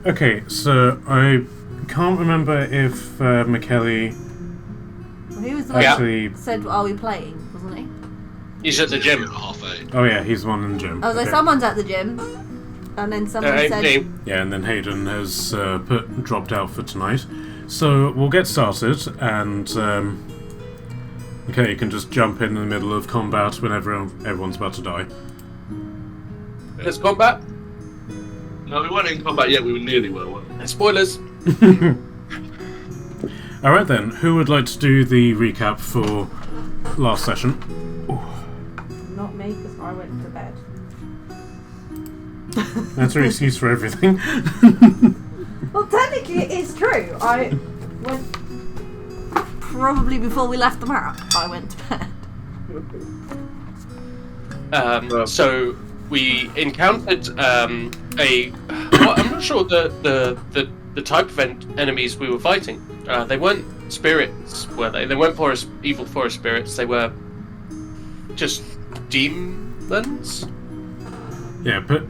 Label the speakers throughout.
Speaker 1: Okay, so I can't remember if McKelly
Speaker 2: He was the one
Speaker 1: actually
Speaker 2: that said, "Are we playing?" Wasn't he?
Speaker 3: He's at the gym.
Speaker 4: At 8:30.
Speaker 1: Oh yeah, he's the one in the gym.
Speaker 2: I was like, someone's at the gym, and then someone said,
Speaker 1: Yeah, and then Hayden has dropped out for tonight. So we'll get started, and okay, you can just jump in the middle of combat whenever everyone's about to die.
Speaker 3: There's combat.
Speaker 4: No, we weren't in combat yet. We were nearly were.
Speaker 3: Spoilers.
Speaker 1: Alright then, who would like to do the recap for last session?
Speaker 2: "Not me, because I went to bed."
Speaker 1: That's an excuse for everything.
Speaker 2: Well, technically, it is true. I went probably before we left the map. I went to bed.
Speaker 3: So we encountered I'm not sure the type of enemies we were fighting. They weren't spirits, were they? They weren't evil forest spirits. They were just demons.
Speaker 1: Yeah, but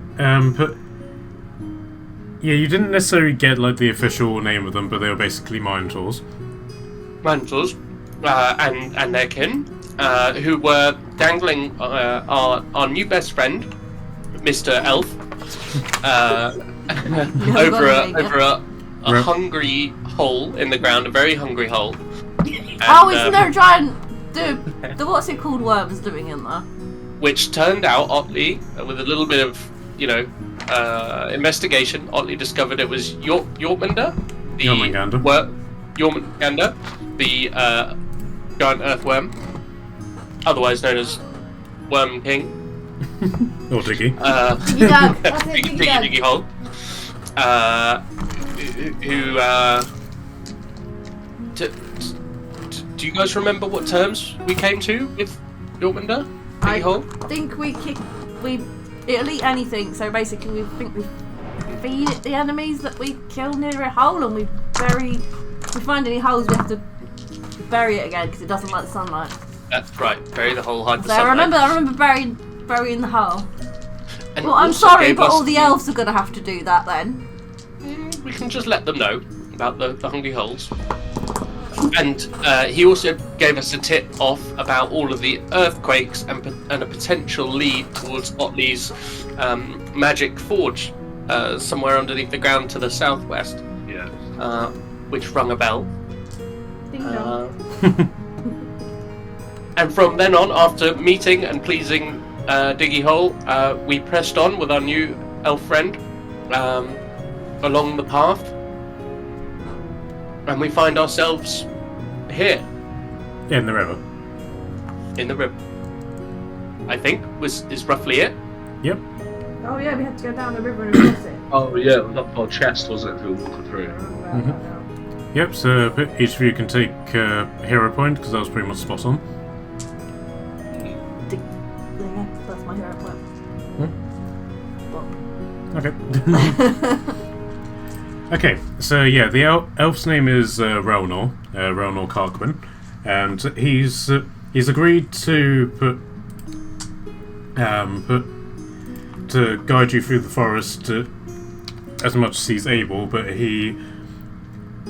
Speaker 1: yeah, you didn't necessarily get like the official name of them, but they were basically Minotaurs.
Speaker 3: Mantles, and their kin, who were dangling our new best friend, Mr. Elf, over a hungry hole in the ground, a very hungry hole. And,
Speaker 2: isn't there a giant the what's it called worms doing in there?
Speaker 3: Which turned out, oddly, with a little bit of, investigation, oddly discovered it was Yorkmander, Yorkmander, the giant earthworm, otherwise known as Worm King.
Speaker 1: Or Diggy.
Speaker 3: Diggy Hole. Do you guys remember what terms we came to with Yorkmander?
Speaker 2: I think it'll eat anything, so basically we feed it the enemies that we kill near a hole, and if we find any holes we have to bury it again because it doesn't like the sunlight.
Speaker 3: That's right, bury the hole, hide the
Speaker 2: So
Speaker 3: sunlight.
Speaker 2: I remember burying the hole.
Speaker 3: And
Speaker 2: well, I'm
Speaker 3: also
Speaker 2: sorry,
Speaker 3: gave
Speaker 2: but
Speaker 3: us
Speaker 2: all the elves are going to have to do that then.
Speaker 3: We can just let them know about the hungry holes. And he also gave us a tip off about all of the earthquakes and a potential lead towards Otley's magic forge somewhere underneath the ground to the southwest.
Speaker 4: Yeah.
Speaker 3: Which rung a bell.
Speaker 2: Ding dong.
Speaker 3: And from then on, after meeting and pleasing Diggy Hole, we pressed on with our new elf friend along the path. And we find ourselves here.
Speaker 1: In the river.
Speaker 3: In the river. I think is roughly it.
Speaker 1: Yep.
Speaker 2: Oh yeah, we had to go down the river and cross it.
Speaker 4: Oh yeah, it was up our chest, wasn't it? We were walking through.
Speaker 1: Yep, so each of you can take a hero point, because that was pretty much spot on.
Speaker 2: Yeah, that's my hero point.
Speaker 1: Okay. Okay, so yeah, the elf's name is Ronor Carquin, and he's agreed to to guide you through the forest as much as he's able, but he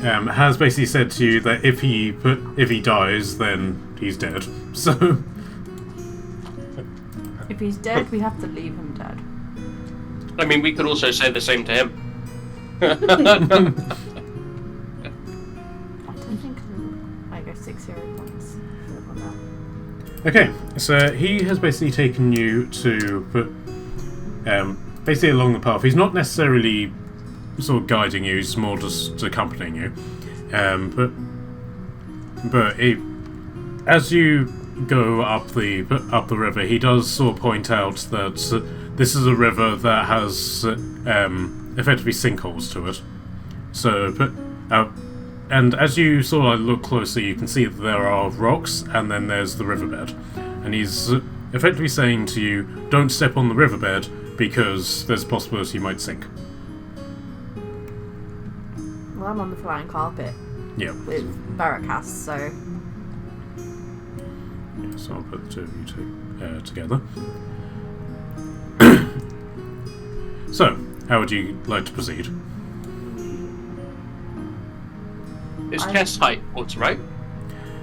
Speaker 1: has basically said to you that if he dies, then he's dead. So
Speaker 2: if he's dead, we have to leave him dead.
Speaker 3: I mean, we could also say the same to him.
Speaker 2: I don't think I go 6 hero points.
Speaker 1: okay, so he has basically taken you to basically along the path. He's not necessarily sort of guiding you; he's more just accompanying you. But as you go up the river, he does sort of point out that this is a river that has effectively sinkholes to it. So, and as you sort of look closer, you can see that there are rocks, and then there's the riverbed. And he's effectively saying to you, don't step on the riverbed, because there's a possibility you might sink.
Speaker 2: Well, I'm on the flying carpet.
Speaker 1: Yeah.
Speaker 2: With Barracast, so...
Speaker 1: Yeah, so I'll put the two of you together. So, how would you like to proceed?
Speaker 3: It's chest height water, right?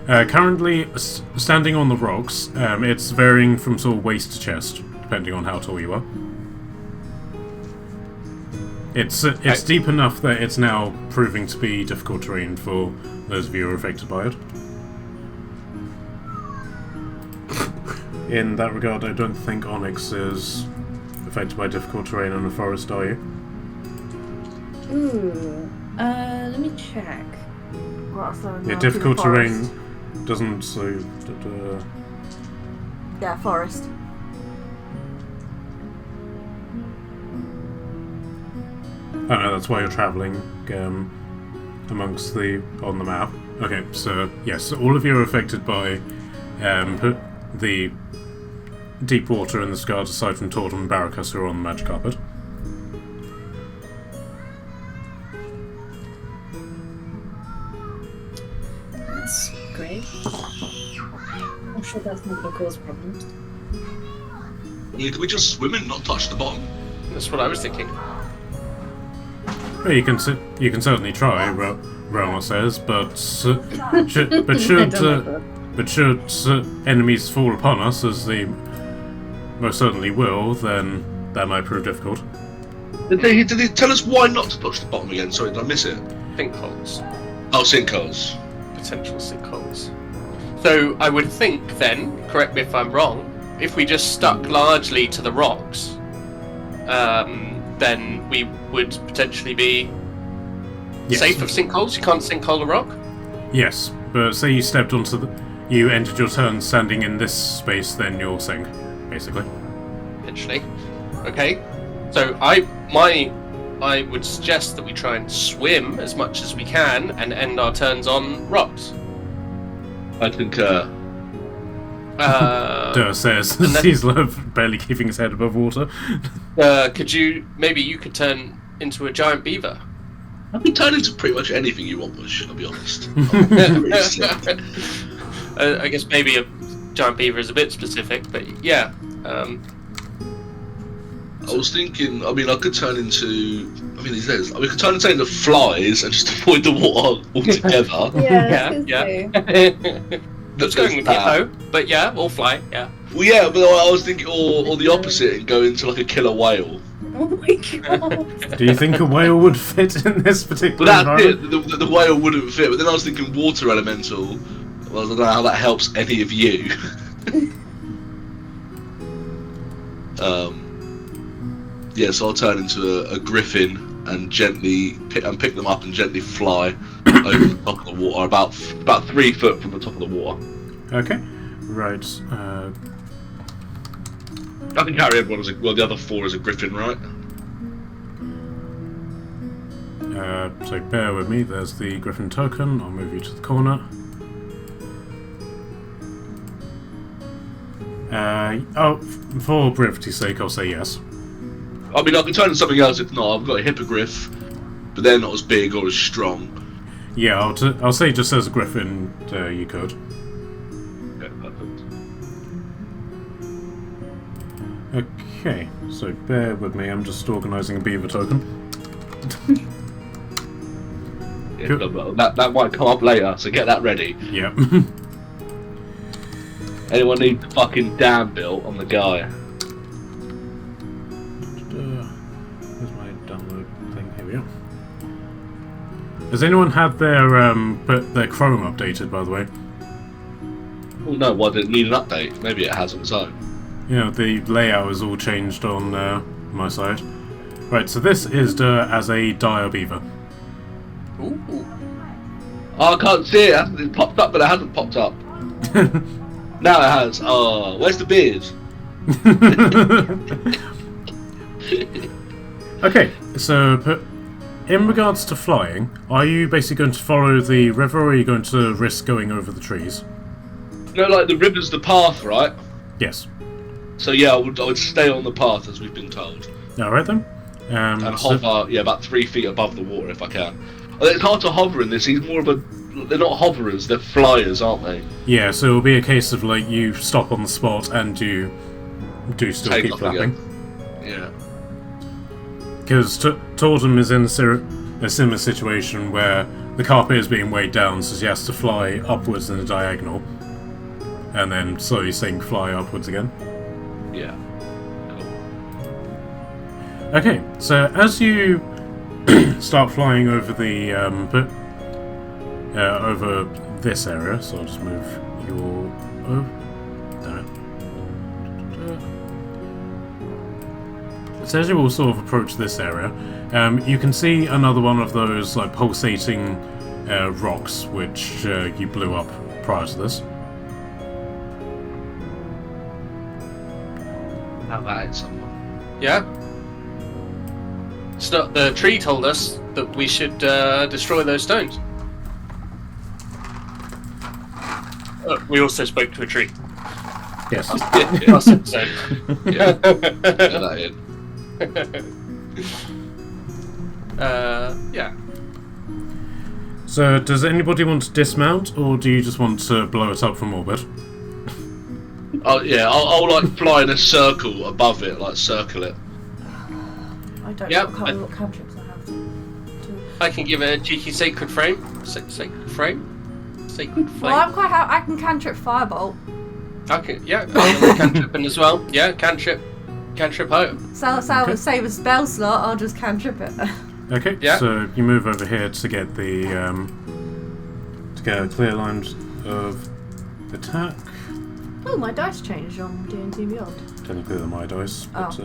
Speaker 1: Currently, standing on the rocks, it's varying from sort of waist to chest, depending on how tall you are. It's deep enough that it's now proving to be difficult terrain for those of you who are affected by it. In that regard, I don't think Onyx is affected by difficult terrain in the forest, are you?
Speaker 5: Let me check.
Speaker 1: Yeah, difficult terrain doesn't so.
Speaker 2: Yeah, forest.
Speaker 1: Oh no, that's why you're travelling amongst on the map. Okay, so yes, all of you are affected by the deep water in the scars, aside from Tortum and Barracus, who are on the magic carpet.
Speaker 5: That's great. I'm sure that's not going to cause problems.
Speaker 4: I mean, can we just swim and not touch the bottom?
Speaker 3: That's what I was thinking.
Speaker 1: Well, you can certainly try, Roma says, but should enemies fall upon us, as they most certainly will, then that might prove difficult.
Speaker 4: Did he tell us why not to touch the bottom again? Sorry, did I miss it?
Speaker 3: Sinkholes.
Speaker 4: Oh, sinkholes.
Speaker 3: Potential sinkholes. So I would think then, correct me if I'm wrong, if we just stuck largely to the rocks, then we would potentially be safe of sinkholes. You can't sinkhole a rock?
Speaker 1: Yes, but say you stepped onto you entered your turn standing in this space, then you'll sink, basically.
Speaker 3: Potentially. Okay. So I would suggest that we try and swim as much as we can and end our turns on rocks.
Speaker 4: I concur.
Speaker 1: Durr says, he's barely keeping his head above water.
Speaker 3: Maybe you could turn into a giant beaver?
Speaker 4: I can turn into pretty much anything you want, Bush, I'll be honest.
Speaker 3: I guess maybe a giant beaver is a bit specific, but yeah.
Speaker 4: I was thinking, I mean, I could turn into, we could turn into flies and just avoid the water altogether.
Speaker 3: Yeah. I was going with you though, but yeah, we'll fly, yeah.
Speaker 4: Well, yeah, but I was thinking, or the opposite, and go into like a killer whale.
Speaker 5: Oh my god.
Speaker 1: Do you think a whale would fit in this particular
Speaker 4: But that's
Speaker 1: environment?
Speaker 4: it, the whale wouldn't fit, but then I was thinking water elemental. Well, I don't know how that helps any of you. Yeah, so I'll turn into a griffin and gently pick them up and gently fly over the top of the water, about 3 foot from the top of the water.
Speaker 1: Okay, right.
Speaker 4: I can carry everyone the other 4 as a griffin, right?
Speaker 1: So bear with me, there's the griffin token, I'll move you to the corner. For brevity's sake, I'll say yes.
Speaker 4: I mean, I can turn into something else if not. I've got a hippogriff, but they're not as big or as strong.
Speaker 1: Yeah, I'll say just as a griffin, you could.
Speaker 4: Okay, perfect.
Speaker 1: Okay, so bear with me, I'm just organising a beaver token.
Speaker 4: Yeah, that might come up later, so get that ready.
Speaker 1: Yep.
Speaker 4: Anyone need the fucking dam built on the guy?
Speaker 1: Where's my download thing? Here we are. Has anyone had their Chrome updated, by the way?
Speaker 4: Oh no, why did it need an update? Maybe it has on its own.
Speaker 1: Yeah, the layout is all changed on my side. Right, so this is as a dire beaver.
Speaker 3: Ooh.
Speaker 4: Oh, I can't see it. It popped up, but it hasn't popped up. Now it has. Oh, where's the beard?
Speaker 1: Okay, so in regards to flying, are you basically going to follow the river, or are you going to risk going over the trees?
Speaker 4: No, like the river's the path, right?
Speaker 1: Yes.
Speaker 4: So yeah, I would stay on the path as we've been told,
Speaker 1: Alright then.
Speaker 4: and hover, about 3 feet above the water if I can. It's hard to hover in this. He's more of a. They're not hoverers. They're flyers, aren't they?
Speaker 1: Yeah, so it'll be a case of like you stop on the spot and you do still
Speaker 4: Take
Speaker 1: keep
Speaker 4: off
Speaker 1: flapping.
Speaker 4: again. Yeah.
Speaker 1: Because Tordum is in a similar situation where the carpet is being weighed down, so she has to fly upwards in a diagonal, and then slowly sink, fly upwards again.
Speaker 4: Yeah. Cool.
Speaker 1: Okay, so as you start flying over the over this area, so I'll just move your. Oh, damn it. So as you will sort of approach this area, you can see another one of those like pulsating rocks which you blew up prior to this.
Speaker 4: Now that is someone.
Speaker 3: Yeah. So the tree told us that we should destroy those stones. We also spoke to a tree.
Speaker 1: Yes.
Speaker 3: Last episode.
Speaker 4: Yeah. Get that in.
Speaker 3: Yeah.
Speaker 1: So does anybody want to dismount, or do you just want to blow it up from orbit?
Speaker 4: Oh yeah, I'll like fly in a circle above it, like circle it.
Speaker 2: I don't
Speaker 3: Yep.
Speaker 2: know what cantrips I have to.
Speaker 3: I can give it a cheeky sacred frame. Sacred frame? Sacred flame?
Speaker 2: Well, I'm quite I can cantrip firebolt.
Speaker 3: Okay, yeah. Cantripping as well. Yeah, cantrip home.
Speaker 2: So save a spell slot, I'll just cantrip it.
Speaker 1: Okay,
Speaker 3: Yeah.
Speaker 1: so you move over here to get the to get a clear line of attack.
Speaker 2: Oh, my dice changed on D&D Beyond.
Speaker 1: Technically they're my dice, but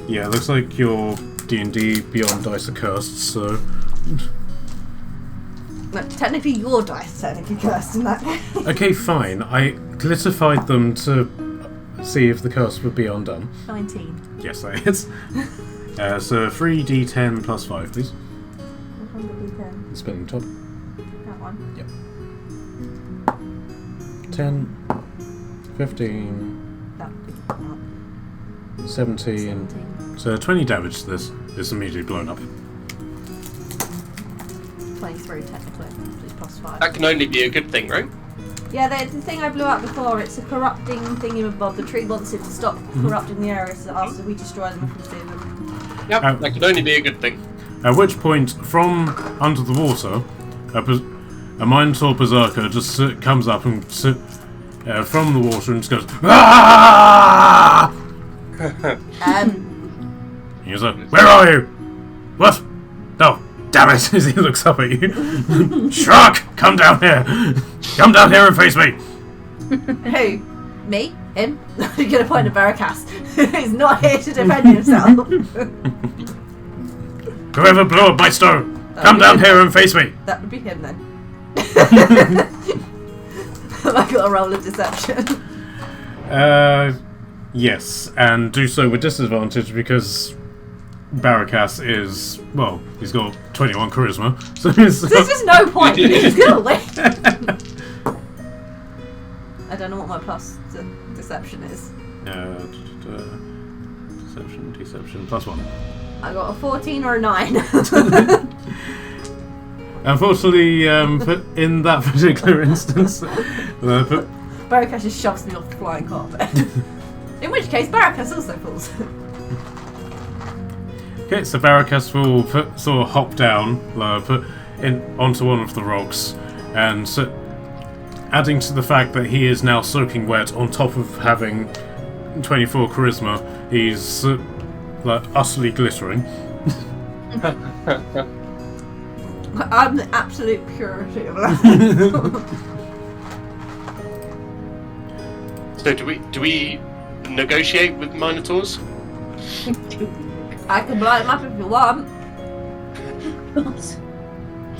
Speaker 1: yeah, it looks like your D&D Beyond dice are cursed, so
Speaker 2: No, technically your dice technically cursed in that case.
Speaker 1: okay, fine. I glitterified them to see if the curse would be undone.
Speaker 2: 19.
Speaker 1: Yes, that is. So 3d10 plus 5, please.
Speaker 2: 110.
Speaker 1: Spinning top.
Speaker 2: That one.
Speaker 1: 10, 15,
Speaker 2: That would be not.
Speaker 1: 17.
Speaker 2: 17.
Speaker 1: So 20 damage to this is immediately blown up.
Speaker 2: 23 technically. Just plus 5.
Speaker 3: That can only be a good thing, right?
Speaker 2: Yeah, the thing I blew up before, it's a corrupting thingy above. The tree wants it to stop corrupting the area, so after we destroy them, we can see them.
Speaker 3: Yep,
Speaker 1: Oh.
Speaker 3: that can only be a good thing.
Speaker 1: At which point, from under the water, a Minotaur Berserker just comes up and from the water and just goes, "Ah!" He's like, "Where are you? What? Oh, damn it!" As he looks up at you, "Shrug, come down here! Come down here and face me!"
Speaker 2: Who? Me? Him? You're gonna point at Barracast. He's not here to defend himself.
Speaker 1: Whoever blew up my stone, come down here and face me!
Speaker 2: That would be him then. Have I got a roll of deception?
Speaker 1: Yes, and do so with disadvantage because Barracast is, well, he's got 21 charisma, so
Speaker 2: There's just no point. He's gonna win. I don't know what my plus deception is.
Speaker 1: Deception, plus 1.
Speaker 2: I got a 14 or a 9.
Speaker 1: Unfortunately, in that particular instance,
Speaker 2: Barracast just shoves me off the flying carpet. In which case, Barracast also falls.
Speaker 1: okay, so Barracast will sort of hop down, onto one of the rocks, and adding to the fact that he is now soaking wet on top of having 24 charisma, he's utterly glittering.
Speaker 2: I'm the absolute purity of life.
Speaker 3: So do we negotiate with Minotaurs?
Speaker 2: I can blow him up if you want.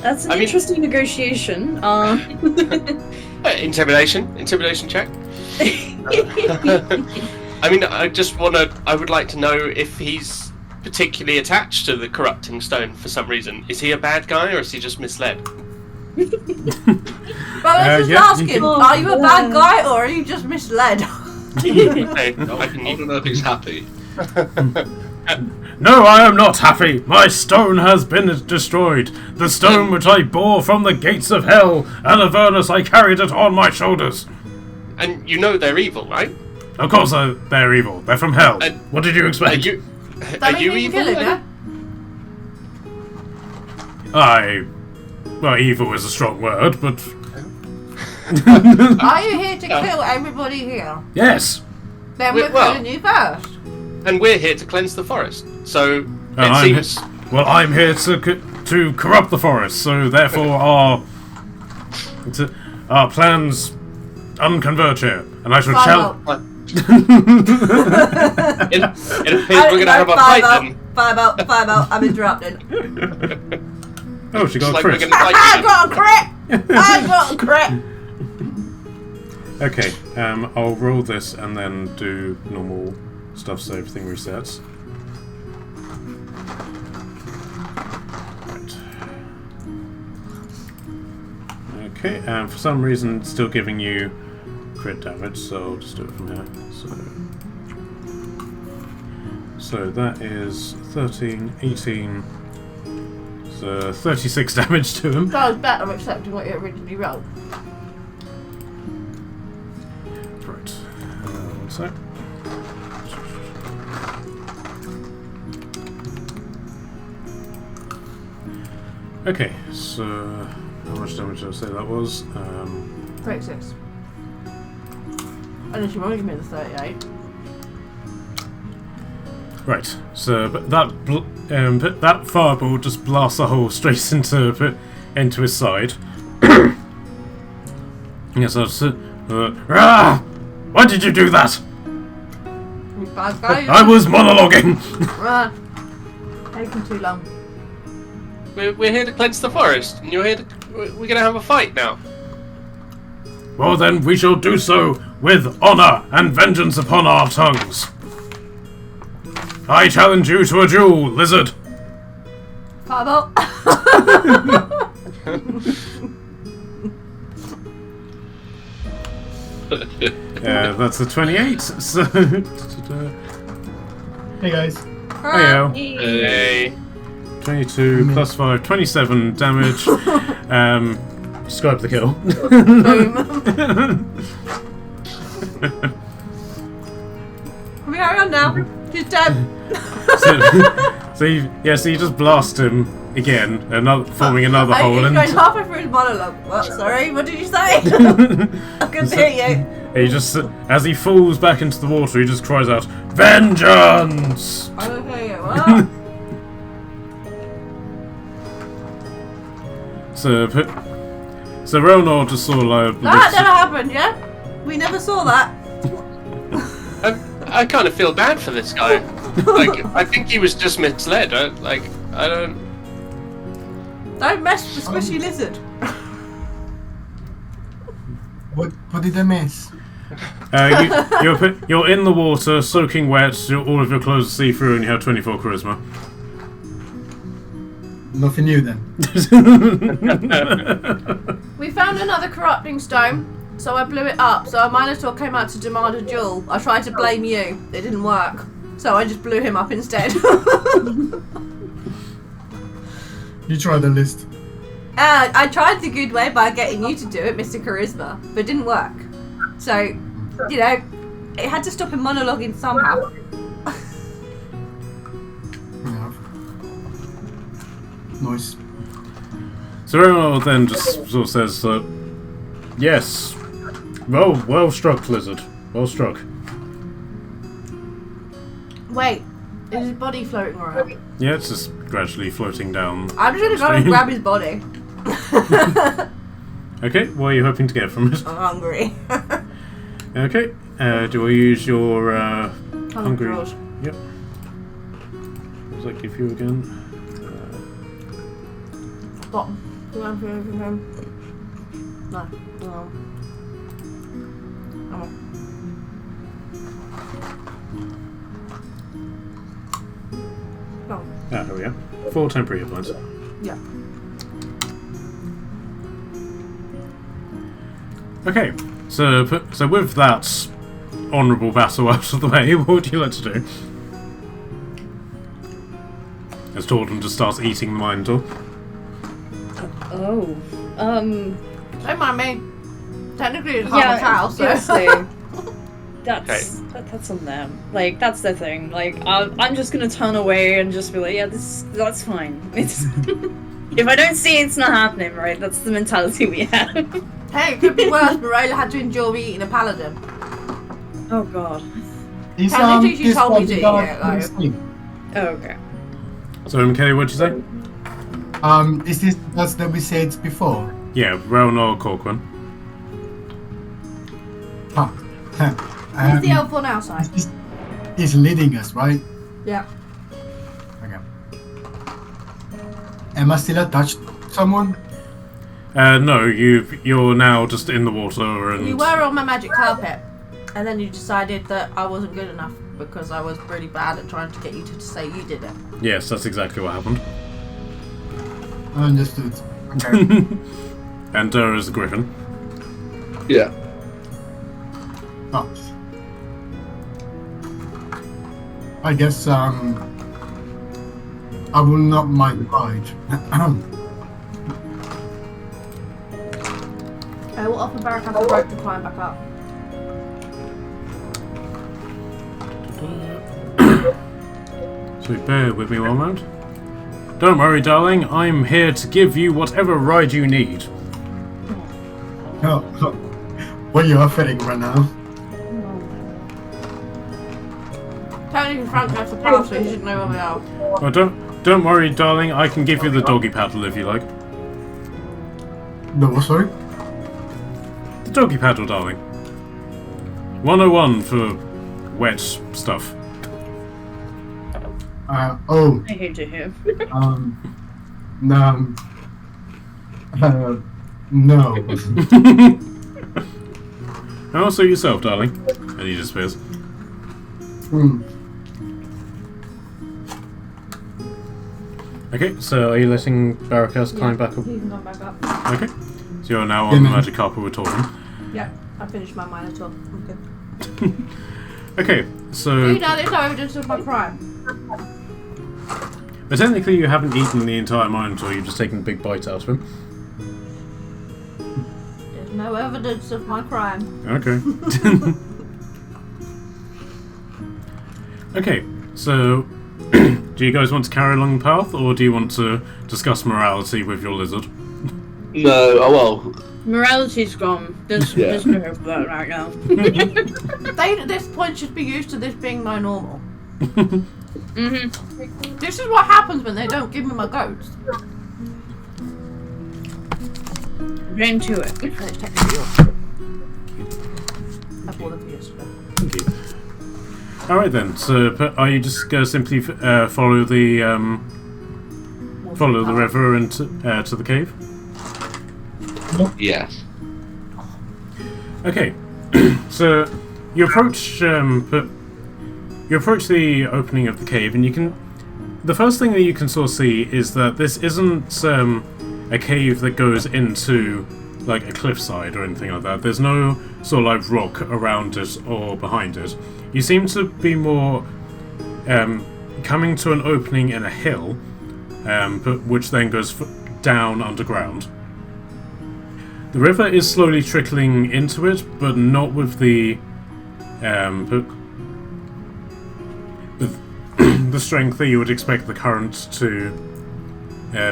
Speaker 5: That's an interesting negotiation.
Speaker 3: Intimidation check. I mean, I would like to know if he's particularly attached to the corrupting stone for some reason. Is he a bad guy or is he just misled?
Speaker 2: Well, let's just ask him, are you a bad guy or are you just misled?
Speaker 3: Okay,
Speaker 4: I don't know if he's happy.
Speaker 1: No, I am not happy. My stone has been destroyed. The stone which I bore from the gates of hell, and Avernus I carried it on my shoulders.
Speaker 3: And you know they're evil, right?
Speaker 1: Of course they're evil. They're from hell. What did you
Speaker 3: Are
Speaker 1: expect?
Speaker 3: you
Speaker 2: That means
Speaker 3: evil?
Speaker 2: you can kill him, yeah?
Speaker 1: Well, evil is a strong word, but
Speaker 2: Are you here to kill everybody here?
Speaker 1: yes.
Speaker 2: Then we're
Speaker 3: Well-
Speaker 2: killing you first.
Speaker 3: And we're here to cleanse the forest. So
Speaker 1: And
Speaker 3: it
Speaker 1: I'm
Speaker 3: seems.
Speaker 1: I'm here to corrupt the forest. So therefore, our plans unconverge here, and I shall
Speaker 2: Five
Speaker 1: challenge.
Speaker 2: out.
Speaker 3: It appears we're going to have a fight then.
Speaker 2: 5 out. I'm interrupted.
Speaker 1: Oh, she got
Speaker 3: It's
Speaker 1: a
Speaker 3: like we're
Speaker 1: crit.
Speaker 3: going to fight.
Speaker 2: I got a crit! I got a crit!
Speaker 1: Okay, I'll roll this and then do normal stuff so everything resets. Right. Okay, and for some reason it's still giving you crit damage, so I'll just do it from here. So that is 13, 18, so 36 damage to him.
Speaker 2: That was better accepting what you originally rolled.
Speaker 1: Right. One sec. Okay, so how much damage did I say that was?
Speaker 2: 36. Unless you want to give me the 38.
Speaker 1: Right, so but that fireball just blasts a hole straight into his side. Yes, why did you do that?
Speaker 2: You bad guy.
Speaker 1: I was monologuing.
Speaker 2: Taking too long.
Speaker 3: We're here to cleanse the forest, and you're here to. We're going to have a fight now.
Speaker 1: Well then, we shall do so with honor and vengeance upon our tongues. I challenge you to a duel, lizard.
Speaker 2: 5 out.
Speaker 1: That's a 28. So,
Speaker 6: Hey guys.
Speaker 1: heyo.
Speaker 3: Hey.
Speaker 1: 22 plus 5, 27 damage. Describe the kill.
Speaker 2: We carry on now. He's dead.
Speaker 1: so you just blast him again, forming another hole.
Speaker 2: He's
Speaker 1: And
Speaker 2: going halfway through his monologue. What? Sorry, what did you say? I couldn't hear you.
Speaker 1: he just, as he falls back into the water, he just cries out, "Vengeance!"
Speaker 2: I don't hear you. What?
Speaker 1: So Ronald just sort of like
Speaker 2: That never happened, yeah? We never saw that.
Speaker 3: I kind of feel bad for this guy. Like, I think he was just misled. I don't.
Speaker 2: Don't mess with the squishy lizard.
Speaker 6: What did I miss?
Speaker 1: you're in the water, soaking wet. All of your clothes are see-through, and you have 24 charisma.
Speaker 6: Nothing new then.
Speaker 2: We found another corrupting stone, so I blew it up. So a Minotaur came out to demand a duel. I tried to blame you. It didn't work. So I just blew him up instead.
Speaker 6: You try the list.
Speaker 2: I tried the good way by getting you to do it, Mr. Charisma, but it didn't work. So, you know, it had to stop him monologuing somehow.
Speaker 6: Yeah. Nice.
Speaker 1: So Ronald then just sort of says, "Yes, well struck, lizard. Well struck."
Speaker 2: Wait, is his body floating around?
Speaker 1: Yeah, it's just gradually floating down.
Speaker 2: I'm just gonna go and grab his body.
Speaker 1: Okay, what are you hoping to get from it?
Speaker 2: I'm hungry.
Speaker 1: Okay, do I use your hungry?
Speaker 2: Draws.
Speaker 1: Yep. What does that give you again?
Speaker 2: Bottom. Do you want to from him? No. Come on. Go on.
Speaker 1: Ah, here we go. 4 temporary hit points.
Speaker 2: Yeah.
Speaker 1: Okay, so with that honourable battle out of the way, what would you like to do? As Torton just starts eating the Minotaur.
Speaker 5: Oh.
Speaker 2: Don't mind me. Technically, it's
Speaker 5: Yeah,
Speaker 2: half a cow, so.
Speaker 5: seriously. That's on them. Like, that's the thing. Like, I'm just gonna turn away and just be like, yeah, that's fine. It's If I don't see it, it's not happening, right? That's the mentality we have.
Speaker 2: Hey, it could be worse. Morella had to endure me eating a paladin.
Speaker 5: Oh god.
Speaker 6: Is,
Speaker 2: Technically, she
Speaker 6: this
Speaker 2: told me to
Speaker 6: bodyguard
Speaker 2: eat it, like-
Speaker 6: listening?
Speaker 5: Oh, okay.
Speaker 1: So, MK, what'd you say?
Speaker 6: Is this as that we said before?
Speaker 1: Yeah, Rowan or Corcoran.
Speaker 6: Huh.
Speaker 2: Who's the elf on our side?
Speaker 6: He's leading us, right?
Speaker 2: Yeah.
Speaker 6: Okay. Am I still attached to someone?
Speaker 1: No, you're now just in the water and...
Speaker 2: You were on my magic carpet, and then you decided that I wasn't good enough because I was really bad at trying to get you to say you did it.
Speaker 1: Yes, that's exactly what happened.
Speaker 6: Understood. Okay.
Speaker 1: And Dura is the griffin.
Speaker 4: Yeah.
Speaker 6: Oh. I guess I will not mind the ride.
Speaker 2: I will offer Barakas a rope to climb back up.
Speaker 1: So bear with me one moment. Don't worry, darling. I'm here to give you whatever ride you need.
Speaker 6: Oh, what are you offering right now?
Speaker 2: Technically, Frank left the path, so you should know where we are.
Speaker 1: Well, don't worry, darling. I can give you the doggy paddle if you like.
Speaker 6: No, what, sorry?
Speaker 1: The doggy paddle, darling. 101 for wet stuff.
Speaker 6: Oh,
Speaker 5: I hate to hear.
Speaker 6: no. No.
Speaker 1: And also yourself, darling. And he disappears. Okay, so are you letting Barakas climb back up?
Speaker 2: You can come back up.
Speaker 1: Okay. So you're now on the magic carpet we're talking.
Speaker 2: Yeah, I finished my Minotaur. I'm good.
Speaker 1: Okay, so...
Speaker 2: You know, there's no evidence of my crime.
Speaker 1: But technically you haven't eaten the entire Minotaur, you've just taken a big bite out of him.
Speaker 2: There's no evidence of my crime.
Speaker 1: Okay. Okay, so... do you guys want to carry along the path, or do you want to discuss morality with your lizard?
Speaker 4: No, oh well.
Speaker 5: Morality's gone. There's no hope for that right now.
Speaker 2: They, at this point, should be used to this being my normal.
Speaker 5: Mm-hmm.
Speaker 2: This is what happens when they don't give me my goats.
Speaker 5: Get into it.
Speaker 2: And it's technically yours. I bought them for yesterday.
Speaker 1: Thank you. Alright then, so are you just going to simply follow the river and to the cave?
Speaker 4: Yes.
Speaker 1: Okay, so you approach the opening of the cave, and you can. The first thing that you can sort of see is that this isn't a cave that goes into like a cliffside or anything like that. There's no sort of like rock around it or behind it. You seem to be more coming to an opening in a hill, but which then goes down underground. The river is slowly trickling into it, but not with the the strength that you would expect the current to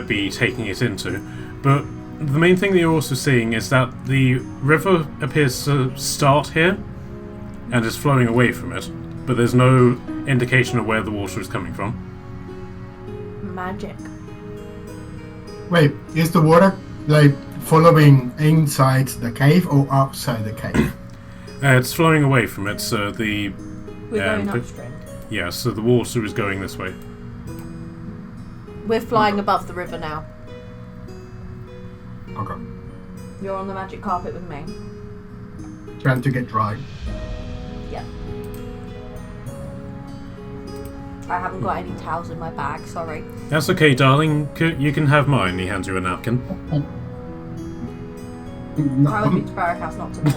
Speaker 1: be taking it into. But the main thing that you're also seeing is that the river appears to start here and is flowing away from it, but there's no indication of where the water is coming from.
Speaker 2: Magic.
Speaker 6: Wait, is the water like following inside the cave or outside the cave?
Speaker 1: It's flowing away from it, so the
Speaker 2: We're going upstream.
Speaker 1: yeah, so the water is going this way.
Speaker 2: We're flying above the river now.
Speaker 6: Okay.
Speaker 2: You're on the magic carpet with me.
Speaker 6: Trying to get dry.
Speaker 2: Yeah. I haven't got any towels in my bag, sorry.
Speaker 1: That's okay, darling. You can have mine. He hands you a napkin.
Speaker 2: I would be to Barrack House, not to me.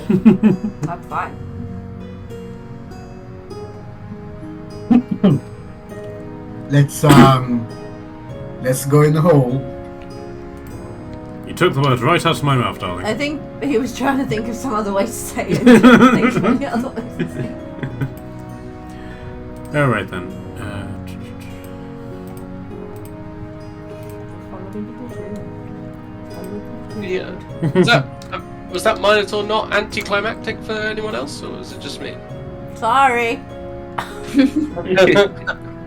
Speaker 2: I'm fine.
Speaker 6: Let's go in the hole.
Speaker 1: You took the words right out of my mouth, darling.
Speaker 2: I think he was trying to think of some other way to say it. Think of any other way to say it.
Speaker 1: Alright then.
Speaker 2: Follow me to the tree.
Speaker 3: here. Was that Minotaur not anticlimactic for anyone else, or was it just me?
Speaker 2: Sorry.
Speaker 5: I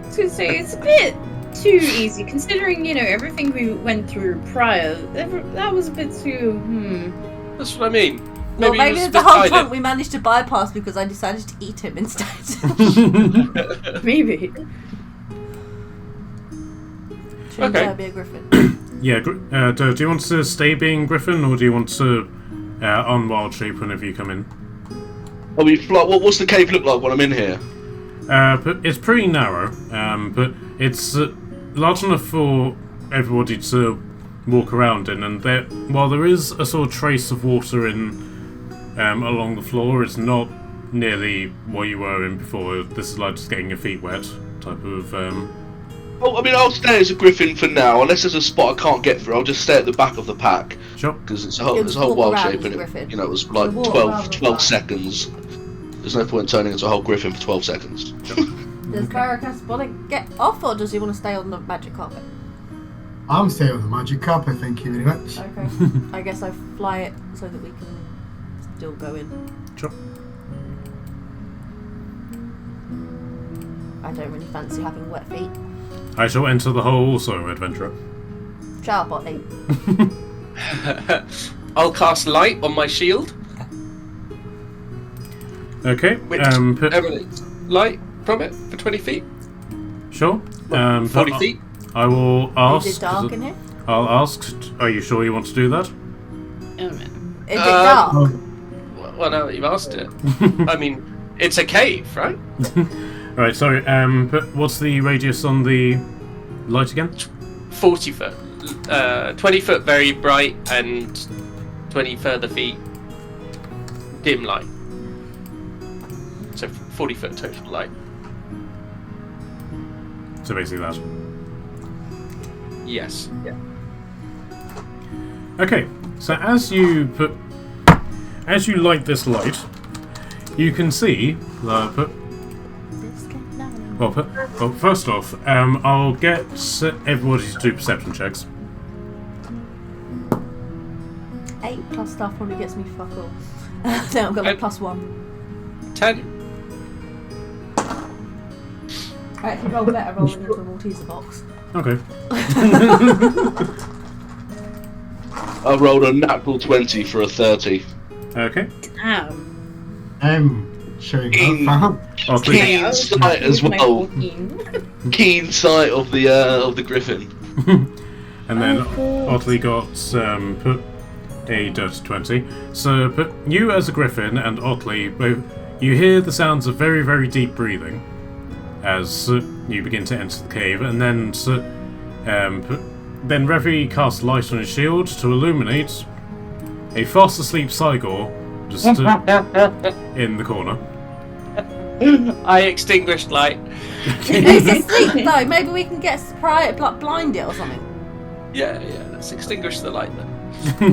Speaker 5: was gonna say it's a bit too easy, considering everything we went through prior. That was a bit too.
Speaker 3: That's what I mean.
Speaker 2: Well,
Speaker 3: Maybe
Speaker 2: maybe
Speaker 3: it was
Speaker 2: the whole
Speaker 3: misguided.
Speaker 2: point we managed to bypass because I decided to eat him instead.
Speaker 5: Maybe.
Speaker 2: Should
Speaker 3: Okay.
Speaker 2: I be a griffin?
Speaker 1: Yeah, do you want to stay being Griffin, or do you want to unwild shape whenever you come in?
Speaker 4: I mean, what's the cave look like when I'm in here?
Speaker 1: But it's pretty narrow, but it's large enough for everybody to walk around in, and while there is a sort of trace of water in along the floor, it's not nearly what you were in before. This is like just getting your feet wet type of...
Speaker 4: Oh, I mean, I'll stay as a griffin for now. Unless there's a spot I can't get through, I'll just stay at the back of the pack.
Speaker 1: Sure.
Speaker 4: Because it's a
Speaker 2: You'll
Speaker 4: whole,
Speaker 2: just
Speaker 4: wild
Speaker 2: walk around
Speaker 4: shape,
Speaker 2: as
Speaker 4: and
Speaker 2: a griffin.
Speaker 4: it was like
Speaker 5: walk
Speaker 4: 12
Speaker 5: around the back.
Speaker 4: seconds. There's no point in turning into a whole griffin for 12 seconds.
Speaker 2: Does Barracas want to get off, or does he want to stay on the magic carpet?
Speaker 6: I'm staying on the magic carpet, thank you very much.
Speaker 2: Okay. I guess I fly it so that we can still go in.
Speaker 1: Sure.
Speaker 2: I don't really fancy having wet feet.
Speaker 1: I shall enter the hole also, adventurer.
Speaker 2: Shut up, Otley.
Speaker 3: I'll cast light on my shield.
Speaker 1: Okay,
Speaker 3: Which
Speaker 1: put,
Speaker 3: emanates light from it for 20 feet.
Speaker 1: sure.
Speaker 3: 40 feet.
Speaker 1: I will ask...
Speaker 2: Is it dark in here?
Speaker 1: I'll ask, are you sure you want to do that?
Speaker 5: Oh no.
Speaker 2: Is it dark?
Speaker 6: Oh,
Speaker 3: Well, now that you've asked it. I mean, it's a cave, right?
Speaker 1: Right, sorry, but what's the radius on the light again?
Speaker 3: 40 foot. 20 foot very bright, and 20 further feet dim light. So 40 foot total light.
Speaker 1: So basically that.
Speaker 3: Yes.
Speaker 1: Okay, so as you light this light, you can see well, first off, I'll get everybody to do perception checks.
Speaker 2: 8 plus stuff probably gets me fuck all. Then I've got like +1.
Speaker 3: 10.
Speaker 2: I actually roll better rolling into a Malteser box.
Speaker 1: Okay.
Speaker 4: I rolled a natural 20 for a 30.
Speaker 1: Okay.
Speaker 5: Damn.
Speaker 6: I'm showing
Speaker 4: In-
Speaker 6: off.
Speaker 1: Oh, please.
Speaker 4: Keen sight as well. Keen sight of the griffin.
Speaker 1: And then
Speaker 5: cool.
Speaker 1: Otley got put a dirty 20. So, but you as a griffin and Otley, both you hear the sounds of very, very deep breathing as you begin to enter the cave, and then Revi casts light on his shield to illuminate a fast asleep Cygor just in the corner.
Speaker 3: I extinguished light.
Speaker 2: He's asleep though. Maybe we can get blind it or something.
Speaker 3: Yeah, let's extinguish the light then.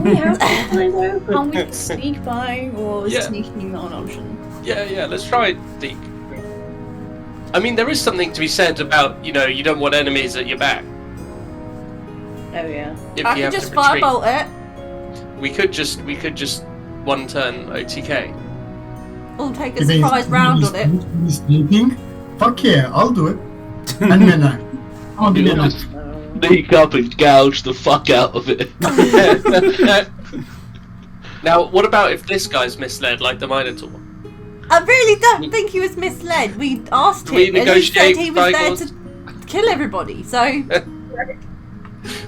Speaker 5: We have to play though. Can't we sneak by, or is
Speaker 3: Yeah.
Speaker 5: sneaking not an option?
Speaker 3: Yeah, let's try it, Deke. I mean, there is something to be said about, you don't want enemies at your back.
Speaker 5: Oh yeah.
Speaker 3: If
Speaker 2: I
Speaker 3: you
Speaker 2: can
Speaker 3: have
Speaker 2: just
Speaker 3: to retreat.
Speaker 2: firebolt it.
Speaker 3: We could just one turn OTK.
Speaker 2: Or take a surprise round on it.
Speaker 6: Sneaking? Fuck yeah, I'll do it. And Nena. I'll be
Speaker 4: You'll
Speaker 6: Nena.
Speaker 4: just sneak up and gouge the fuck out of it.
Speaker 3: Now, what about if this guy's misled, like the Minotaur?
Speaker 2: I really don't think he was misled. We asked
Speaker 3: Do we
Speaker 2: him and he said
Speaker 3: negotiate
Speaker 2: he was there
Speaker 3: bygones?
Speaker 2: to kill everybody, so...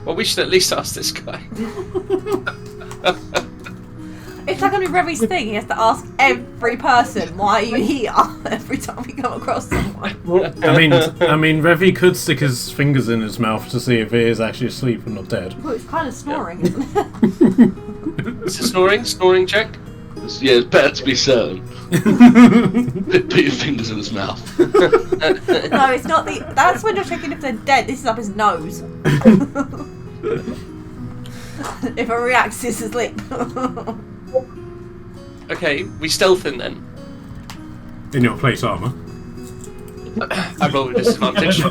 Speaker 3: Well, we should at least ask this guy.
Speaker 2: It's like on Revi's thing, he has to ask every person, why are you here? Every time we come across someone.
Speaker 1: I mean, Revi could stick his fingers in his mouth to see if he is actually asleep and not dead.
Speaker 2: Well, it's kind of snoring, isn't it?
Speaker 3: Is it snoring check?
Speaker 4: Yeah, it's better to be certain. Put your fingers in his mouth.
Speaker 2: No, it's not the... That's when you're checking if they're dead. This is up his nose. If it reacts, it's asleep.
Speaker 3: Okay, we stealth him then.
Speaker 1: In your plate armor.
Speaker 3: I roll with disadvantage.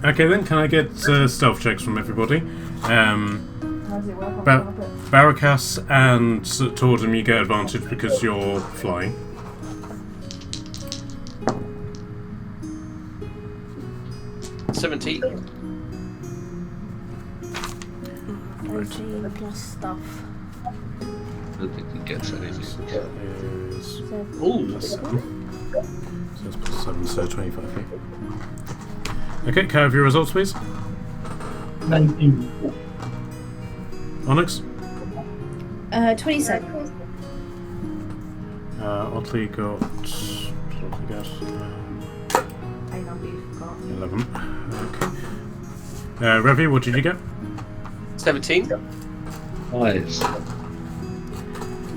Speaker 1: Okay then, can I get stealth checks from everybody?
Speaker 2: How does it work?
Speaker 1: Barakas and Tordum, you get advantage because you're flying.
Speaker 3: $17.
Speaker 2: 18 plus stuff.
Speaker 4: I don't think he gets anything.
Speaker 1: Is
Speaker 4: Ooh.
Speaker 1: 7. So that's plus 7, so 25. Okay, can I have your results, please?
Speaker 6: 19.
Speaker 1: Onyx?
Speaker 5: 27.
Speaker 1: Oddly got. What did I get?
Speaker 2: I know we've got.
Speaker 1: 11. Okay. Revi, what did you get?
Speaker 3: 17.
Speaker 4: Nice.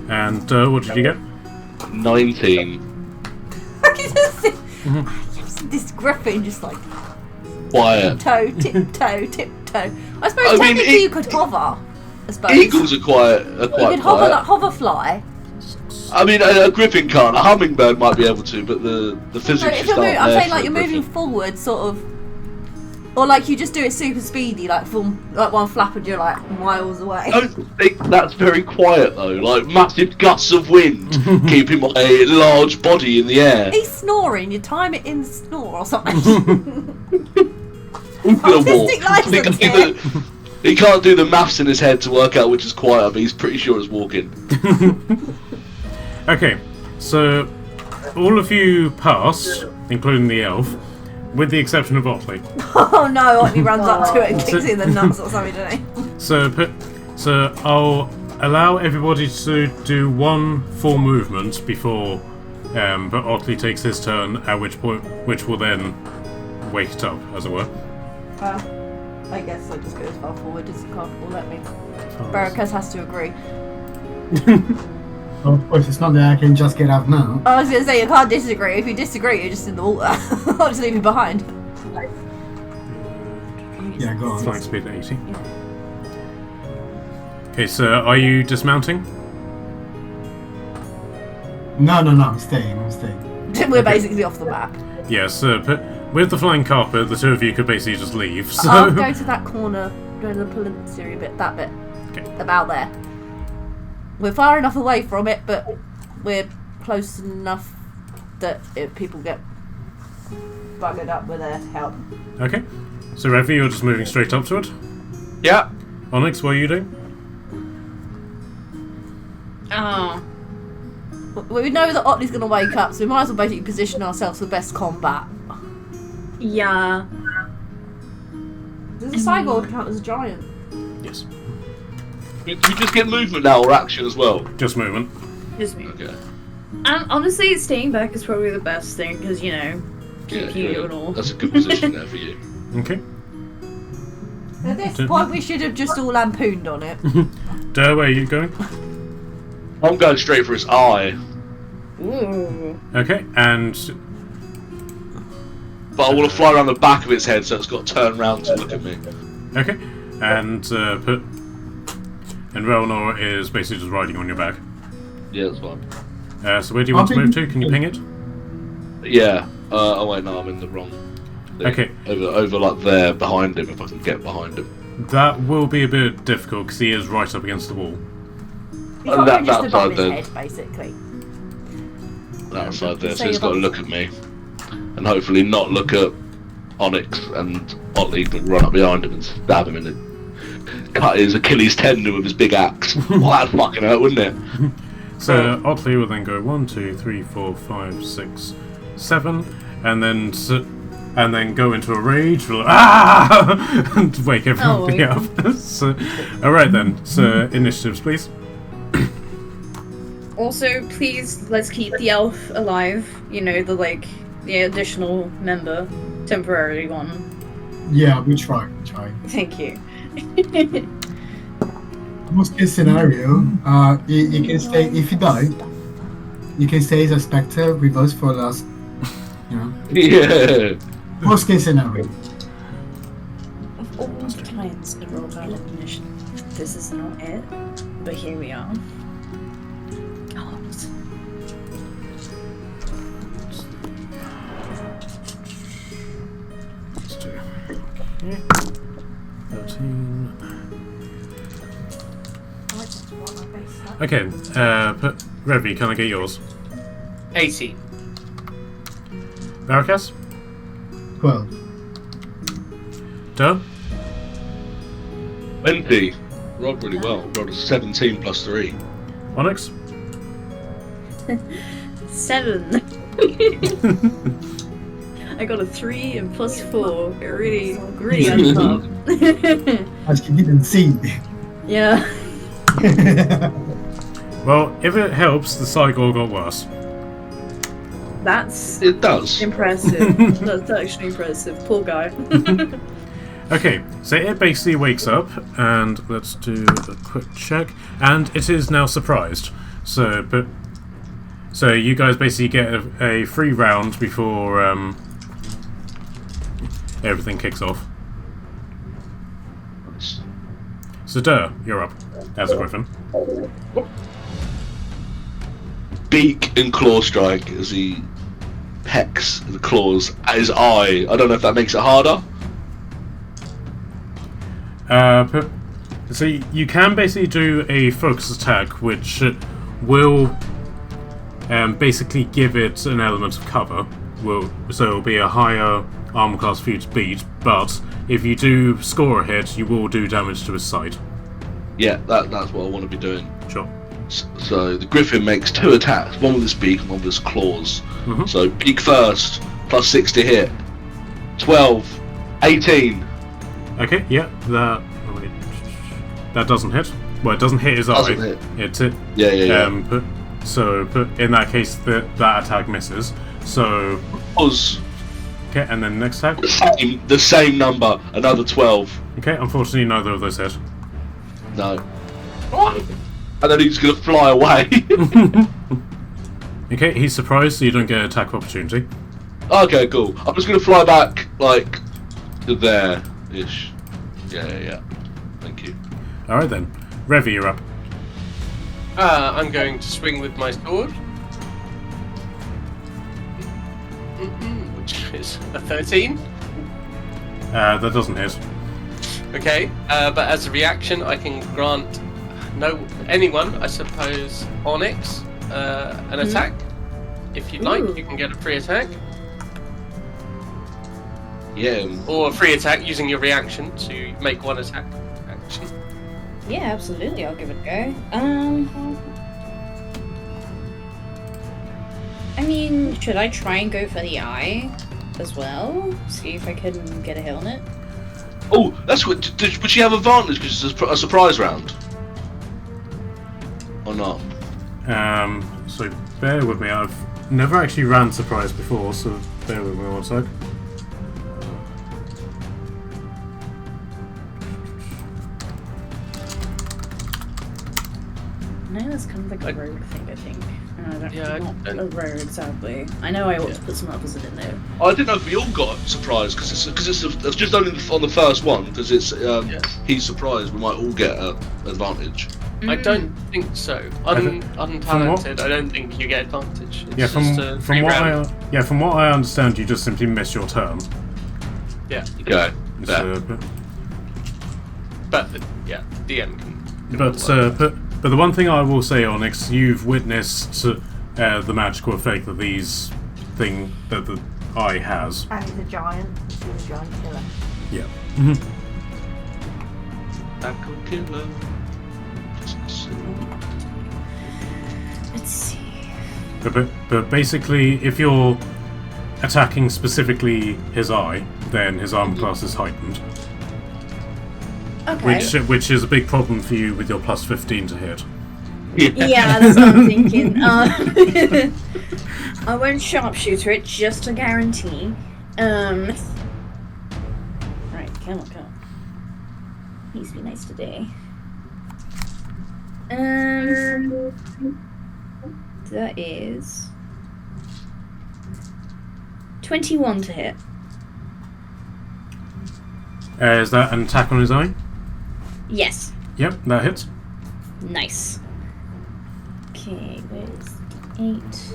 Speaker 1: And what did you get?
Speaker 4: 19.
Speaker 2: I can just see this griffin just like
Speaker 4: Quiet.
Speaker 2: tiptoe. I suppose
Speaker 4: I mean,
Speaker 2: technically you could hover. I suppose.
Speaker 4: Eagles are quite
Speaker 2: You
Speaker 4: quiet.
Speaker 2: could hover like hoverfly.
Speaker 4: I mean, a griffin can't. A hummingbird might be able to, but the
Speaker 2: So
Speaker 4: physics
Speaker 2: if
Speaker 4: just
Speaker 2: you're
Speaker 4: aren't
Speaker 2: I'm
Speaker 4: there
Speaker 2: saying
Speaker 4: for
Speaker 2: like
Speaker 4: a
Speaker 2: you're moving
Speaker 4: griffin.
Speaker 2: forward, sort of, or like you just do it super speedy, like from like one flap and you're like miles away.
Speaker 4: I don't think that's very quiet though. Like massive gusts of wind keeping my large body in the air.
Speaker 2: He's snoring. You time it in the snore or something.
Speaker 4: Who's gonna
Speaker 2: Artistic
Speaker 4: walk? I think
Speaker 2: license here.
Speaker 4: that he can't do the maths in his head to work out which is quieter, but he's pretty sure it's walking.
Speaker 1: Okay, so all of you passed, including the elf, with the exception of Otley.
Speaker 2: Oh no! Otley runs up to it and kicks it in the nuts or something, doesn't he?
Speaker 1: So I'll allow everybody to do one full movement before, but Otley takes his turn. At which will then wake it up, as it were.
Speaker 2: I guess I just go as far forward as Carp will let me. Barakas has to agree.
Speaker 6: Well, of course, it's not that I can just get up now.
Speaker 2: I was gonna say you can't disagree. If you disagree, you're just in the water. I'll just leave you behind.
Speaker 6: Yeah, go on.
Speaker 1: Flying speed 80. Okay, so are you dismounting?
Speaker 6: No, I'm staying.
Speaker 2: We're basically off the map.
Speaker 1: Yes, but with the flying carpet, the two of you could basically just leave. So
Speaker 2: I'll go to that corner, go to the Palencia bit, that bit.
Speaker 1: Okay.
Speaker 2: About there. We're far enough away from it, but we're close enough that if people get buggered up, we're there to help.
Speaker 1: Okay. So Revi, you're just moving straight up to it.
Speaker 3: Yeah.
Speaker 1: Onyx, what are you doing?
Speaker 5: Oh.
Speaker 2: We know that Otley's going to wake up, so we might as well basically position ourselves for best combat.
Speaker 5: Yeah.
Speaker 2: Does a cyborg count as a giant?
Speaker 1: Yes.
Speaker 4: Do we just get movement now or action as well?
Speaker 1: Just movement.
Speaker 5: Just me.
Speaker 4: Okay.
Speaker 5: Honestly, staying back is probably the best thing because, you know, keep you and all.
Speaker 4: That's a good position there for you.
Speaker 1: Okay.
Speaker 2: At this point, we should have just all lampooned on it.
Speaker 1: Where are you going?
Speaker 4: I'm going straight for his eye,
Speaker 5: Ooh.
Speaker 1: Okay, and
Speaker 4: but I want to fly around the back of its head so it's got to turn around to look at me.
Speaker 1: okay, and Relnor is basically just riding on your back.
Speaker 4: Yeah, that's fine.
Speaker 1: So where do you want to move to? Can you ping it?
Speaker 4: Yeah. Oh wait, no, I'm in the wrong thing.
Speaker 1: Okay.
Speaker 4: Over like there, behind him, if I can get behind him.
Speaker 1: That will be a bit difficult because he is right up against the wall.
Speaker 2: He's got
Speaker 4: That
Speaker 2: just above
Speaker 4: side
Speaker 2: his
Speaker 4: then.
Speaker 2: head, basically.
Speaker 4: That side there, so
Speaker 2: Say
Speaker 4: it's got to
Speaker 2: about-
Speaker 4: look at me, and hopefully not look at Onyx and Otley, but run up behind him and stab him in the cut his Achilles tendon with his big axe. Well, that'd fucking hurt, wouldn't it?
Speaker 1: So Otley will then go 1, 2, 3, 4, 5, 6, 7, and then go into a rage, and wake everybody up. So, all right then. So initiatives, please.
Speaker 5: Also, please, let's keep the elf alive. You know, the additional member, temporary one.
Speaker 6: Yeah, we try.
Speaker 5: Thank you.
Speaker 6: Worst case scenario, you can stay, if you die, you can stay as a spectre with us for last, you know.
Speaker 4: Yeah.
Speaker 6: Worst case scenario.
Speaker 5: Of all times to roll our mission, this is not it, but here we are. Oh,
Speaker 1: Let's do. Okay, Revy, can I get yours?
Speaker 3: 18.
Speaker 1: Maracas?
Speaker 6: 12.
Speaker 1: Duh?
Speaker 4: 20. Rolled really well. Rolled a 17 plus 3.
Speaker 1: Onyx?
Speaker 5: 7. I got a 3 and plus 4. It really adds up.
Speaker 6: As you didn't see.
Speaker 5: Yeah.
Speaker 1: Well, if it helps, the Cygor got worse.
Speaker 5: That's
Speaker 4: It does.
Speaker 5: impressive. That's actually impressive. Poor guy.
Speaker 1: Okay, so it basically wakes up, and let's do a quick check, and it is now surprised. So you guys basically get a free round before everything kicks off.
Speaker 4: Nice.
Speaker 1: So you're up as a griffin.
Speaker 4: Beak and claw strike as he pecks the claws at his eye. I don't know if that makes it harder.
Speaker 1: So you can basically do a focus attack, which will basically give it an element of cover. So it'll be a higher armor class for you to beat, but if you do score a hit, you will do damage to his side.
Speaker 4: Yeah, that's what I want to be doing.
Speaker 1: Sure.
Speaker 4: So the griffin makes 2 attacks, one with his beak and one with his claws.
Speaker 1: Mhm.
Speaker 4: So beak first, plus 6 to hit. 12, 18.
Speaker 1: Okay, yeah, that doesn't hit. Well, it doesn't hit his eye.
Speaker 4: Doesn't hit.
Speaker 1: It's it.
Speaker 4: Yeah.
Speaker 1: But in that case, that attack misses. So
Speaker 4: Was
Speaker 1: okay, and then next attack.
Speaker 4: the same number, another 12.
Speaker 1: Okay, unfortunately, neither of those hit.
Speaker 4: No. And then he's gonna fly away.
Speaker 1: Okay, he's surprised, so you don't get an attack opportunity.
Speaker 4: Okay, cool. I'm just gonna fly back, like, to there-ish. Yeah. Thank you.
Speaker 1: All right then, Revy, you're up.
Speaker 3: I'm going to swing with my sword. Which is a 13.
Speaker 1: That doesn't hit.
Speaker 3: Okay, but as a reaction, I can grant anyone, I suppose, Onyx, an attack. If you'd like, you can get a free attack.
Speaker 4: Yeah.
Speaker 3: Or a free attack using your reaction to make one attack action.
Speaker 5: Yeah, absolutely. I'll give it a go. I mean, should I try and go for the eye as well? See if I can get a hit on it?
Speaker 4: Oh, that's good. Would she have advantage because it's a surprise round? Or not?
Speaker 1: So bear with me. I've never actually ran surprise before, so bear with me one sec.
Speaker 5: No, that's kind of like a rogue thing, I think.
Speaker 3: Yeah,
Speaker 5: not a rogue, sadly. I know I ought to put some others in there.
Speaker 4: I didn't know if we all got surprised because it's just only on the first one because it's he's surprised. We might all get an advantage.
Speaker 3: I don't think so. Untalented, I don't think you get advantage. It's
Speaker 1: Yeah,
Speaker 3: just a free round.
Speaker 1: from what I understand, you just simply miss your turn.
Speaker 3: Yeah,
Speaker 4: Okay.
Speaker 1: So,
Speaker 3: but yeah, DM can.
Speaker 1: but the one thing I will say, Onyx, you've witnessed the magical effect that that the eye has.
Speaker 2: And he's a giant. He's a giant killer.
Speaker 1: Yeah.
Speaker 4: That could kill him.
Speaker 5: Let's see.
Speaker 1: But basically, if you're attacking specifically his eye, then his armor class is heightened,
Speaker 5: Okay.
Speaker 1: which is a big problem for you with your plus 15 to hit.
Speaker 5: Yeah, that's what I'm thinking. I won't sharpshooter it, just a guarantee. Right, come on. Please be nice today. That is 21 to hit.
Speaker 1: Is that an attack on his eye?
Speaker 5: Yes.
Speaker 1: Yep, that hits.
Speaker 5: Nice. Okay, where's 8?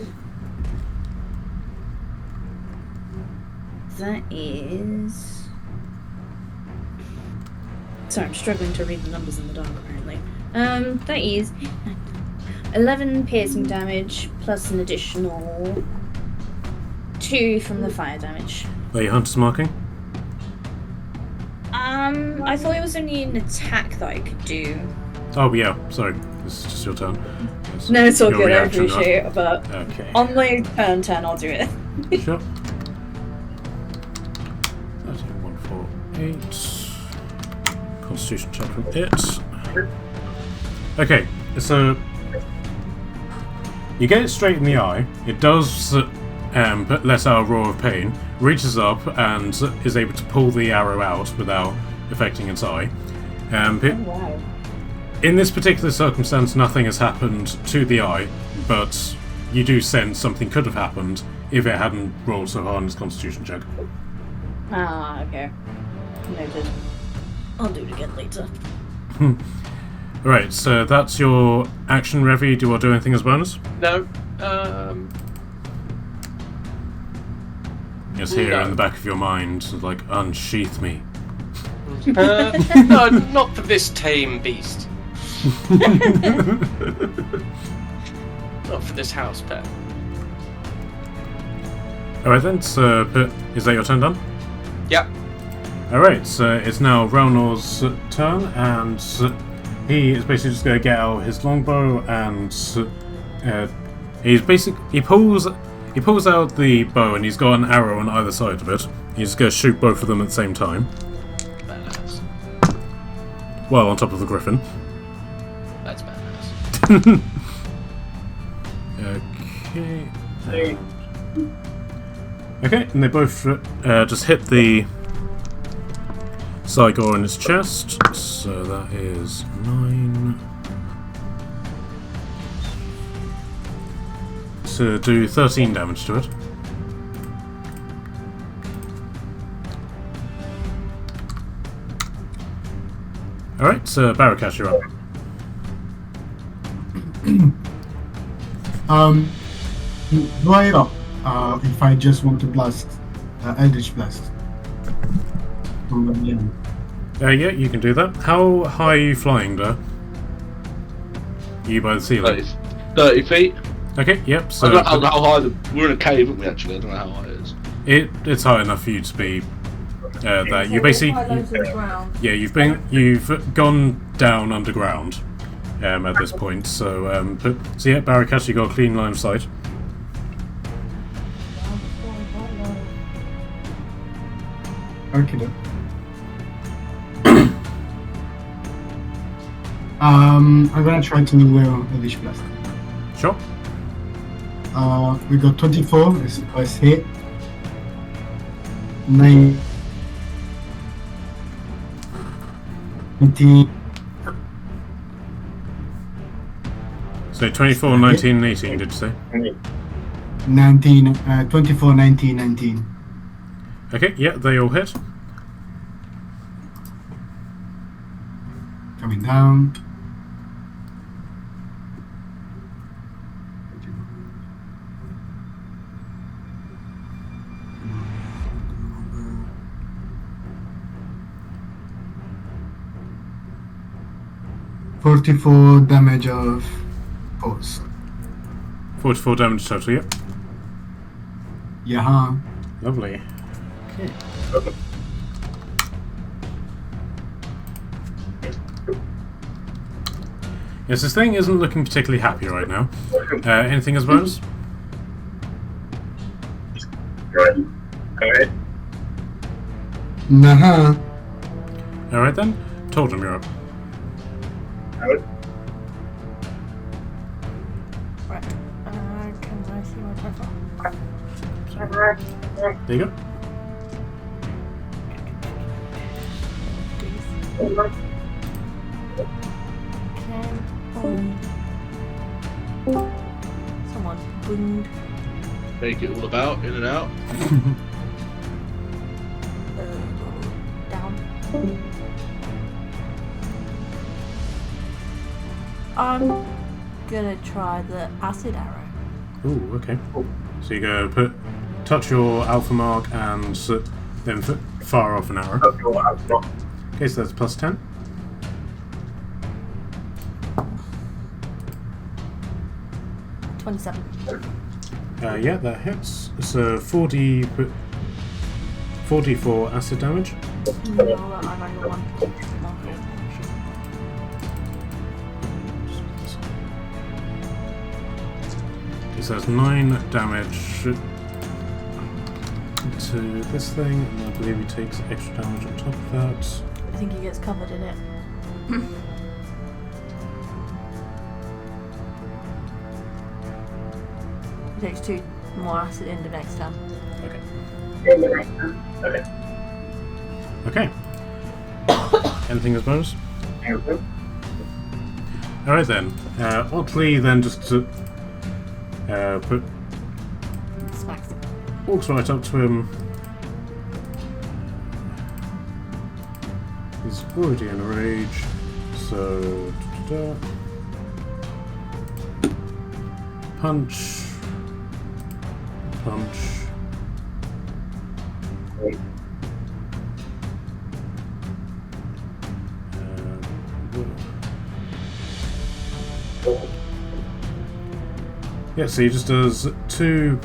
Speaker 5: That is Sorry, I'm struggling to read the numbers in the dark, apparently. That is 11 piercing damage, plus an additional 2 from the fire damage.
Speaker 1: Are you hunter's marking?
Speaker 5: I thought it was only an attack that I could do.
Speaker 1: Oh, yeah, sorry. This is just your turn. Yes.
Speaker 5: No, it's all
Speaker 1: Your
Speaker 5: good, I
Speaker 1: reaction,
Speaker 5: appreciate it, but
Speaker 1: Okay.
Speaker 5: on my turn, I'll do it.
Speaker 1: Sure. 13, 1, 4, 8. Constitution check from it. Okay, so you get it straight in the eye. It does let out a roar of pain, reaches up and is able to pull the arrow out without affecting its eye.
Speaker 5: Wow.
Speaker 1: In this particular circumstance, nothing has happened to the eye, but you do sense something could have happened if it hadn't rolled so hard on its constitution check.
Speaker 5: Ah, okay. Noted. I'll do it again later.
Speaker 1: Right, so that's your action, Revy. Do you want to do anything as bonus?
Speaker 3: No.
Speaker 1: It's here
Speaker 3: No.
Speaker 1: in the back of your mind, like, unsheath me.
Speaker 3: No, not for this tame beast. Not for this house pet.
Speaker 1: Alright then, so is that your turn done?
Speaker 3: Yep.
Speaker 1: Alright, so it's now Raunor's turn, and he is basically just going to get out his longbow, and he pulls out the bow, and he's got an arrow on either side of it. He's going to shoot both of them at the same time.
Speaker 3: Badass.
Speaker 1: Well, on top of the griffin.
Speaker 3: That's badass.
Speaker 1: Okay. Okay, and they both just hit the Cygor in his chest, so that is 9. To do 13 damage to it. Alright, so Barakash, you're up.
Speaker 6: Do I up if I just want to blast Eldritch Blast?
Speaker 1: Yeah, you can do that. How high are you flying, there? You by the ceiling?
Speaker 4: 30 feet.
Speaker 1: Okay, yep,
Speaker 4: I
Speaker 1: so
Speaker 4: don't know how high we're in a cave, aren't we, actually? I don't know how high it is.
Speaker 1: it's high enough for you to be there. You basically,
Speaker 2: Quite low to the ground.
Speaker 1: yeah, you've gone down underground at this point. So so yeah, Barakash, you got a clean line of sight.
Speaker 6: Okay then. I'm gonna try to Eldritch Blast.
Speaker 1: Sure.
Speaker 6: We got 24 is the first hit. 9. 19.
Speaker 1: So 24, 19, and 18. Did you say?
Speaker 6: 19, 24, 19, 19.
Speaker 1: Okay, yeah, they all hit.
Speaker 6: Coming down. .44 damage of force.
Speaker 1: 44 damage total. Yep.
Speaker 6: Yeah.
Speaker 1: Lovely. Okay. Yes, this thing isn't looking particularly happy right now. Anything as bonus?
Speaker 6: Nah.
Speaker 1: Alright then. Told him you're up.
Speaker 2: Right. Can I see my profile?
Speaker 1: There you go.
Speaker 2: Someone boomed.
Speaker 4: Make it all about, in and out.
Speaker 2: Down. I'm gonna try the acid arrow.
Speaker 1: Ooh, okay. So you go touch your alpha mark and then fire off an arrow. Okay, so that's plus 10.
Speaker 2: 27.
Speaker 1: Yeah, that hits. So 44 acid damage.
Speaker 2: No, I've only got one.
Speaker 1: He says 9 damage to this thing, and I believe he takes extra damage on top of that.
Speaker 2: I think he gets covered in it. He takes 2 more acid in the next time.
Speaker 1: Okay. Anything as bonus? Alright then. Otley then just
Speaker 2: Smacks him.
Speaker 1: walks right up to him. He's already in a rage, so punch. Yeah, so he just does two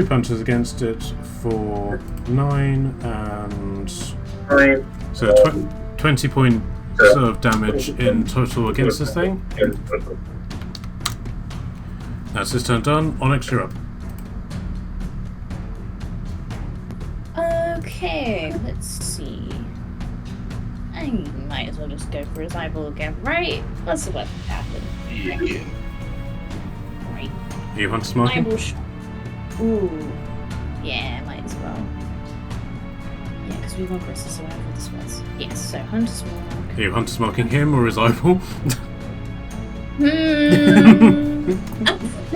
Speaker 1: punches against it for 9 and so 20 points of damage in total against this thing. That's his turn done. Onyx, you're up.
Speaker 5: Okay, let's see. I might as well just go for his eyeball again, right? Let's see what happens.
Speaker 4: Yeah.
Speaker 5: Right.
Speaker 1: Are you hunter smarting?
Speaker 5: Eyeball Ooh. Yeah, might as well. Yeah, because we want Chris to survive with this was. Yes, so hunter smark.
Speaker 1: Are you hunter smarking him or his eyeball?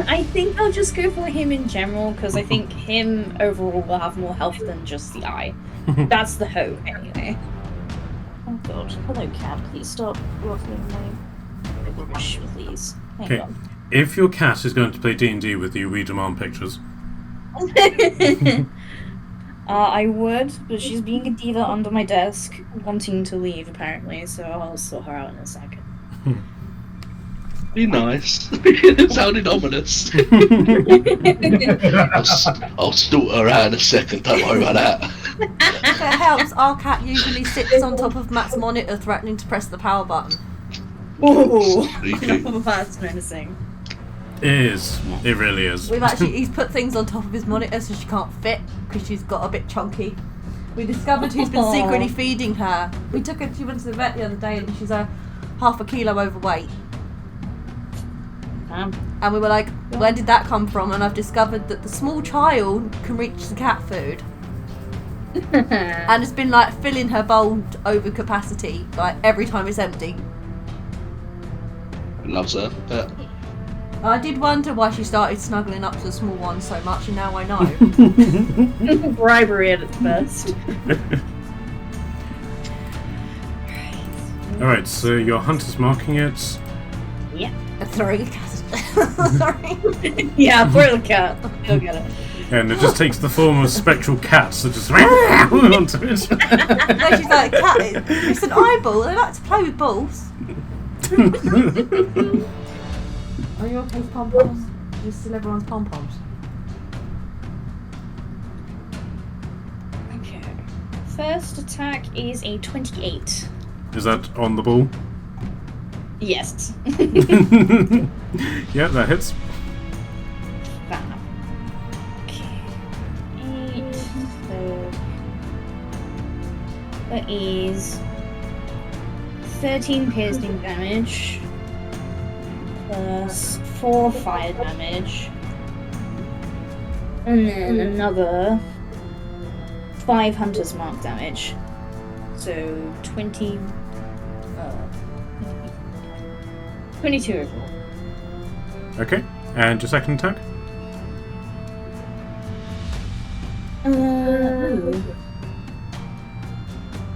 Speaker 5: I think I'll just go for him in general, because I think him overall will have more health than just the eye. That's the hope, anyway. Oh god. Hello, cat. Please stop ruffling my rubbish, please. Hang
Speaker 1: Okay.
Speaker 5: on.
Speaker 1: If your cat is going to play D&D with you, we demand pictures.
Speaker 5: I would, but she's being a diva under my desk, wanting to leave apparently, so I'll sort her out in a second.
Speaker 4: Be nice. It sounded ominous. I'll stalk her out in a second, don't worry about that.
Speaker 2: If it helps, our cat usually sits on top of Matt's monitor threatening to press the power button.
Speaker 5: Ooh!
Speaker 4: Sneaky.
Speaker 5: That's menacing.
Speaker 1: It is. It really is.
Speaker 2: He's put things on top of his monitor so she can't fit because she's got a bit chunky. We discovered who's been secretly feeding her. We took her, she went to the vet the other day and she's half a kilo overweight. And we were like, where did that come from? And I've discovered that the small child can reach the cat food. And it's been like filling her bowl over capacity, like every time it's empty.
Speaker 4: Loves her. Yeah.
Speaker 2: I did wonder why she started snuggling up to the small one so much, and now I know.
Speaker 5: Bribery at its best.
Speaker 1: Alright, so your hunter's marking it.
Speaker 5: Yeah.
Speaker 2: Throwing a cat. Sorry.
Speaker 5: Yeah, throw the cat. Go get it.
Speaker 1: And it just takes the form of spectral cats that just onto it.
Speaker 2: No, she's like, cat, it's an eyeball. They like to play with balls. Are you okay with pom-poms? You still everyone's pom-poms?
Speaker 5: Okay. First attack is a 28.
Speaker 1: Is that on the ball?
Speaker 5: Yes.
Speaker 1: Yeah, that hits.
Speaker 5: Fab. Okay. 8. So that is 13 piercing damage plus 4 fire damage, and then another 5 hunter's mark damage. So 22 overall.
Speaker 1: Okay, and your second attack?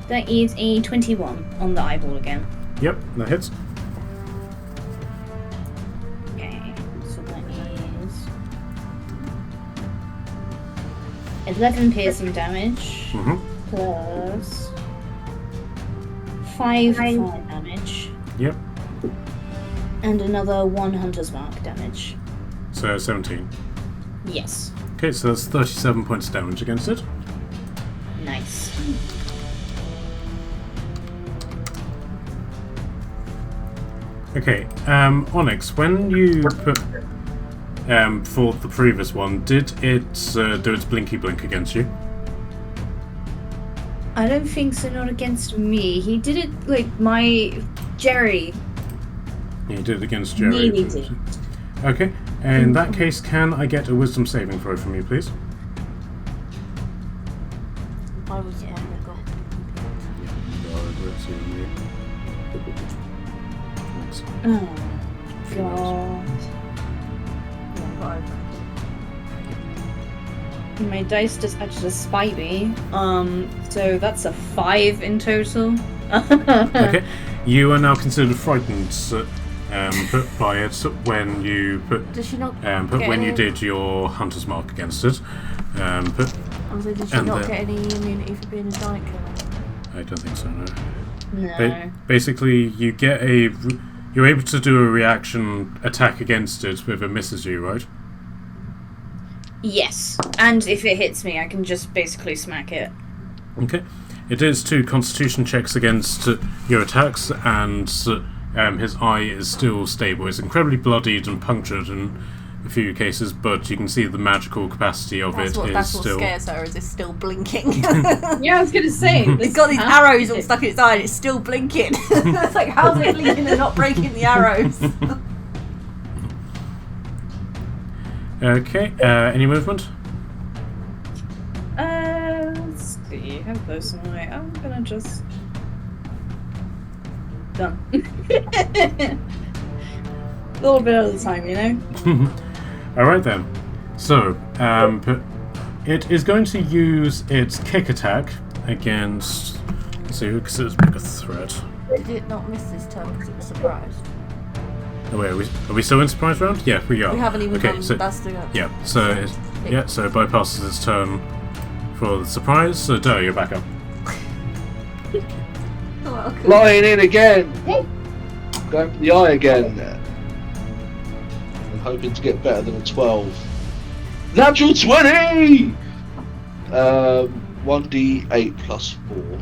Speaker 5: That is a 21 on the eyeball again.
Speaker 1: Yep, that hits.
Speaker 5: Okay, so that is 11 piercing damage plus 5 fire damage.
Speaker 1: Yep.
Speaker 5: And another 1 hunter's mark damage.
Speaker 1: So 17.
Speaker 5: Yes.
Speaker 1: Okay, so that's 37 points of damage against it.
Speaker 5: Nice.
Speaker 1: Okay, Onyx, when you put for the previous one, did it do its blinky blink against you?
Speaker 5: I don't think so, not against me. He did it like my Jerry.
Speaker 1: You did it against Jerry.
Speaker 5: Nearly did.
Speaker 1: Okay, in that case, can I get a wisdom saving throw from you, please?
Speaker 2: I was the one that got.
Speaker 5: Oh, God. My dice just actually spite me. So that's a 5 in total.
Speaker 1: Okay, you are now considered frightened by it when you
Speaker 2: Does she not
Speaker 1: when you did your hunter's mark against it.
Speaker 2: did she
Speaker 1: and
Speaker 2: not
Speaker 1: the-
Speaker 2: get any immunity for being a giant killer?
Speaker 1: I don't think so. No.
Speaker 5: No.
Speaker 1: Basically, you're able to do a reaction attack against it if it misses you, right?
Speaker 5: Yes. And if it hits me, I can just basically smack it.
Speaker 1: Okay. It is 2 constitution checks against your attacks, and his eye is still stable. It's incredibly bloodied and punctured in a few cases, but you can see the magical capacity of
Speaker 2: That's
Speaker 1: it
Speaker 2: what,
Speaker 1: is
Speaker 2: that's what
Speaker 1: still...
Speaker 2: scares her, is it's still blinking.
Speaker 5: Yeah, I was gonna say.
Speaker 2: It's got these arrows all stuck in its eye and it's still blinking. It's like, how's it blinking and not breaking the arrows?
Speaker 1: Okay, any movement?
Speaker 5: Let's see. How close am I? I'm gonna just. Done. A little bit at a time, you know?
Speaker 1: Alright then. So, it is going to use its kick attack against... Let's see, who considers bigger threat?
Speaker 2: Did it not miss this turn because it was surprised?
Speaker 1: Oh wait, are we still in surprise round? Yeah, we are.
Speaker 2: We haven't even
Speaker 1: okay,
Speaker 2: done
Speaker 1: so,
Speaker 2: that's the
Speaker 1: yeah, so it bypasses its turn for the surprise. So Doe, you're back up.
Speaker 2: Welcome.
Speaker 4: Flying in again. Going for the eye again. I'm hoping to get better than a 12. Natural 20! 1d8 plus 4.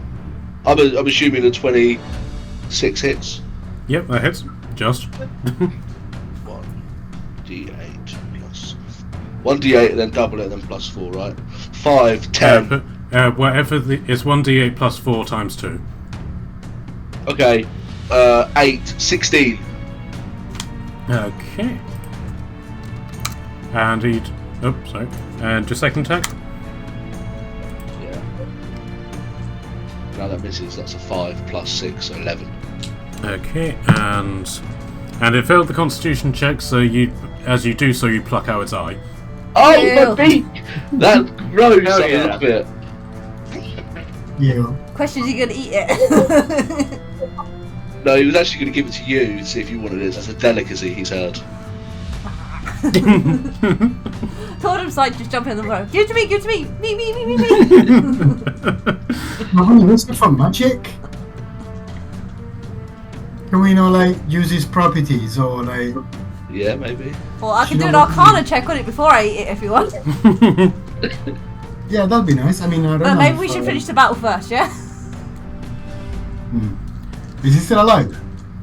Speaker 4: I'm assuming the 26 hits.
Speaker 1: Yep, that hits. Just.
Speaker 4: 1d8 plus 1d8 and then double it and then plus 4, right? 5, 10.
Speaker 1: Whatever it's 1d8 plus 4 times 2.
Speaker 4: Okay. 8, 16.
Speaker 1: Okay. And he'd... Oh, sorry. And your second attack?
Speaker 4: Yeah. Now that misses, that's a 5 plus 6, so 11.
Speaker 1: Okay, and it failed the Constitution check, so as you do so, you pluck out its eye.
Speaker 4: Oh,
Speaker 2: Ew.
Speaker 4: my beak! That gross,
Speaker 3: Hell
Speaker 4: I
Speaker 3: yeah.
Speaker 4: love it.
Speaker 6: Yeah.
Speaker 2: Question is, you gonna eat it?
Speaker 4: No, he was actually going to give it to you to see if you wanted it. That's a delicacy, he's heard.
Speaker 2: Told him side, just jump in the road. Give it to me, give it to me! Me!
Speaker 6: Now, when you use it for magic, can we not like use his properties or like?
Speaker 4: Yeah, maybe.
Speaker 2: Well, I can do an Arcana check on it before I eat it if you want.
Speaker 6: Yeah, that'd be nice. I mean, I don't
Speaker 2: But
Speaker 6: know.
Speaker 2: maybe we
Speaker 6: if,
Speaker 2: should finish the battle first, yeah?
Speaker 6: Is he still alive?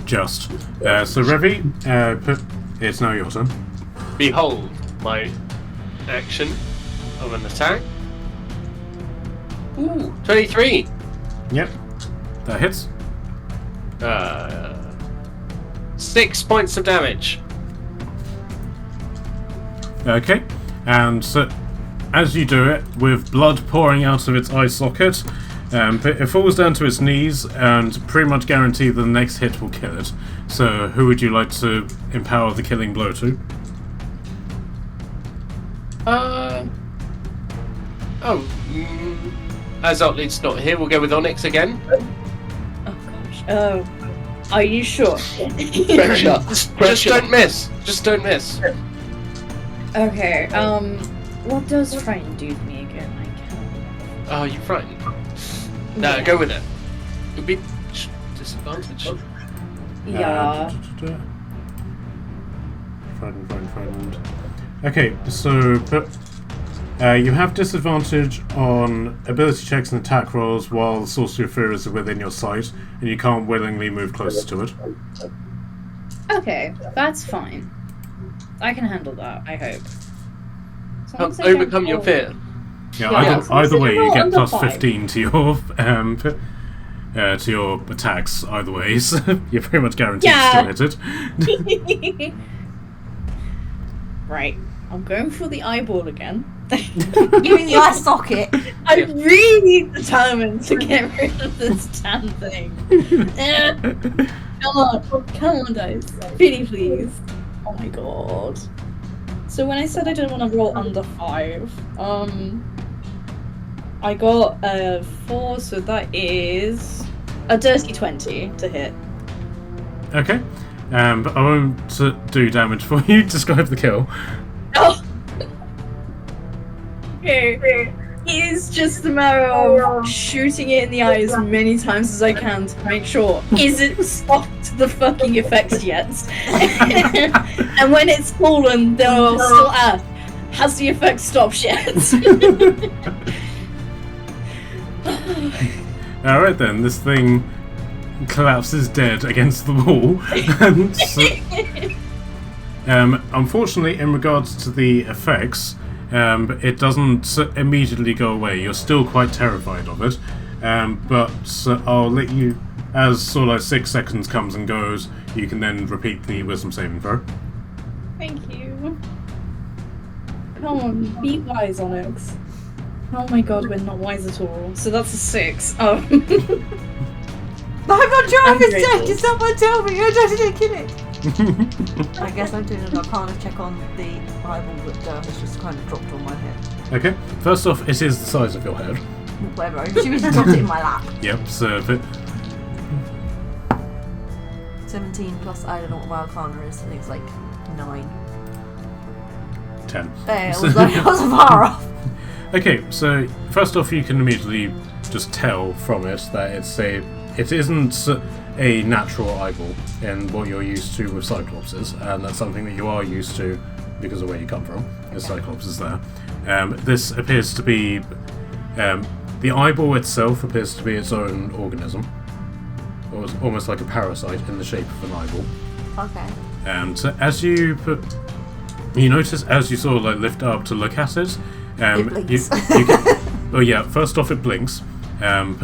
Speaker 1: Just. So Revi, it's now your turn.
Speaker 3: Behold my action of an attack. Ooh, 23.
Speaker 1: Yep. That hits.
Speaker 3: 6 points of damage.
Speaker 1: Okay. And so, as you do it, with blood pouring out of its eye socket, it falls down to its knees and pretty much guarantee the next hit will kill it. So, who would you like to empower the killing blow to?
Speaker 3: As Otley's not here, we'll go with Onyx again.
Speaker 5: Oh gosh. Oh. Are you sure?
Speaker 4: Pressure.
Speaker 3: Just don't miss. Just don't miss.
Speaker 5: Okay, what does frighten do to me again? I can't.
Speaker 3: Oh, you frightened? No,
Speaker 5: Yeah.
Speaker 3: go with it. It'll be disadvantage.
Speaker 5: Yeah.
Speaker 1: Frightened. Okay, so you have disadvantage on ability checks and attack rolls while the Sorcery of Fear is within your sight, and you can't willingly move closer to it.
Speaker 5: Okay, that's fine. I can handle that, I hope. As long as I
Speaker 3: Overcome
Speaker 5: don't
Speaker 3: your
Speaker 5: roll-
Speaker 3: fear.
Speaker 1: Yeah,
Speaker 5: Yeah,
Speaker 1: either way, you get
Speaker 5: under
Speaker 1: plus
Speaker 5: 5.
Speaker 1: 15 to your attacks. Either way, so you're pretty much guaranteed
Speaker 5: Yeah.
Speaker 1: to still hit it.
Speaker 5: Right, I'm going for the eyeball again.
Speaker 2: You mean the eye socket?
Speaker 5: I'm really determined to get rid of this damn thing. Come on, dice. Pretty please. Oh my god. So when I said I didn't want to roll under 5, I got a 4, so that is a dirty 20 to hit.
Speaker 1: Okay, but I won't do damage for you. Describe the kill.
Speaker 5: Oh. Okay. It is just a matter of shooting it in the eye as many times as I can to make sure is it stopped the fucking effects yet? And when it's fallen, they'll still ask, has the effect stopped yet?
Speaker 1: Alright then, this thing collapses dead against the wall. And so, unfortunately, in regards to the effects, it doesn't immediately go away. You're still quite terrified of it. But I'll let you, as sort of like 6 seconds comes and goes, you can then repeat the wisdom saving throw.
Speaker 5: Thank you. Come on, be wise, Onyx. Oh my god, we're not wise at all. So that's a 6. Oh.
Speaker 2: I'm not sure if it's
Speaker 5: grateful.
Speaker 2: dead. Can someone tell me? I just didn't kill it. I guess I'm doing an arcana check on the eyeball that has just kind of dropped on my head.
Speaker 1: Okay, first off, it is the size of your head.
Speaker 2: Whatever. She was dropped it in my lap.
Speaker 1: Yep, so if it,
Speaker 2: 17 plus I don't know what my arcana is. I think it's like 9.
Speaker 1: 10.
Speaker 2: There, I was far off.
Speaker 1: Okay, so first off, you can immediately just tell from it that it isn't a natural eyeball in what you're used to with Cyclopses, and that's something that you are used to because of where you come from. The Cyclops is there. This appears to be the eyeball itself appears to be its own organism, or it's almost like a parasite in the shape of an eyeball.
Speaker 2: Okay.
Speaker 1: And as you notice as you sort of like lift up to look at it,
Speaker 2: It blinks.
Speaker 1: you can, well, yeah. First off, it blinks, but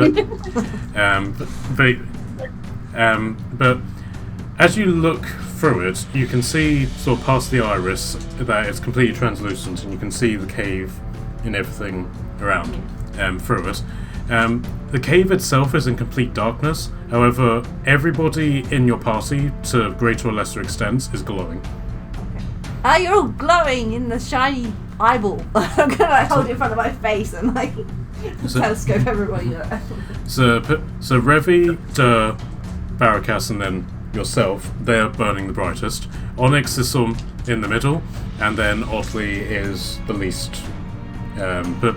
Speaker 1: as you look through it, you can see sort of past the iris that it's completely translucent, and you can see the cave and everything around through it. The cave itself is in complete darkness. However, everybody in your party, to greater or lesser extents, is glowing.
Speaker 2: Ah, you're all glowing in the shiny eyeball. I'm gonna like, hold it in front of my face and like telescope everybody.
Speaker 1: So Revi, Dur, Barakas, and then yourself, they're burning the brightest. Onyx is some in the middle, and then Otley is the least. But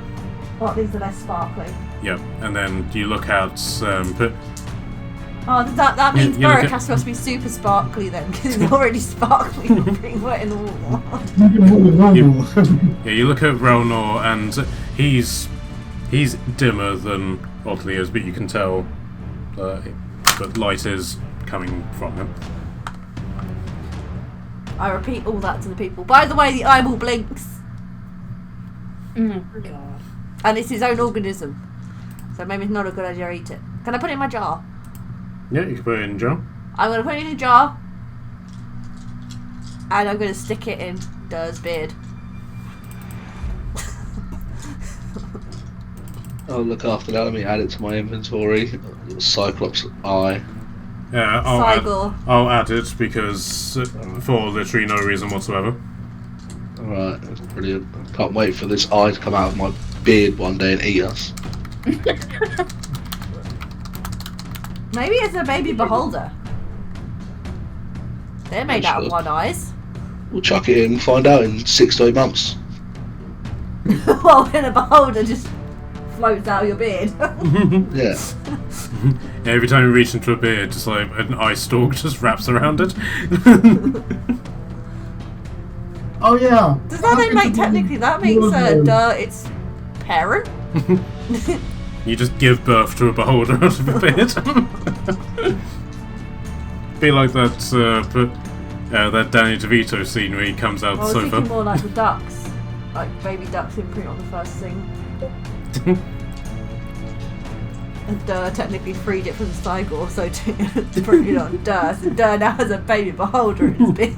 Speaker 2: What, these are less sparkly?
Speaker 1: yeah, and then you look out.
Speaker 2: Oh, that means
Speaker 1: you look at-
Speaker 2: Barakas must be super sparkly then, because he's already sparkly from being wet in the water.
Speaker 1: Yeah, you look at Relnor, and he's dimmer than Otley is, but you can tell that light is coming from him.
Speaker 2: I repeat all that to the people. By the way, the eyeball blinks,
Speaker 5: Oh god.
Speaker 2: and it's his own organism. So maybe it's not a good idea to eat it. Can I put it in my jar?
Speaker 1: Yeah, you can put it in, John.
Speaker 2: I'm going to put it in a jar, and I'm going to stick it in Dur's beard.
Speaker 4: I'll look after that. Let me add it to my inventory. Cyclops eye.
Speaker 1: I'll add it because for literally no reason whatsoever.
Speaker 4: Alright, that's brilliant. Can't wait for this eye to come out of my beard one day and eat us.
Speaker 2: Maybe it's a baby beholder. They're made out of
Speaker 4: Sure.
Speaker 2: one eyes.
Speaker 4: We'll chuck it in and find out in 6 to 8 months.
Speaker 2: Well, then a beholder just floats out of your beard.
Speaker 4: Yeah.
Speaker 1: Yeah, every time you reach into a beard, just like an eye stalk just wraps around it.
Speaker 6: Oh yeah.
Speaker 2: Does that then make technically that makes its parent?
Speaker 1: You just give birth to a beholder out of your bed. Be like that Danny DeVito scene where he comes out
Speaker 2: I was
Speaker 1: the
Speaker 2: thinking
Speaker 1: sofa.
Speaker 2: more like the ducks, like baby ducks imprint on the first thing. And technically freed it from the Cygor, so to put it on so now has a baby beholder in his bed.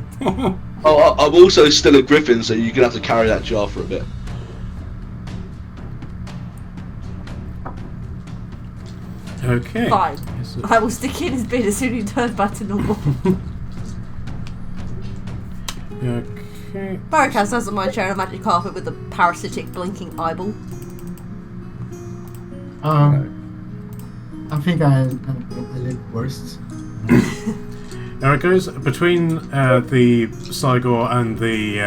Speaker 4: Oh, I'm also still a griffin, so you're gonna have to carry that jar for a bit.
Speaker 1: Okay.
Speaker 2: Fine.
Speaker 1: Yes,
Speaker 2: I will stick it in his bed as soon as he turns back to normal.
Speaker 1: Okay.
Speaker 2: Barricade doesn't mind sharing a magic carpet with a parasitic blinking eyeball.
Speaker 6: I think I live worst.
Speaker 1: Now it goes between the Cygor and the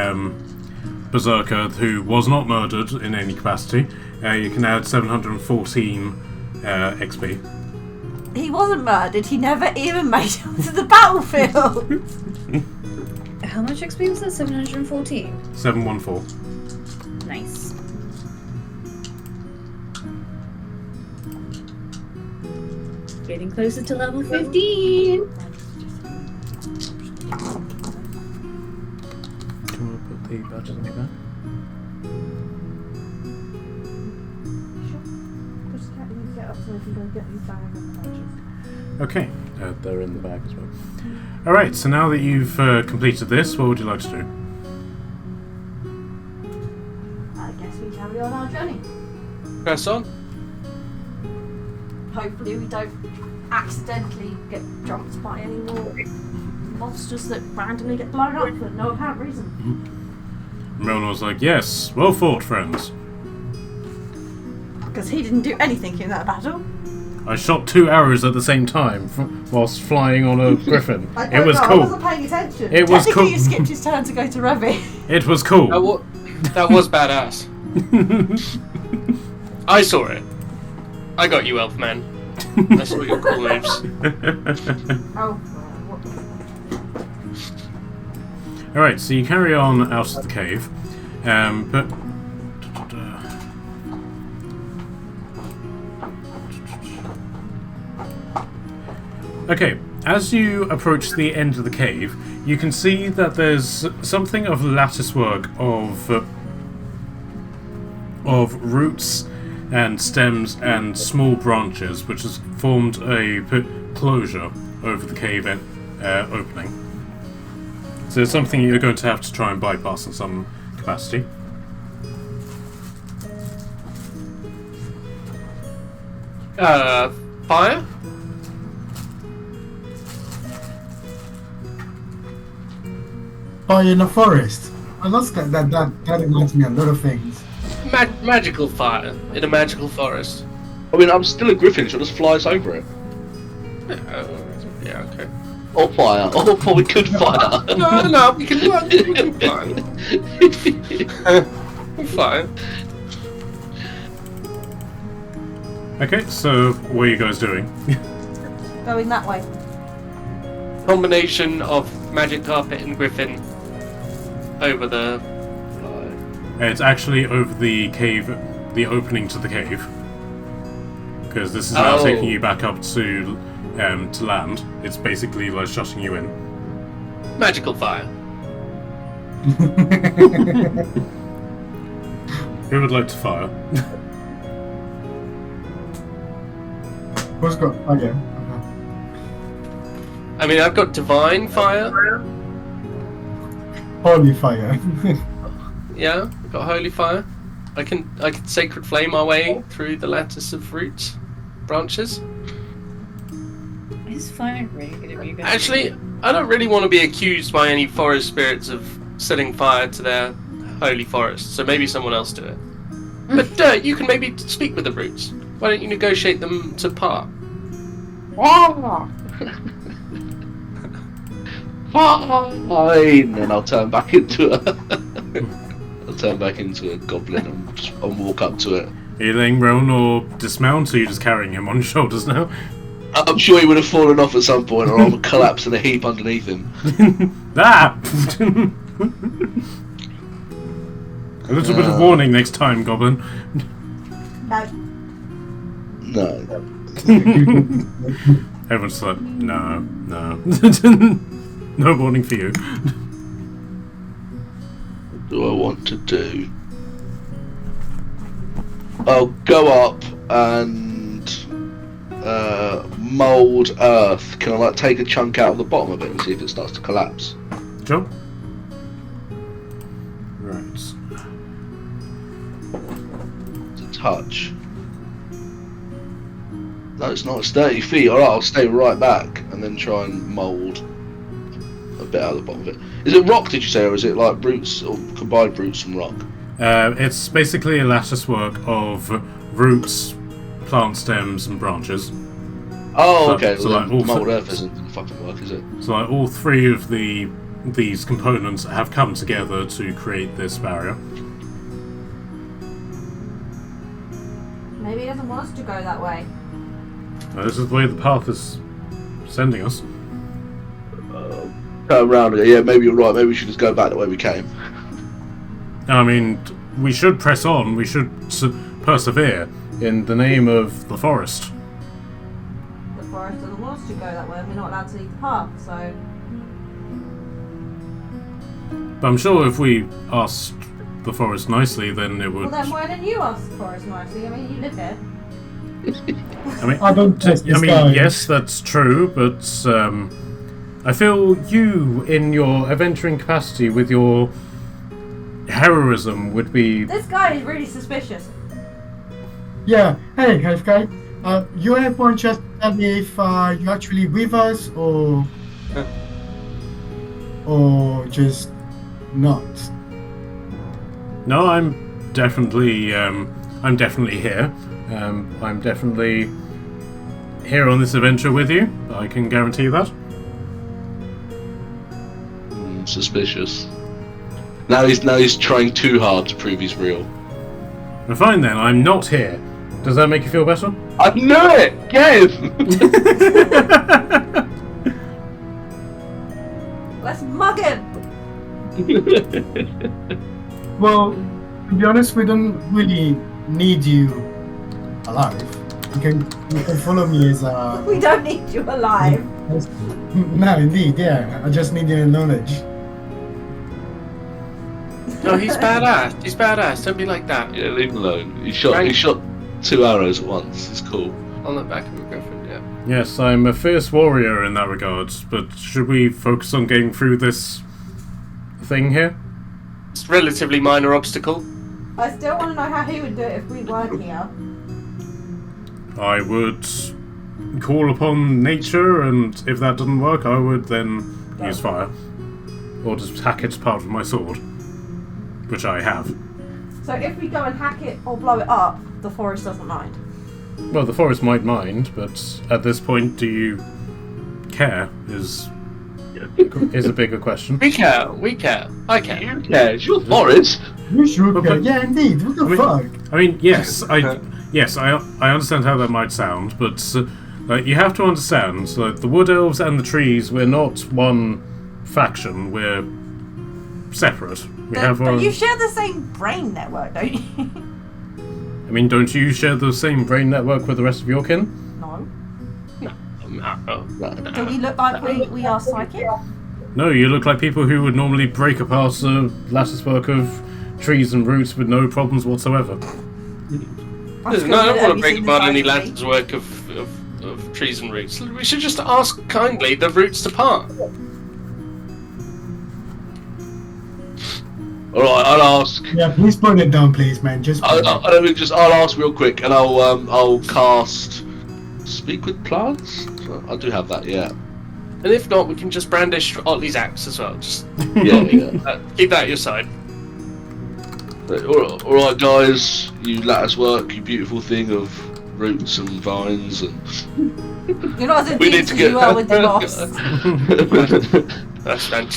Speaker 1: Berserker, who was not murdered in any capacity. You can add 714 XP.
Speaker 2: He wasn't murdered, he never even made it onto the battlefield!
Speaker 5: How much XP was that? 714?
Speaker 1: 714.
Speaker 5: Nice. Getting closer to level 15!
Speaker 1: Do you want to put the badges on your back? Okay, they're in the bag as well. Alright, so now that you've completed this, what would you like to do?
Speaker 2: I guess we carry on our journey.
Speaker 3: Press on.
Speaker 2: Hopefully we don't accidentally get jumped by any more monsters that randomly get blown up for no apparent reason.
Speaker 1: Milnor's like, yes, well fought, friends.
Speaker 2: Because he didn't do anything in that battle.
Speaker 1: I shot 2 arrows at the same time whilst flying on a griffin.
Speaker 2: I
Speaker 1: It
Speaker 2: don't
Speaker 1: was
Speaker 2: know, I
Speaker 1: cool.
Speaker 2: wasn't paying attention.
Speaker 1: It was
Speaker 2: Technically
Speaker 1: cool.
Speaker 2: you skipped his turn to go to Revy.
Speaker 1: It was cool.
Speaker 3: That was badass. I saw it. I got you, elf man. I saw your cool moves.
Speaker 2: Oh, what?
Speaker 1: Alright, so you carry on out of the cave, but... Okay, as you approach the end of the cave, you can see that there's something of lattice work of roots and stems and small branches, which has formed a closure over the cave opening. So it's something you're going to have to try and bypass in some capacity.
Speaker 3: Fire?
Speaker 6: Fire in the forest. I lost that reminds me of a lot of things.
Speaker 3: Magical fire in a magical forest.
Speaker 4: I mean, I'm still a griffin, so just fly us over it.
Speaker 3: Yeah, okay.
Speaker 4: Or fire. Oh, we could fire.
Speaker 3: No, we can fly. We're fine.
Speaker 1: Okay, so what are you guys doing?
Speaker 2: Going that way.
Speaker 3: Combination of magic carpet and griffin over the...
Speaker 1: It's actually over the cave, the opening to the cave. Because this is now taking you back up to land. It's basically like shutting you in.
Speaker 3: Magical fire.
Speaker 1: Who would like to fire?
Speaker 6: Who's got? Okay.
Speaker 3: I mean, I've got divine fire.
Speaker 6: Holy fire.
Speaker 3: Yeah, I've got holy fire. I can sacred flame our way through the lattice of roots, branches.
Speaker 5: It's fine, really good of you guys.
Speaker 3: Actually, I don't really want to be accused by any forest spirits of setting fire to their holy forest, so maybe someone else do it. But you can maybe speak with the roots. Why don't you negotiate them to part?
Speaker 4: Fine, and I'll turn back into a goblin and walk up to it.
Speaker 1: Are you letting Rowan or dismount, or are you just carrying him on your shoulders now?
Speaker 4: I'm sure he would have fallen off at some point, or I would collapse in a heap underneath him.
Speaker 1: Ah! A little bit of warning next time, Goblin.
Speaker 2: No.
Speaker 4: No.
Speaker 1: Everyone's like, no. No warning for you.
Speaker 4: What do I want to do? I'll go up and mould earth. Can I like take a chunk out of the bottom of it and see if it starts to collapse?
Speaker 1: Sure. Right.
Speaker 4: To touch. No, it's not. It's 30 feet. Alright, I'll stay right back and then try and mould a bit out of the bottom of it. Is it rock, did you say, or is it like roots or combined roots and rock?
Speaker 1: It's basically a lattice work of roots, plant stems, and branches.
Speaker 4: Oh,
Speaker 1: So-
Speaker 4: okay.
Speaker 1: so
Speaker 4: Well,
Speaker 1: like
Speaker 4: then
Speaker 1: all
Speaker 4: mould
Speaker 1: th-
Speaker 4: earth isn't gonna fucking work, is it?
Speaker 1: So like, all three of these components have come together to create this barrier.
Speaker 2: Maybe he doesn't want us to go that way.
Speaker 1: This is the way the path is sending us.
Speaker 4: Turn around again. Yeah, maybe you're right. Maybe we should just go back the way we came.
Speaker 1: I mean, we should press on. We should persevere in the name of the forest.
Speaker 2: The forest doesn't want us to go that way, and we're not allowed to leave the path, so...
Speaker 1: But I'm sure if we asked the forest nicely, then it would.
Speaker 2: Well then why didn't you ask the forest nicely? I mean, you live here.
Speaker 1: I mean,
Speaker 6: I don't trust this
Speaker 1: I mean,
Speaker 6: guy.
Speaker 1: yes, that's true, but I feel you, in your adventuring capacity, with your heroism, would be.
Speaker 2: This guy is really suspicious.
Speaker 6: Yeah. Hey, Half Guy. You have one just tell me if you're actually with us or just not.
Speaker 1: No, I'm definitely here. I'm definitely here on this adventure with you. I can guarantee that.
Speaker 4: Suspicious. Now he's trying too hard to prove he's real.
Speaker 1: Well, fine then. I'm not here. Does that make you feel better?
Speaker 4: I knew it! Get him!
Speaker 2: Let's mug him!
Speaker 6: Well, to be honest, we don't really need you alive. You can follow me as a.
Speaker 2: We don't need you alive.
Speaker 6: No, indeed, yeah. I just need your knowledge.
Speaker 3: No, he's badass. He's badass. Don't be like that.
Speaker 4: Yeah, leave him alone. He shot 2 arrows at once. It's cool.
Speaker 3: On the back of your girlfriend, yeah.
Speaker 1: Yes, I'm a fierce warrior in that regard. But should we focus on getting through this thing here?
Speaker 3: It's a relatively minor obstacle.
Speaker 2: I still want to know how he would do it if we weren't here.
Speaker 1: I would call upon nature, and if that doesn't work, I would then use fire. Or just hack its part with my sword. Which I have.
Speaker 2: So if we go and hack it or blow it up, the forest doesn't mind.
Speaker 1: Well, the forest might mind, but at this point, do you care? Is a bigger question.
Speaker 3: We care. I care.
Speaker 4: You care? It's your forest.
Speaker 6: You should
Speaker 1: But-
Speaker 6: go. Yeah, indeed. What the
Speaker 1: I mean-
Speaker 6: fuck?
Speaker 1: I mean, yes, I understand how that might sound, but you have to understand, the Wood Elves and the trees, we're not one faction. We're separate. We have our
Speaker 2: But
Speaker 1: own.
Speaker 2: you share the same brain network, don't you?
Speaker 1: I mean, don't you share the same brain network with the rest of your kin?
Speaker 2: No.
Speaker 3: No.
Speaker 2: Do we look like we are psychic?
Speaker 1: No, you look like people who would normally break apart a lattice work of trees and roots with no problems whatsoever.
Speaker 3: No, I don't want to break apart any lattice work of trees and roots. We should just ask kindly the roots to part.
Speaker 4: Alright, I'll ask.
Speaker 6: Yeah, please put it down, please, man. Just.
Speaker 4: I'll ask real quick, and I'll cast Speak with Plants. I do have that, yeah.
Speaker 3: And if not, we can just brandish Otley's axe as well. Just
Speaker 4: Yeah.
Speaker 3: keep that at your side.
Speaker 4: Alright, guys, you lattice work, you beautiful thing of roots and vines and.
Speaker 2: You're not as
Speaker 4: We need
Speaker 2: deep
Speaker 4: to
Speaker 2: as
Speaker 4: get-
Speaker 2: you are with the boss.
Speaker 3: That's fine.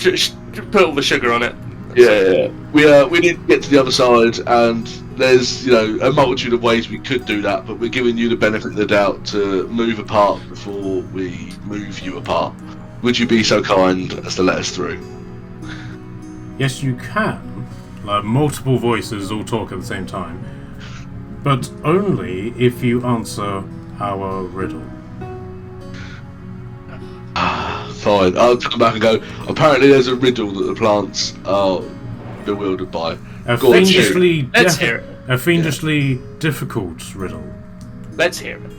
Speaker 3: Put all the sugar on it.
Speaker 4: Yeah. We need to get to the other side, and there's a multitude of ways we could do that, but we're giving you the benefit of the doubt to move apart before we move you apart. Would you be so kind as to let us through?
Speaker 1: Yes, you can. Like multiple voices all talk at the same time. But only if you answer our riddle.
Speaker 4: Fine. I'll come back and go. Apparently, there's a riddle that the plants are bewildered by.
Speaker 1: A
Speaker 4: Go on,
Speaker 1: fiendishly,
Speaker 3: Let's hear it.
Speaker 1: a fiendishly difficult riddle.
Speaker 3: Let's hear it.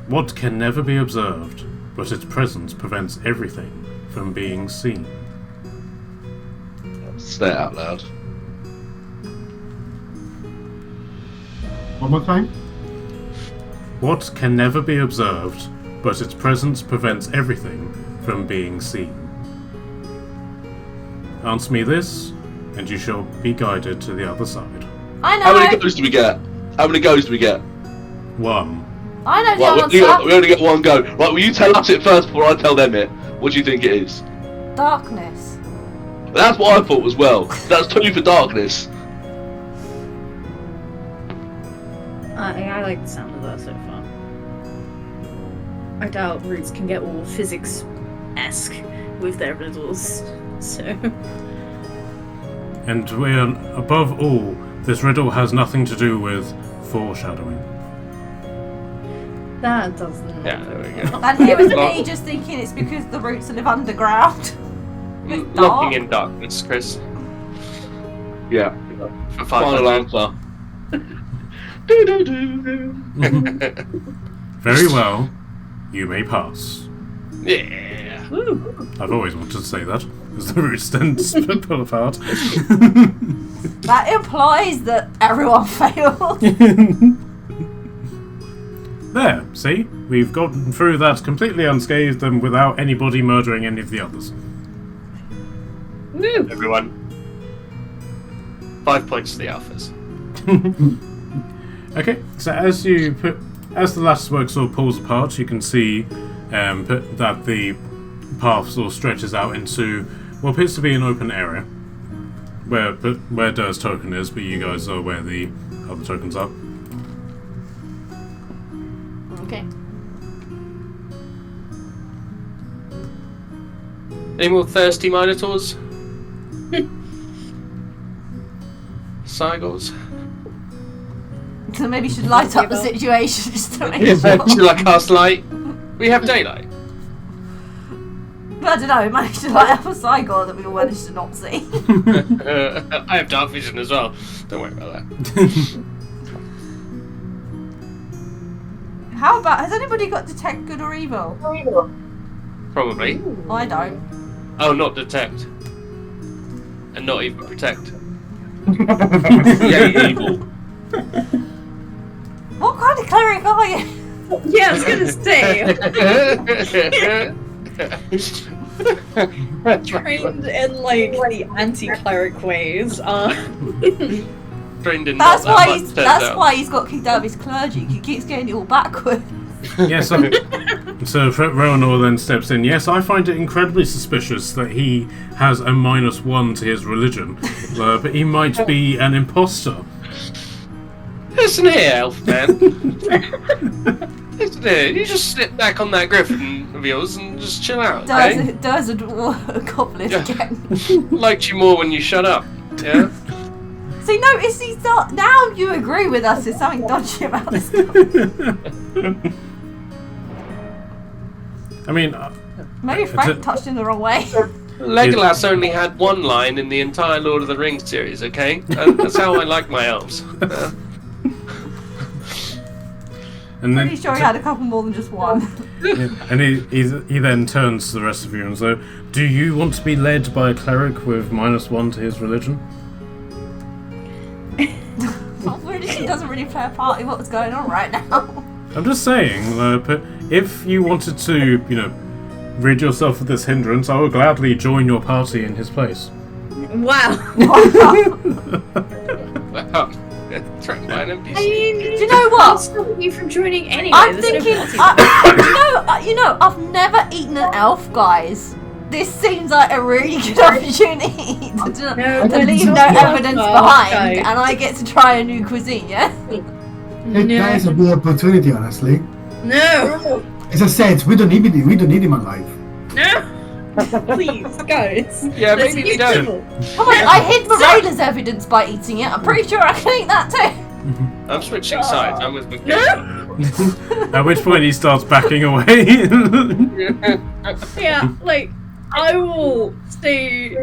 Speaker 1: What can never be observed, but its presence prevents everything from being seen?
Speaker 4: Say it out loud.
Speaker 6: One more time.
Speaker 1: What can never be observed, but its presence prevents everything from being seen? Answer me this, and you shall be guided to the other side.
Speaker 2: I know.
Speaker 4: How many goes do we get? How many goes do we get?
Speaker 1: 1.
Speaker 2: I know the
Speaker 4: Right,
Speaker 2: answer.
Speaker 4: we only get one go. Right, will you tell us it first before I tell them it? What do you think it is?
Speaker 2: Darkness.
Speaker 4: That's what I thought as well. That's 2 for darkness.
Speaker 5: I like the sound of that so far. I doubt Roots can get all physics-esque with their riddles, so...
Speaker 1: And we're, above all, this riddle has nothing to do with foreshadowing.
Speaker 5: That doesn't...
Speaker 3: Yeah, there we go.
Speaker 2: And here was me just thinking it's because the roots live underground. It's dark.
Speaker 3: Locking in darkness, Chris.
Speaker 4: Yeah.
Speaker 3: For
Speaker 4: Final
Speaker 3: 500.
Speaker 4: answer. Do-do-do-do.
Speaker 1: Very well, you may pass.
Speaker 3: Yeah.
Speaker 1: I've always wanted to say that, as the roots then pull apart.
Speaker 2: That implies that everyone failed.
Speaker 1: There, see? We've gotten through that completely unscathed and without anybody murdering any of the others.
Speaker 5: Woo!
Speaker 3: Everyone. 5 points to the alphas.
Speaker 1: Okay, so as the last work sort of pulls apart, you can see that the path sort of stretches out into what appears to be an open area, where Dur's token is, but you guys are where the other tokens are.
Speaker 2: Okay.
Speaker 3: Any more thirsty Minotaurs? Cygors?
Speaker 2: So maybe you should light up the situation just to make
Speaker 3: Would you
Speaker 2: sure.
Speaker 3: like cast light? We have daylight.
Speaker 2: I don't know, managed to light up a Cygor that we all managed to not see.
Speaker 3: I have dark vision as well. Don't worry about that.
Speaker 2: How about, has anybody got detect good or evil?
Speaker 3: Probably.
Speaker 2: I don't.
Speaker 3: Oh, not detect. And not even protect.
Speaker 4: Yeah, evil.
Speaker 2: What kind of cleric are you?
Speaker 5: Yeah, I was gonna say, trained in like the anti-cleric ways.
Speaker 3: Trained in
Speaker 2: That's
Speaker 3: not that much, turns
Speaker 2: that's
Speaker 3: out.
Speaker 2: why he's got kicked out of his clergy. He keeps getting it all backwards.
Speaker 1: Yes, so Rowanor then steps in. Yes, I find it incredibly suspicious that he has a -1 to his religion, but he might be an imposter.
Speaker 3: Listen here, elf man. Listen here, you just sit back on that griffin of yours and just chill out, okay?
Speaker 2: Does a goblin
Speaker 3: Yeah.
Speaker 2: again.
Speaker 3: Liked you more when you shut up, yeah?
Speaker 2: See, notice he's not. Now you agree with us. There's something dodgy about this guy.
Speaker 1: I mean,
Speaker 2: Maybe Frank touched him the wrong way.
Speaker 3: Legolas only had one line in the entire Lord of the Rings series, okay? That's how I like my elves.
Speaker 1: and then
Speaker 2: Pretty sure he had a couple more than just one.
Speaker 1: and he then turns to the rest of you and so, do you want to be led by a cleric with -1 to his religion?
Speaker 2: He doesn't really play a part in what's going on right now.
Speaker 1: I'm just saying, but if you wanted to, rid yourself of this hindrance, I would gladly join your party in his place.
Speaker 5: Wow.
Speaker 3: Wow. Threatened by an NPC.
Speaker 5: I mean,
Speaker 2: Do you know what?
Speaker 5: I'll stop you from joining anyway.
Speaker 2: I'm
Speaker 5: There's no
Speaker 2: thinking.
Speaker 5: penalty.
Speaker 2: You know, I've never eaten an elf, guys. This seems like a really good opportunity to leave no evidence behind, and I get to try a new cuisine. Yeah.
Speaker 6: That is a good opportunity, honestly.
Speaker 5: No.
Speaker 6: As I said, we don't need him alive.
Speaker 5: No. Please, guys.
Speaker 3: Yeah,
Speaker 5: Let's
Speaker 3: maybe
Speaker 5: be
Speaker 3: we don't.
Speaker 5: civil.
Speaker 2: Come on, I hid Morena's evidence by eating it. I'm pretty sure I can eat that too.
Speaker 3: I'm switching sides. I'm with
Speaker 5: No.
Speaker 3: Michaela.
Speaker 1: At which point he starts backing away.
Speaker 5: Yeah, like I will stay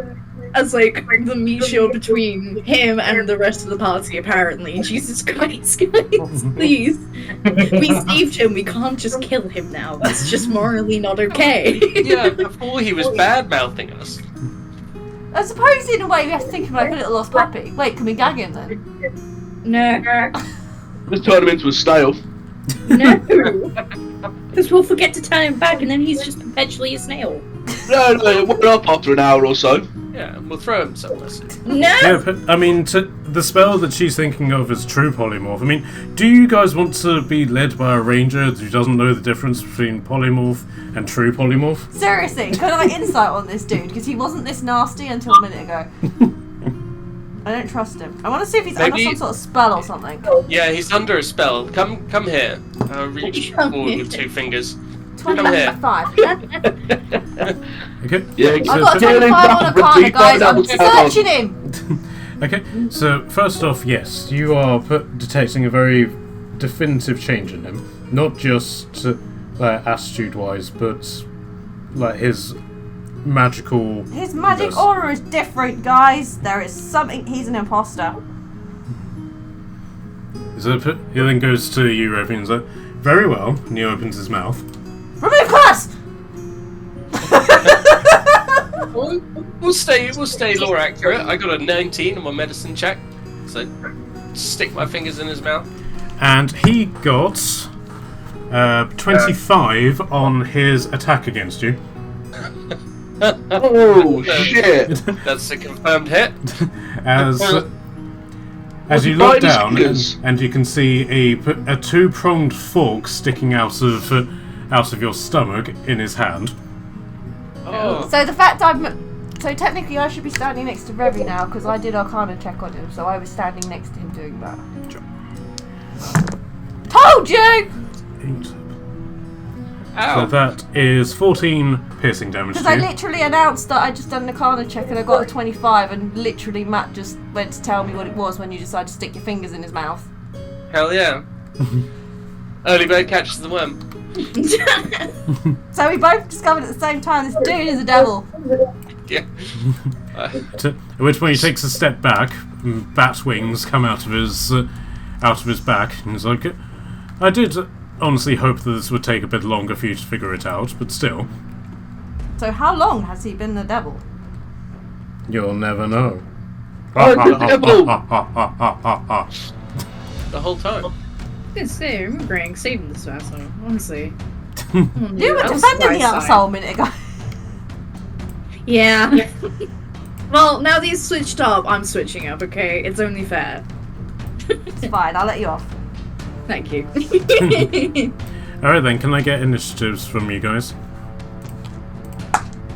Speaker 5: as like the meat shield between him and the rest of the party. Apparently, Jesus Christ, guys, please. We saved him. We can't just kill him now. That's just morally not okay.
Speaker 3: Yeah, before he was bad mouthing us.
Speaker 2: I suppose in a way we have to think of him like a little lost puppy. Wait, can we gag him then?
Speaker 5: No,
Speaker 4: Just turn him into a snail.
Speaker 5: no, because we'll forget to turn him back, and then he's just perpetually a snail.
Speaker 4: No, it went up after an hour or so.
Speaker 3: Yeah, and we'll throw him somewhere.
Speaker 5: No.
Speaker 1: Yeah, but, I mean, the spell that she's thinking of is true polymorph. I mean, do you guys want to be led by a ranger who doesn't know the difference between polymorph and true polymorph?
Speaker 2: Seriously, can I insight on this dude? Because he wasn't this nasty until a minute ago. I don't trust him. I want to see if he's under
Speaker 3: Maybe-
Speaker 2: some sort of spell or something.
Speaker 3: Yeah, he's under a spell. Come here. I'll reach
Speaker 5: Come
Speaker 3: forward
Speaker 5: here.
Speaker 3: with 2 fingers.
Speaker 2: 25.
Speaker 1: Okay.
Speaker 4: Yeah,
Speaker 2: I've got a 25 on a corner, guys. I'm searching him.
Speaker 1: Okay, so first off, yes, you are detecting a very definitive change in him. Not just attitude-wise, but like his magical...
Speaker 2: His magic aura is different, guys. There is something. He's an imposter.
Speaker 1: So he then goes to you, Revy, and is like, very well, and he opens his mouth.
Speaker 2: Remove class.
Speaker 3: We'll stay lore accurate. I got a 19 on my medicine check, so stick my fingers in his mouth.
Speaker 1: And he got 25 on his attack against you.
Speaker 4: Oh, shit.
Speaker 3: That's a confirmed hit.
Speaker 1: As you
Speaker 4: he
Speaker 1: look
Speaker 4: bite his
Speaker 1: down,
Speaker 4: fingers?
Speaker 1: and you can see a two-pronged fork sticking out of your stomach in his hand.
Speaker 3: Oh,
Speaker 2: So the fact so technically I should be standing next to Revy now because I did Arcana check on him, so I was standing next to him doing that.
Speaker 1: Sure.
Speaker 2: Told you!
Speaker 1: 8. So
Speaker 3: ow.
Speaker 1: that is 14 piercing damage
Speaker 2: Because
Speaker 1: to
Speaker 2: I
Speaker 1: you.
Speaker 2: literally announced that I just done an Arcana check and I got a 25, and literally Matt just went to tell me what it was when you decided to stick your fingers in his mouth.
Speaker 3: Hell yeah. Early bird catches the worm.
Speaker 2: So we both discovered at the same time this dude is a devil.
Speaker 3: Yeah.
Speaker 1: At which point he takes a step back, and bat wings come out of his back, and he's like, I did honestly hope that this would take a bit longer for you to figure it out, but still,
Speaker 2: So how long has he been the devil?
Speaker 1: you'll never know.
Speaker 4: Oh, the devil!
Speaker 3: The whole time.
Speaker 5: Good say, remembering saving this asshole, honestly.
Speaker 2: You were defending the asshole a minute ago.
Speaker 5: Yeah. Well, now that he's switched up, I'm switching up, okay? It's only fair.
Speaker 2: It's fine, I'll let you off.
Speaker 5: Thank you.
Speaker 1: Alright then, can I get initiatives from you guys?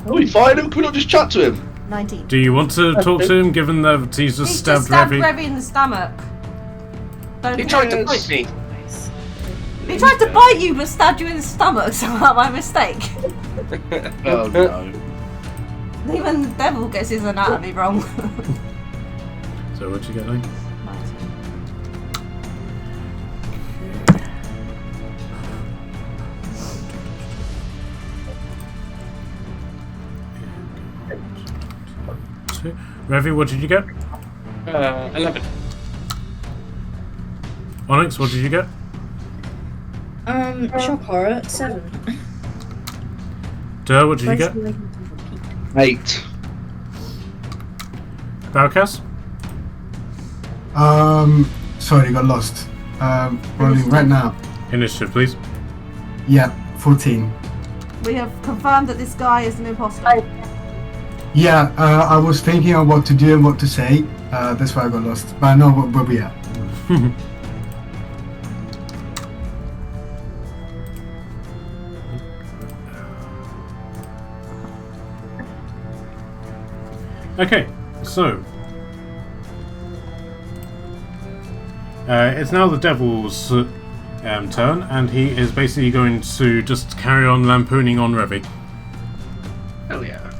Speaker 4: Can we find him? Can we not just chat to him?
Speaker 2: 19.
Speaker 1: Do you want to talk to him, given that he's just
Speaker 2: He
Speaker 1: stabbed
Speaker 2: just stabbed
Speaker 1: Revy?
Speaker 2: Revy in the stomach. Don't
Speaker 3: He
Speaker 2: think-
Speaker 3: tried to bite me.
Speaker 5: Nice.
Speaker 2: He tried to bite you but stabbed you in the stomach, so my mistake.
Speaker 4: Oh, no.
Speaker 2: Even the devil gets his anatomy wrong.
Speaker 1: So what'd you get then?
Speaker 2: 19.
Speaker 1: Revy, what did you get?
Speaker 3: 11.
Speaker 1: Onyx, what did you get?
Speaker 5: Shock horror, 7.
Speaker 1: Dur, what did you get?
Speaker 4: 8.
Speaker 1: Balkas?
Speaker 6: Sorry, got lost. Rolling right now.
Speaker 1: Initiative, please.
Speaker 6: Yeah, 14.
Speaker 2: We have confirmed that this guy is an imposter.
Speaker 6: Yeah, I was thinking of what to do and what to say. That's why I got lost. But I know where we are.
Speaker 1: Okay, so it's now the devil's turn, and he is basically going to just carry on lampooning on Revy.
Speaker 3: Hell yeah.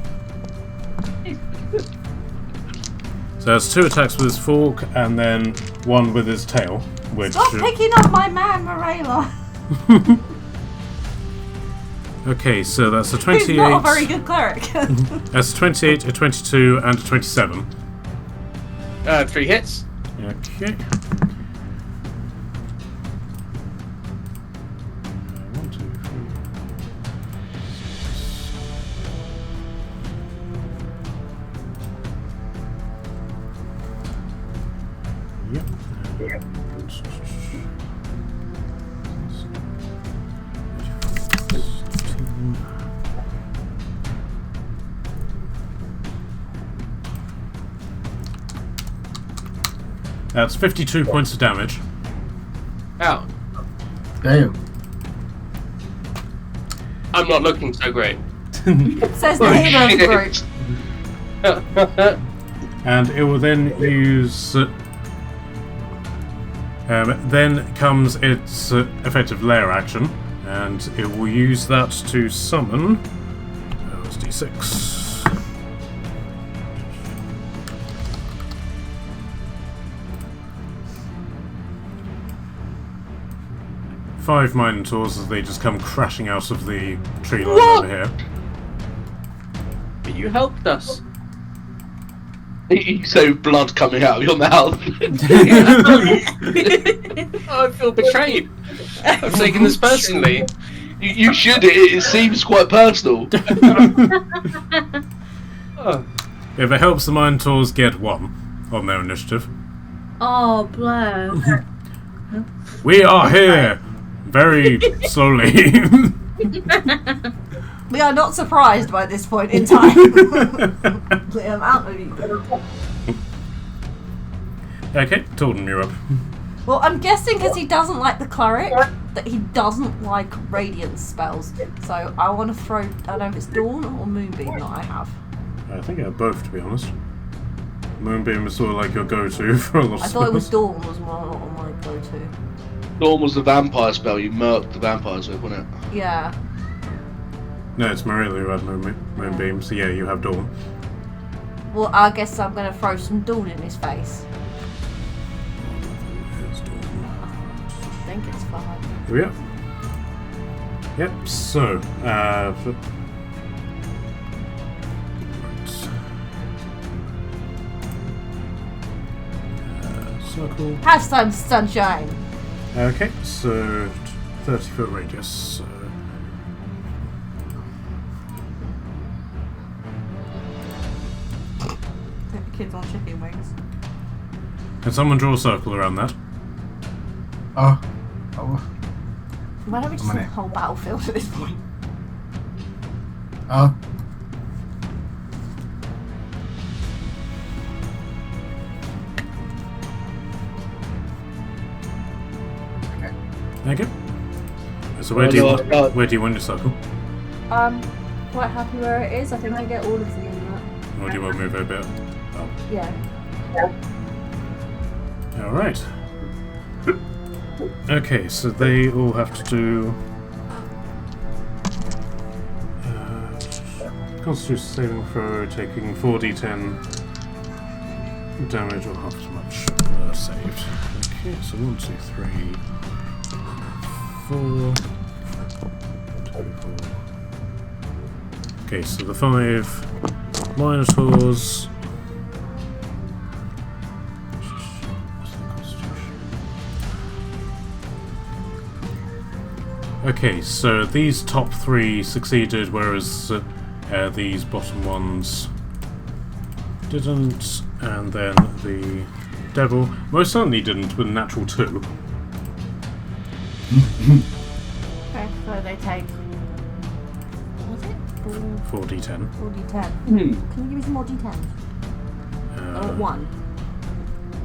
Speaker 1: So that's 2 attacks with his fork and then 1 with his tail. Which,
Speaker 2: Stop picking up my man, Morella.
Speaker 1: okay, so that's a 28.
Speaker 2: He's not a very good cleric.
Speaker 1: That's a 28, a 22, and a 27.
Speaker 3: 3 hits.
Speaker 1: Okay. 1, 2, 3. Yep. That's 52 points of damage.
Speaker 3: Ow.
Speaker 6: Damn.
Speaker 3: I'm not looking so great.
Speaker 2: Says the healer of the group.
Speaker 1: And it will then use. Then comes its effective lair action, and it will use that to summon. Oh, it's D6. Five Minotaurs as they just come crashing out of the tree line over here.
Speaker 3: But you helped us.
Speaker 4: You so blood coming out of your mouth.
Speaker 3: Oh, I feel betrayed. I've taken this personally.
Speaker 4: You should. It seems quite personal.
Speaker 3: Oh.
Speaker 1: If it helps, the Minotaurs get 1 on their initiative.
Speaker 5: Oh, blur.
Speaker 1: We are here! Very slowly.
Speaker 2: We are not surprised by this point in time. The amount of you.
Speaker 1: Okay, Torden, you're up.
Speaker 2: Well, I'm guessing because he doesn't like the cleric, that he doesn't like radiance spells. So I want to throw, I don't know if it's Dawn or Moonbeam that I have.
Speaker 1: I think I have both, to be honest. Moonbeam is sort of like your go-to for a lot of
Speaker 2: I thought it was
Speaker 1: spells.
Speaker 2: Dawn was more on my go-to.
Speaker 4: Dawn was the vampire spell you murked the vampires with, wasn't it?
Speaker 2: Yeah.
Speaker 1: No, it's Marilla who had Moonbeam, so yeah, you have Dawn.
Speaker 2: Well, I guess I'm going to throw some Dawn in his face. I think it's 5.
Speaker 1: Here we are. Yep, so, for... circle.
Speaker 2: Have some sunshine.
Speaker 1: Okay, so 30-foot radius. So.
Speaker 2: The kids on chicken wings.
Speaker 1: Can someone draw a circle around that?
Speaker 6: Oh.
Speaker 2: Why don't we just
Speaker 6: I'm on
Speaker 2: do the
Speaker 6: it.
Speaker 2: whole battlefield at this point?
Speaker 6: Oh.
Speaker 1: Okay. So where do you want your circle?
Speaker 2: Quite happy where it is. I think I get all of the in that.
Speaker 1: Or do you want to move it a bit? Oh.
Speaker 2: Yeah.
Speaker 1: Alright. Okay, so they all have to do... Constitution saving throw, taking 4d10 damage or half as much saved. Okay, so 1, 2, 3, 4, 2, 4. Okay, so the 5 Minotaurs. Okay, so these top 3 succeeded, whereas these bottom ones didn't, and then the devil most certainly didn't with a natural 2.
Speaker 2: Okay, so they take. What's it?
Speaker 1: 4d10.
Speaker 2: 4d10. Can you give me some more d10s? Or 1?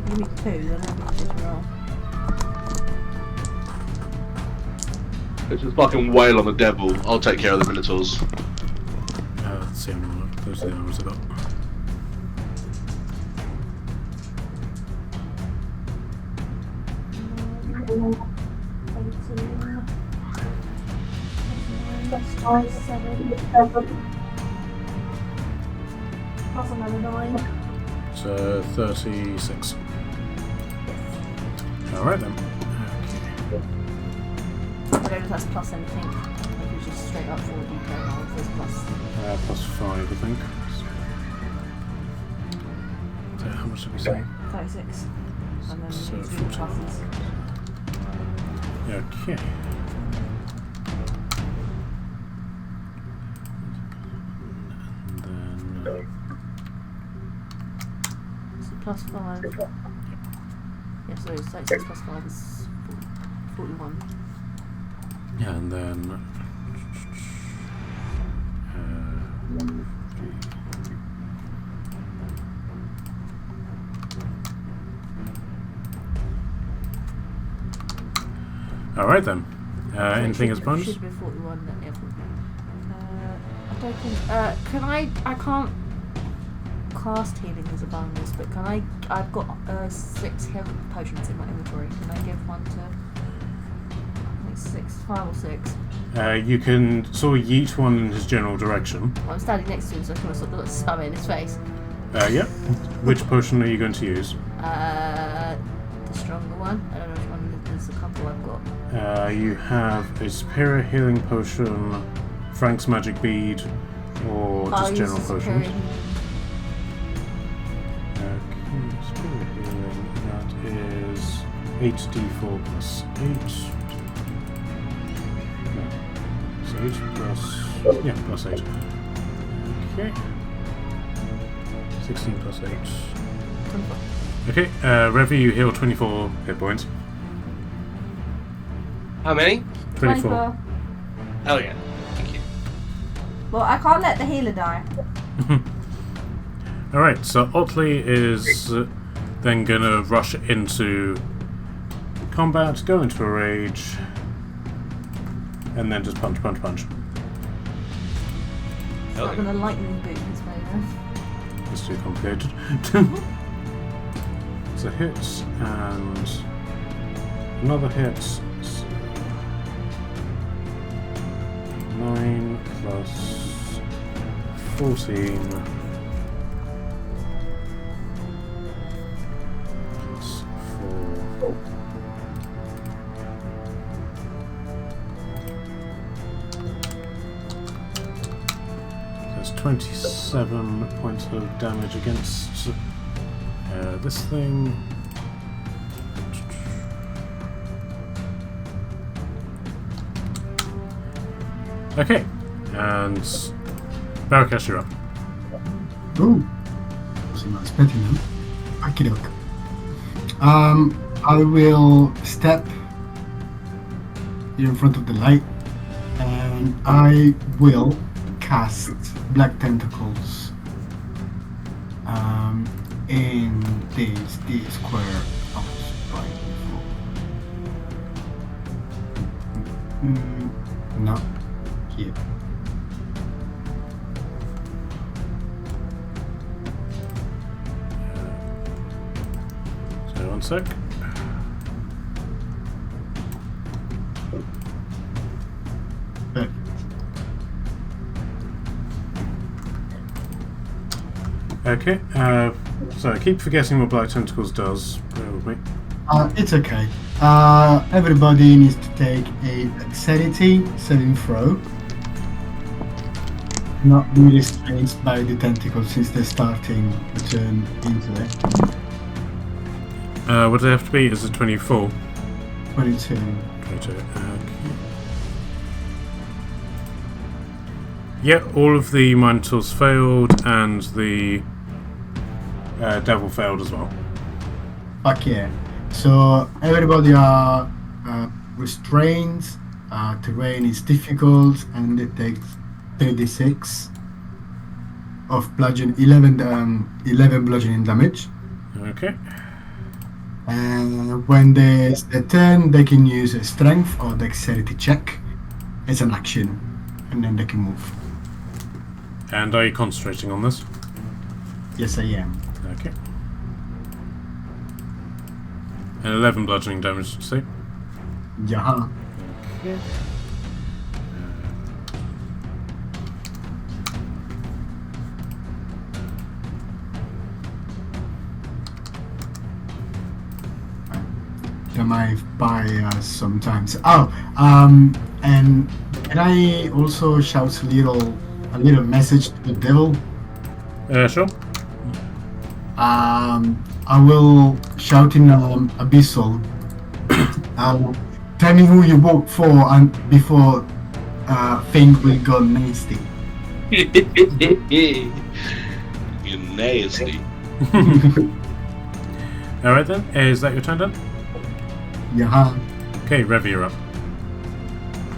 Speaker 2: Give me 2, then I can just roll.
Speaker 4: Let's just fucking wail on the devil. I'll take care of the Minotaurs.
Speaker 1: Let's see how many more. Those are the hours I got.
Speaker 2: plus another 9.
Speaker 1: So 36. Alright then.
Speaker 2: I don't know if that's plus anything. Maybe it's just straight up 4D now if there's plus.
Speaker 1: Plus 5, I think. So how much did we say?
Speaker 2: 36. And then
Speaker 1: So
Speaker 2: these are the
Speaker 1: 14.
Speaker 2: pluses.
Speaker 1: Okay. And then
Speaker 2: So plus 5. Yeah, so it's 36 plus 5 is 41.
Speaker 1: yeah, and then alright then. Anything as bonus?
Speaker 2: Should be 41 then, yeah. I don't think. Can I can't cast healing as a bonus, but can I've got 6 health potions in my inventory. Can I give one to. I think 5 or 6.
Speaker 1: You can sort of yeet one in his general direction.
Speaker 2: Well, I'm standing next to him, so I can sort of spam it in his face.
Speaker 1: Yep. Which potion are you going to use?
Speaker 2: The stronger one. I don't know which one. There's a couple I've got.
Speaker 1: You have a superior healing potion, Frank's magic bead, or just
Speaker 2: Use
Speaker 1: general
Speaker 2: the superior
Speaker 1: potions.
Speaker 2: healing.
Speaker 1: Okay, superior healing, that is 8d4 plus 8. No, it's 8 plus, yeah, plus 8. Okay. 16 plus 8. Okay, Revi, you heal 24 hit points.
Speaker 3: How many?
Speaker 1: 24.
Speaker 3: Oh yeah. Thank you.
Speaker 2: Well, I can't let the healer die.
Speaker 1: Alright, so Otley is then gonna rush into combat, go into a rage, and then just punch, punch, punch.
Speaker 2: It's not going to lightning boot his way then.
Speaker 1: It's too complicated. So hits and another hit. So 9 plus 14 plus 4. There's 27 points of damage against this thing. Okay, and Barakash, you're up.
Speaker 6: Ooh. So nice petting them. Okey-doke. I will step here in front of the light and I will cast Black Tentacles in the square I was fighting for. No, here.
Speaker 1: So 1 sec. Okay, so I keep forgetting what Black Tentacles does. Bear with me.
Speaker 6: It's okay. Everybody needs to take a dexterity saving throw. Not be restrained by the tentacles since they're starting to turn into it.
Speaker 1: What do they have to be? Is it 24?
Speaker 6: 22.
Speaker 1: 22. Okay. Yeah, all of the Minotaurs failed, and the Devil failed as well.
Speaker 6: Fuck yeah. So everybody are restrained, terrain is difficult, and they take 36 of bludgeon 11 bludgeoning damage.
Speaker 1: Okay.
Speaker 6: And when there's their turn, they can use a strength or dexterity check as an action, and then they can move.
Speaker 1: And are you concentrating on this?
Speaker 6: Yes, I am.
Speaker 1: Okay. And 11 bludgeoning damage, did you say?
Speaker 6: Jaha.
Speaker 1: Okay.
Speaker 6: that might buy us sometimes. Oh, and can I also shout a little message to the devil?
Speaker 1: Sure.
Speaker 6: I will shout in abyssal. Tell me who you work for, and before things will go nasty.
Speaker 4: You're nasty.
Speaker 1: Alright then, is that your turn then?
Speaker 6: Yeah.
Speaker 1: Okay, Rev, you're up.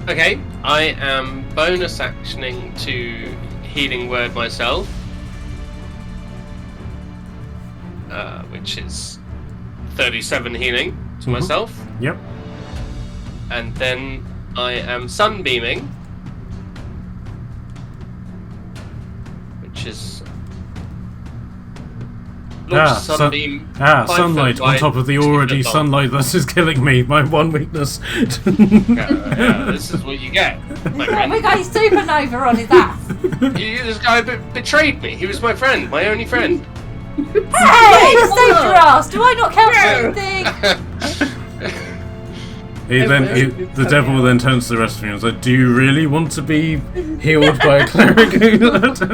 Speaker 3: Okay, I am bonus actioning to healing word myself, which is 37 healing to myself,
Speaker 1: Yep.
Speaker 3: and then I am sunbeaming, which is launch sunbeam.
Speaker 1: Sunlight on top of the already sunlight that is killing me. My one weakness.
Speaker 3: Yeah, this is what you get. My friend.
Speaker 2: We got his supernova on his ass.
Speaker 3: This guy betrayed me. He was my friend, my only friend.
Speaker 2: Hey, you saved your ass. Do I not count for anything?
Speaker 1: The devil then turns to the rest of you and says, "Do you really want to be healed by a cleric?"
Speaker 2: You really want to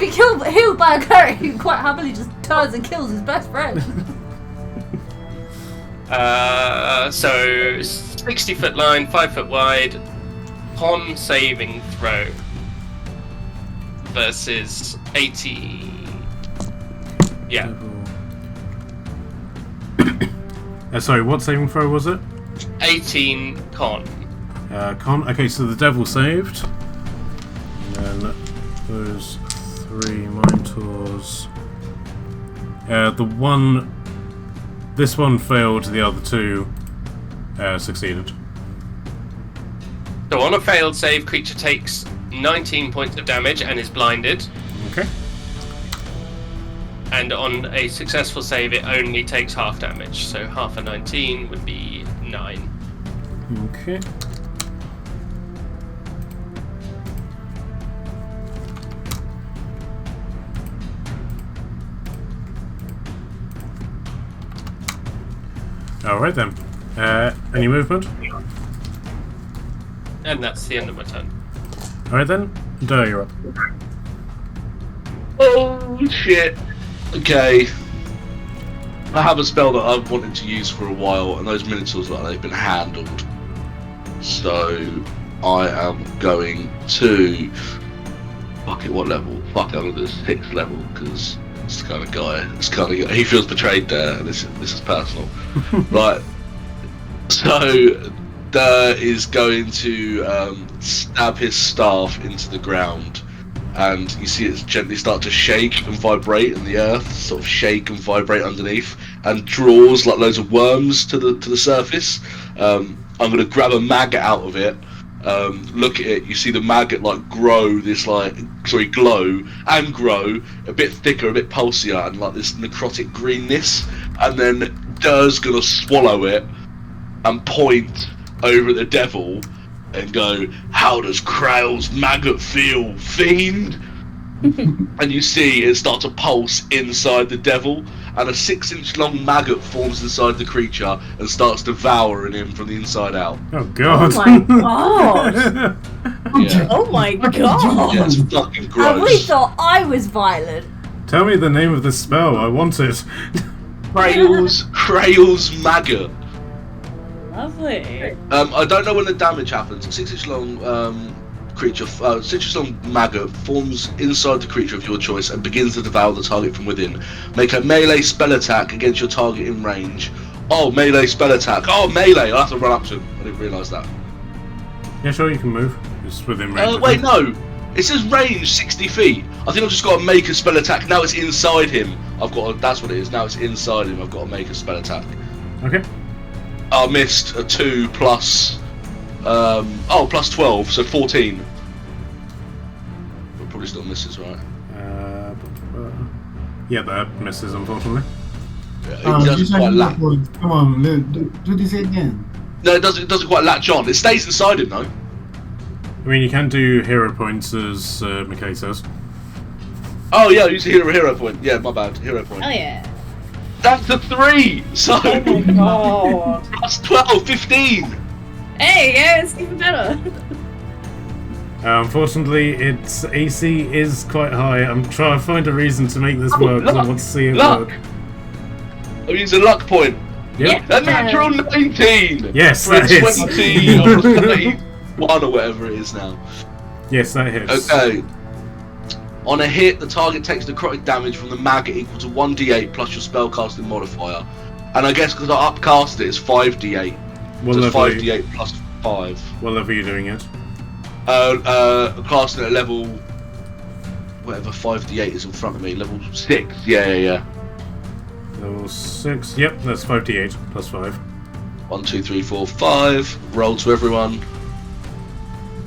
Speaker 2: be healed by a cleric who quite happily just turns and kills his best friend?
Speaker 3: So 60-foot line, 5 foot wide, con saving throw versus 80. Yeah.
Speaker 1: Sorry, what saving throw was it?
Speaker 3: 18 con.
Speaker 1: Con. Okay, so the devil saved. And then those 3 Minotaurs. This one failed, the other 2 succeeded.
Speaker 3: So on a failed save, creature takes 19 points of damage and is blinded.
Speaker 1: Okay.
Speaker 3: And on a successful save, it only takes half damage. So half of 19 would be 9.
Speaker 1: Okay. Alright then. Any movement?
Speaker 3: And that's the end of my turn.
Speaker 1: Alright then. Duh, you're up.
Speaker 4: Oh shit. Okay. I have a spell that I've wanted to use for a while, and those minotaurs, like, they've been handled. So I am going to. Fuck it, what level? Fuck it, I'm going to 6th level, because it's the kind of guy. He feels betrayed there, and this is personal. Right. So is going to stab his staff into the ground, and you see it gently start to shake and vibrate, and the earth sort of shake and vibrate underneath, and draws like loads of worms to the surface. I'm going to grab a maggot out of it. Look at it. You see the maggot glow and grow a bit thicker, a bit pulsier, and like this necrotic greenness. And then Dur's gonna swallow it and point over at the devil and go, "How does Krail's maggot feel, fiend?" And you see it start to pulse inside the devil, and a 6-inch long maggot forms inside the creature and starts devouring him from the inside out.
Speaker 1: Oh god.
Speaker 5: Oh my god.
Speaker 4: Yeah.
Speaker 5: Oh my god.
Speaker 4: Yeah, it's fucking gross.
Speaker 2: And we thought I was violent.
Speaker 1: Tell me the name of this spell, I want it.
Speaker 4: Krail's maggot.
Speaker 5: Lovely.
Speaker 4: I don't know when the damage happens. A 6-inch long creature, 6-inch long maggot forms inside the creature of your choice and begins to devour the target from within. Make a melee spell attack against your target in range. Oh, melee spell attack. Oh, melee. I'll have to run up to him. I didn't realise that.
Speaker 1: Yeah, sure, you can move. It's within range.
Speaker 4: Wait, no. It says range 60 feet. I think I've just got to make a spell attack. Now it's inside him. That's what it is. Now it's inside him. I've got to make a spell attack.
Speaker 1: Okay.
Speaker 4: I missed a 2 plus. Plus 12, so 14. But probably still misses, right?
Speaker 1: Yeah, that misses, unfortunately.
Speaker 4: Yeah, it doesn't quite latch.
Speaker 6: Come on, do this again.
Speaker 4: No, it doesn't quite latch on. It stays inside him, though.
Speaker 1: I mean, you can do hero points, as McKay says.
Speaker 4: Oh yeah, use a hero point. Yeah, my bad. Hero point.
Speaker 5: Oh yeah.
Speaker 4: That's a 3! So,
Speaker 5: Oh my god.
Speaker 4: plus 12, 15!
Speaker 5: Hey, yeah, it's even better.
Speaker 1: Unfortunately, its AC is quite high. I'm trying to find a reason to make this work, because I want to see it
Speaker 4: Luck.
Speaker 1: work.
Speaker 4: I'll use a luck point.
Speaker 1: Yep.
Speaker 4: A natural 19!
Speaker 1: Yes,
Speaker 4: For a
Speaker 1: that is.
Speaker 4: 20 or 31 or whatever it is now.
Speaker 1: Yes, that hits.
Speaker 4: Okay. On a hit, the target takes necrotic damage from the maggot equal to 1d8 plus your spellcasting modifier. And I guess because I upcast it, it's 5d8.
Speaker 1: What
Speaker 4: So it's
Speaker 1: level are you-
Speaker 4: 5d8 plus 5.
Speaker 1: What level are you doing it?
Speaker 4: Casting at level... Whatever 5d8 is in front of me. Level 6. Yeah.
Speaker 1: Level 6. Yep, that's 5d8 plus 5.
Speaker 4: 1, 2, 3, 4, 5. Roll to everyone.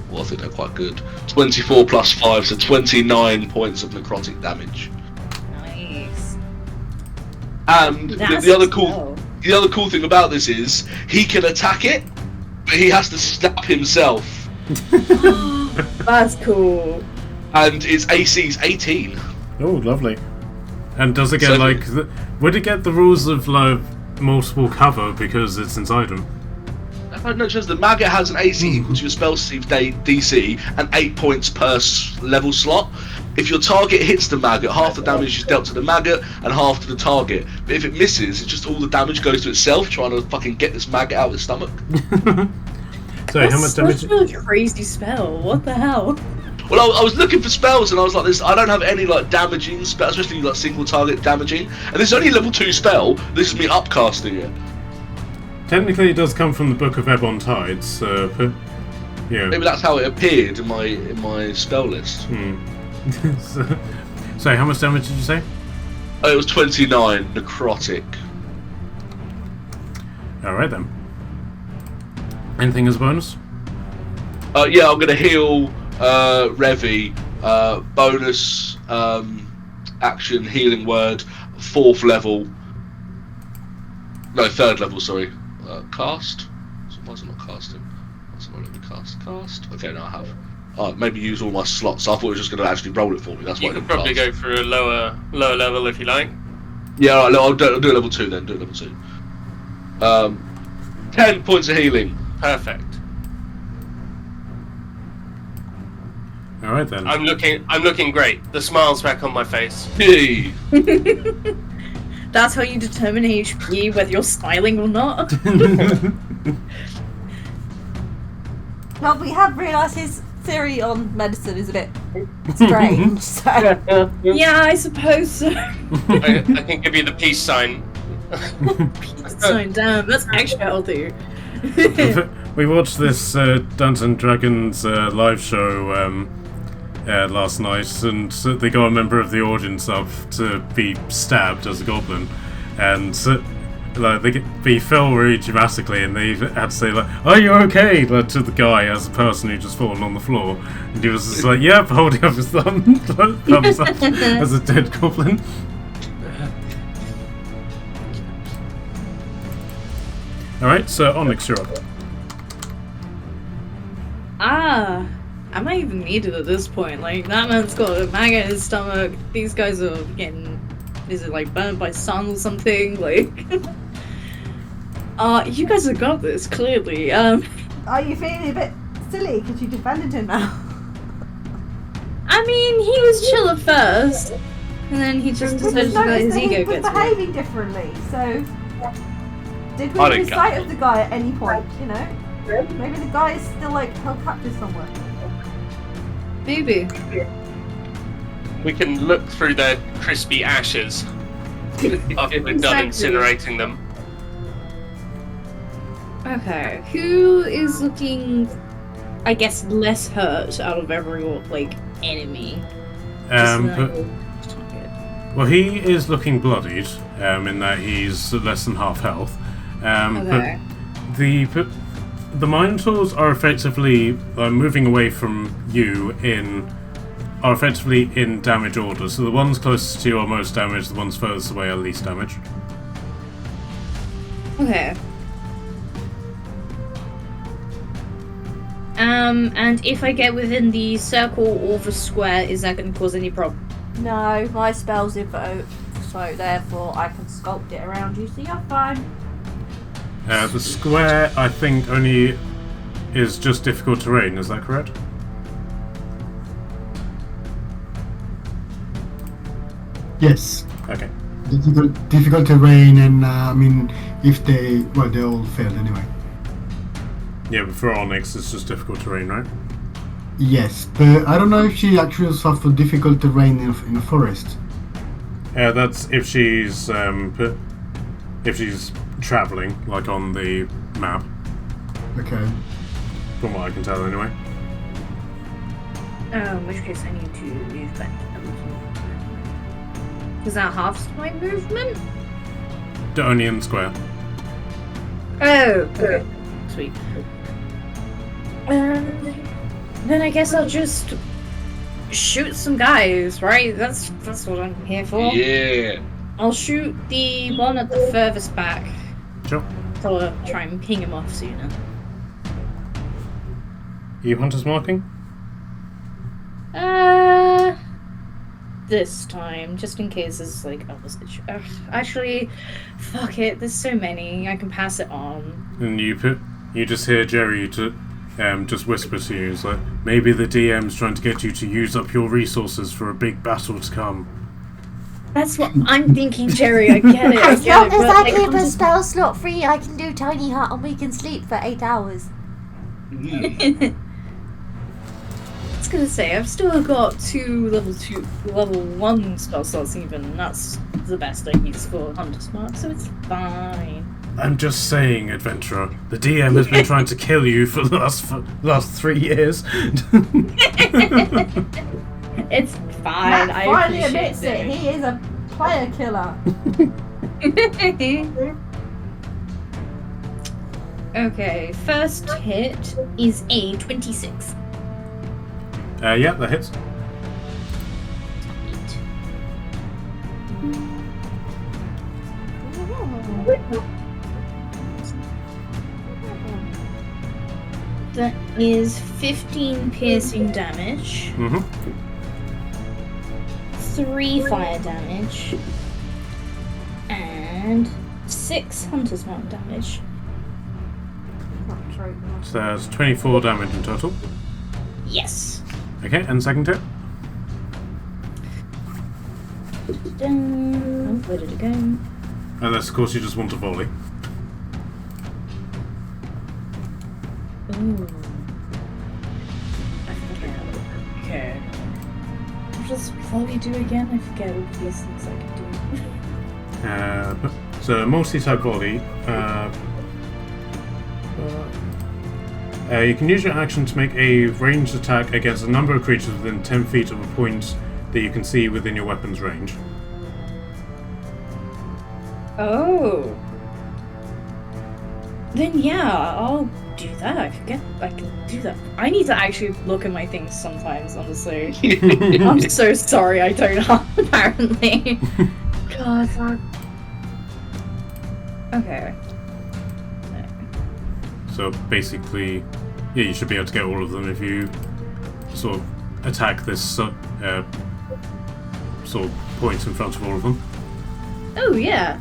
Speaker 4: Well, I think they're quite good. 24 plus 5, so 29 points of necrotic damage.
Speaker 5: Nice.
Speaker 4: And
Speaker 5: That's
Speaker 4: the other
Speaker 5: slow.
Speaker 4: cool thing about this is he can attack it, but he has to stab himself.
Speaker 5: That's cool.
Speaker 4: And its AC's 18.
Speaker 1: Oh, lovely. And does it get,
Speaker 4: So-
Speaker 1: like... would it get the rules of, like, multiple cover because it's inside him?
Speaker 4: No, just the maggot has an AC equal to your spell save DC and 8 points per level slot. If your target hits the maggot, half the damage is dealt to the maggot and half to the target. But if it misses, it's just all the damage goes to itself, trying to fucking get this maggot out of its stomach.
Speaker 1: Sorry, how much damage...
Speaker 5: Such a crazy spell. What the hell?
Speaker 4: Well, I was looking for spells and I was like, I don't have any like damaging spells, especially like single target damaging. And this is only a level 2 spell. This is me upcasting it.
Speaker 1: Technically, it does come from the Book of Ebon Tides, but... Yeah.
Speaker 4: Maybe that's how it appeared in my spell list.
Speaker 1: Sorry, how much damage did you say?
Speaker 4: Oh, it was 29 necrotic.
Speaker 1: Alright then. Anything as a bonus?
Speaker 4: Yeah, I'm gonna heal Revi. Bonus action healing word, 4th level. No, 3rd level. Sorry. Cast. So why is it not casting? What's it not let me cast? Cast. Okay, now I have. Maybe use all my slots. I thought it was just gonna actually roll it for me. That's why
Speaker 3: You
Speaker 4: I
Speaker 3: could
Speaker 4: didn't
Speaker 3: probably
Speaker 4: cast.
Speaker 3: go for a lower level if you like.
Speaker 4: Yeah, alright, I'll do level 2 then. Do level 2. 10 points of healing.
Speaker 3: Perfect.
Speaker 1: Alright then.
Speaker 3: I'm looking great. The smile's back on my face.
Speaker 4: Yay.
Speaker 5: That's how you determine HP, whether you're smiling or not.
Speaker 2: Well, we have realised his theory on medicine is a bit strange, so...
Speaker 5: Yeah, I suppose so.
Speaker 3: I can give you the peace sign.
Speaker 5: So damn, that's extra healthy.
Speaker 1: We watched this Dungeons and Dragons live show last night, and they got a member of the audience up to be stabbed as a goblin, and like they fell really dramatically, and they had to say like, "Are you okay?" like, to the guy as a person who just fallen on the floor, and he was just like, "Yep," holding up his thumbs up as a dead goblin. All right, so Onyx, you're up.
Speaker 5: I might even need it at this point. Like, that man's got a maggot in his stomach. These guys are getting, is it like burnt by sun or something? Like, you guys have got this, clearly.
Speaker 2: Are you feeling a bit silly because you defended him now?
Speaker 5: I mean, he was chill at first, and then he just decided to let his ego
Speaker 2: He was
Speaker 5: get to it.
Speaker 2: behaving differently, so... Did we
Speaker 3: I didn't
Speaker 2: lose
Speaker 3: get
Speaker 2: sight
Speaker 3: that.
Speaker 2: of the guy at any point, you know? Maybe the guy is still like held captive somewhere.
Speaker 5: Maybe.
Speaker 3: We can look through their crispy ashes after we've done
Speaker 5: Exactly.
Speaker 3: incinerating them.
Speaker 5: Okay, who is looking, I guess, less hurt out of every, like, enemy?
Speaker 1: But, well, he is looking bloodied, in that he's less than half health.
Speaker 5: Okay.
Speaker 1: But the Minotaurs are effectively moving away from you are effectively in damage order. So the ones closest to you are most damaged, the ones furthest away are least damaged.
Speaker 5: Okay. And if I get within the circle or the square, is that going to cause any problem?
Speaker 2: No, my spells evoke so therefore I can sculpt it around you, so you're fine.
Speaker 1: The square, I think, only is just difficult terrain, is that correct?
Speaker 6: Yes.
Speaker 1: Okay.
Speaker 6: Difficult terrain, and I mean, if they all failed anyway.
Speaker 1: Yeah, but for Onyx, it's just difficult terrain, right?
Speaker 6: Yes, but I don't know if she actually suffered difficult terrain in a forest.
Speaker 1: That's if she's traveling, like on the map,
Speaker 6: Okay.
Speaker 1: from what I can tell anyway.
Speaker 5: In which case I need to move back. Is that half my movement?
Speaker 1: Only in square.
Speaker 5: Oh, okay. Sweet. Then I guess I'll just shoot some guys, right? That's what I'm here for.
Speaker 4: Yeah.
Speaker 5: I'll shoot the one at the furthest back.
Speaker 1: Sure.
Speaker 5: So try and ping him off sooner.
Speaker 1: You hunters marking?
Speaker 5: This time, just in case there's like other situations. Actually, fuck it. There's so many. I can pass it on.
Speaker 1: And you just hear Jerry to just whisper to you, it's like, maybe the DM's trying to get you to use up your resources for a big battle to come.
Speaker 5: That's what I'm thinking, Jerry. I get it. I
Speaker 7: As
Speaker 5: get
Speaker 7: long
Speaker 5: it.
Speaker 7: as
Speaker 5: But,
Speaker 7: I
Speaker 5: like,
Speaker 7: keep
Speaker 5: I'm
Speaker 7: a
Speaker 5: just-
Speaker 7: spell slot free, I can do tiny hut and we can sleep for 8 hours.
Speaker 5: I was gonna say I've still got level 1 spell slots even, and that's the best I use for Hunter's Mark, so it's fine.
Speaker 1: I'm just saying, adventurer, the DM has been trying to kill you for the last 3 years.
Speaker 5: It's fine.
Speaker 2: Matt
Speaker 5: I
Speaker 2: finally
Speaker 5: appreciate
Speaker 2: admits it. He is a player killer.
Speaker 5: Okay, first hit is a 26.
Speaker 1: Yeah, that hits.
Speaker 5: That is 15 piercing damage,
Speaker 1: Mm-hmm. 3
Speaker 5: fire damage, and 6 hunter's mark damage.
Speaker 1: So that's 24 damage in total.
Speaker 5: Yes.
Speaker 1: Okay, and second hit?
Speaker 5: Dun. Where did it go?
Speaker 1: Unless, of course, you just want a volley.
Speaker 5: Ooh. I forget. Okay. What does volley do again? I forget all these things I can do.
Speaker 1: So, multi-type volley. You can use your action to make a ranged attack against a number of creatures within 10 feet of a point that you can see within your weapon's range.
Speaker 5: Oh. Then yeah, I'll do that. I forget I can do that. I need to actually look at my things sometimes, honestly. I'm so sorry I don't apparently. God, fuck. Okay.
Speaker 1: So basically, yeah, you should be able to get all of them if you sort of attack this sort of point in front of all of them.
Speaker 5: Oh yeah.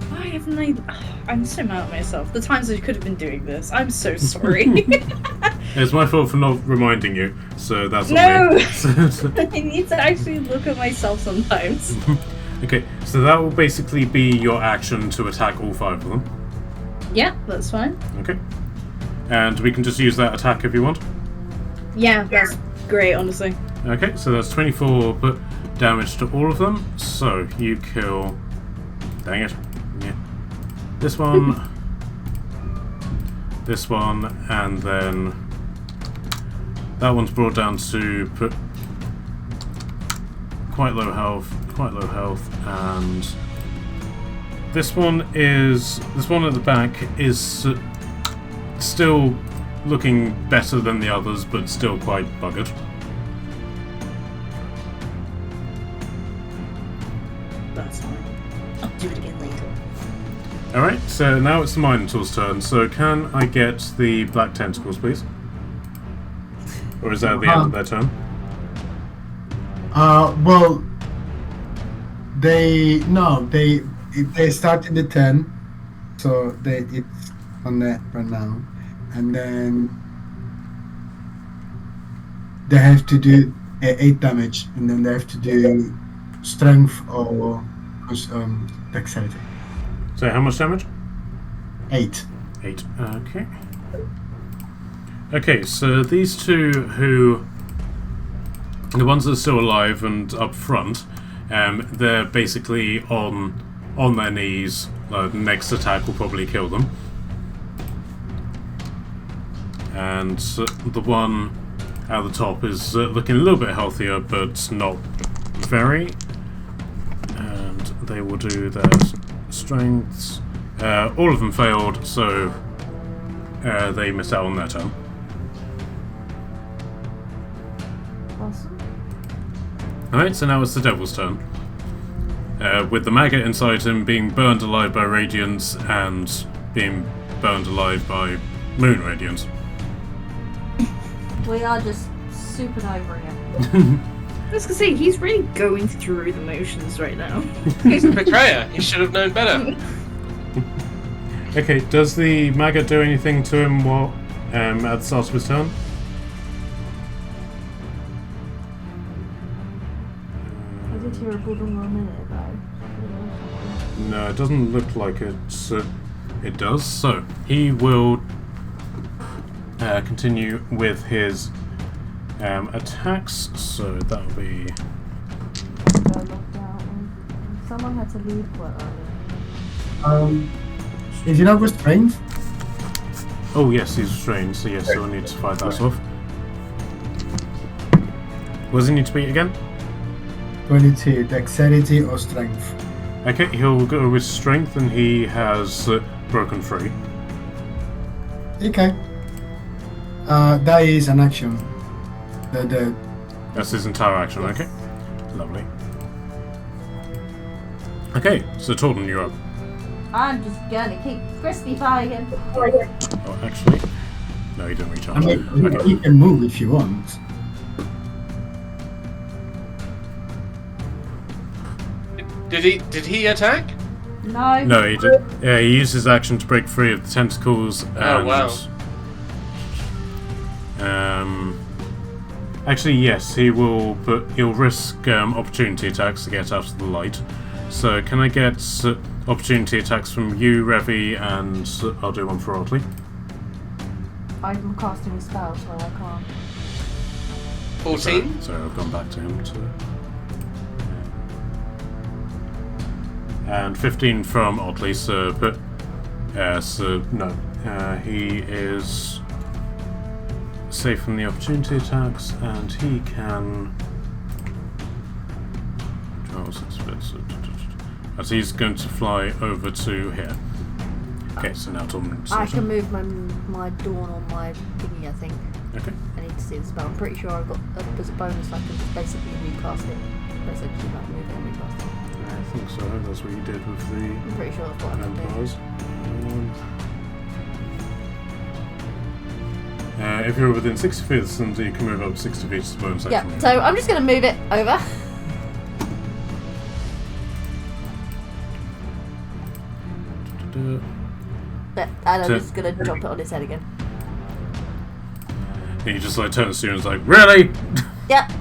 Speaker 5: Why haven't I? I'm so mad at myself. The times I could have been doing this. I'm so sorry.
Speaker 1: It's my fault for not reminding you, so that's
Speaker 5: No!
Speaker 1: on me.
Speaker 5: I need to actually look at myself sometimes.
Speaker 1: Okay, so that will basically be your action to attack all 5 of them.
Speaker 5: Yeah, that's fine.
Speaker 1: Okay. And we can just use that attack if you want.
Speaker 5: Yeah, that's great, honestly.
Speaker 1: Okay, so that's 24 damage to all of them. So you kill... Dang it. Yeah. This one. This one, and then... That one's brought down to quite low health, and this one at the back is still looking better than the others, but still quite buggered.
Speaker 5: That's fine. I'll do it again later.
Speaker 1: Alright, so now it's the Minotaur's turn, so can I get the black tentacles, please? Or is that at the end of their turn?
Speaker 6: Well, they started the 10, so it's on that right now, and then they have to do 8 damage, and then they have to do strength or dexterity.
Speaker 1: So how much damage?
Speaker 6: 8.
Speaker 1: 8. Okay. Okay, so these two the ones that are still alive and up front, they're basically on their knees. The next attack will probably kill them. And the one at the top is looking a little bit healthier, but not very. And they will do their strengths. All of them failed, so they missed out on their turn.
Speaker 2: Awesome.
Speaker 1: Alright, so now it's the devil's turn. With the maggot inside him being burned alive by radiance and being burned alive by moon radiance.
Speaker 2: We are just supernova again.
Speaker 5: I was gonna say, he's really going through the motions right now.
Speaker 3: He's a betrayer. He should have known better.
Speaker 1: Okay, does the maggot do anything to him while at the start of his turn?
Speaker 2: I did hear a boom a minute ago.
Speaker 1: No, it doesn't look like it does. So he will continue with his attacks. So that'll be.
Speaker 2: Someone had to leave quite early.
Speaker 6: Is he not restrained?
Speaker 1: Oh yes, he's restrained. So yes, he'll need to fight that off. What does he need to beat again?
Speaker 6: 22, dexterity or strength.
Speaker 1: Okay, he'll go with strength, and he has broken free.
Speaker 6: Okay. That is an action.
Speaker 1: That's his entire action. Okay, lovely. Okay, so Torton, you're up.
Speaker 2: I'm just gonna keep crispy fighting him.
Speaker 1: Oh, actually, no, he didn't recharge.
Speaker 6: I mean,
Speaker 1: Okay.
Speaker 6: you can move if you want.
Speaker 3: Did he attack?
Speaker 2: No.
Speaker 1: No, he did. Yeah, he used his action to break free of the tentacles. And,
Speaker 3: Oh, wow.
Speaker 1: Actually, yes, he will, but he'll risk opportunity attacks to get out of the light. So, can I get opportunity attacks from you, Revi, and I'll do one for Otley?
Speaker 2: I'm casting a spell, so I can't.
Speaker 3: 14?
Speaker 1: So I've gone back to him to. And 15 from Otley, so no. He is safe from the opportunity attacks, and he can. As he's going to fly over to here. Okay, so now Tormund.
Speaker 7: I can move my dawn on my thingy, I think.
Speaker 1: Okay.
Speaker 7: I need to see the spell. I'm pretty sure I've got there's a bonus I can just basically recast it. Essentially, like move it and recast it.
Speaker 1: I think so. That's what you did with the
Speaker 7: I'm pretty sure that's what I can do.
Speaker 1: Empires. If you're within 60 feet of the center, you can move up 60 feet to the bonus action.
Speaker 7: Yeah, so I'm just going to move it over. And I'm just going to drop it on his head again.
Speaker 1: And he just like turns to you and is like, really?
Speaker 7: Yep.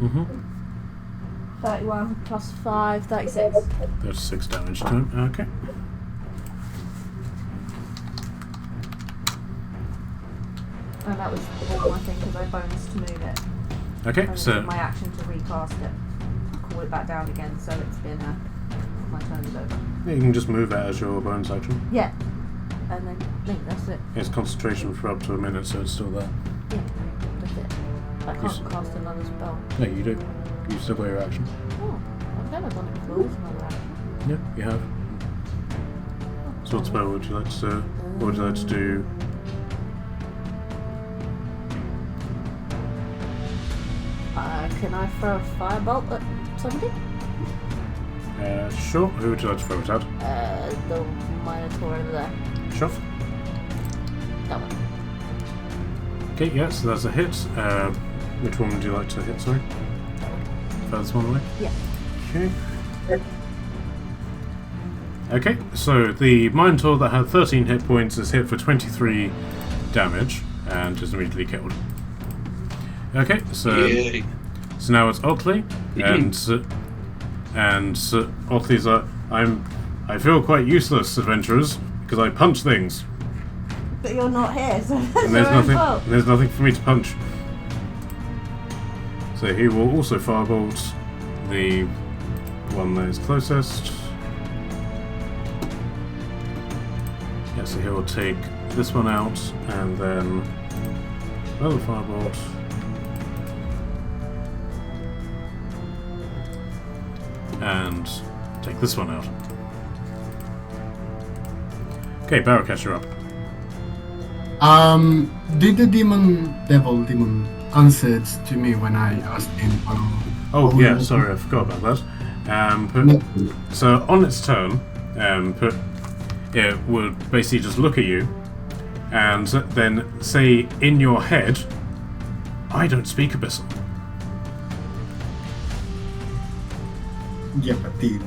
Speaker 1: Mm-hmm.
Speaker 7: 31 plus 5, 36.
Speaker 1: That's 6 damage to him. Okay.
Speaker 2: And that was all my thing because I bonus to move it.
Speaker 1: Okay,
Speaker 2: And
Speaker 1: so
Speaker 2: my action to recast it, call it back down again, so it's been my turn is over.
Speaker 1: yeah, you can just move that as your bonus action.
Speaker 2: Yeah. And then I think that's it.
Speaker 1: It's concentration for up to a minute, so it's still there.
Speaker 2: Yeah, that's it. I can't cast another spell.
Speaker 1: No, you do. You still got your action.
Speaker 2: Oh, I've never done it before with another action.
Speaker 1: Yeah, you have. So what spell would you like to do? What would you like to do?
Speaker 2: Can I throw a firebolt at somebody?
Speaker 1: Sure. Who would you like to throw it at?
Speaker 2: The Minotaur over there.
Speaker 1: Sure.
Speaker 2: That one.
Speaker 1: Okay, yeah, so that's a hit. Which one would you like to hit, sorry? Furthest one away?
Speaker 2: Yeah.
Speaker 1: Okay. Okay, so the Minotaur that had 13 hit points is hit for 23 damage and is immediately killed. Okay, so
Speaker 4: Yay.
Speaker 1: so now it's Otley, and Otley's like, I feel quite useless, adventurers, because I punch things,
Speaker 2: But you're not here, so that's
Speaker 1: and
Speaker 2: your own fault.
Speaker 1: there's nothing for me to punch. So he will also firebolt the one that is closest. Yeah, so he'll take this one out, and then another firebolt. And take this one out. Okay, Barrakesh, you're up.
Speaker 6: Did the demon answer to me when I asked him?
Speaker 1: Oh yeah, sorry, I forgot about that. So on its turn, it would basically just look at you, and then say in your head, "I don't speak Abyssal."
Speaker 6: Yeah, but the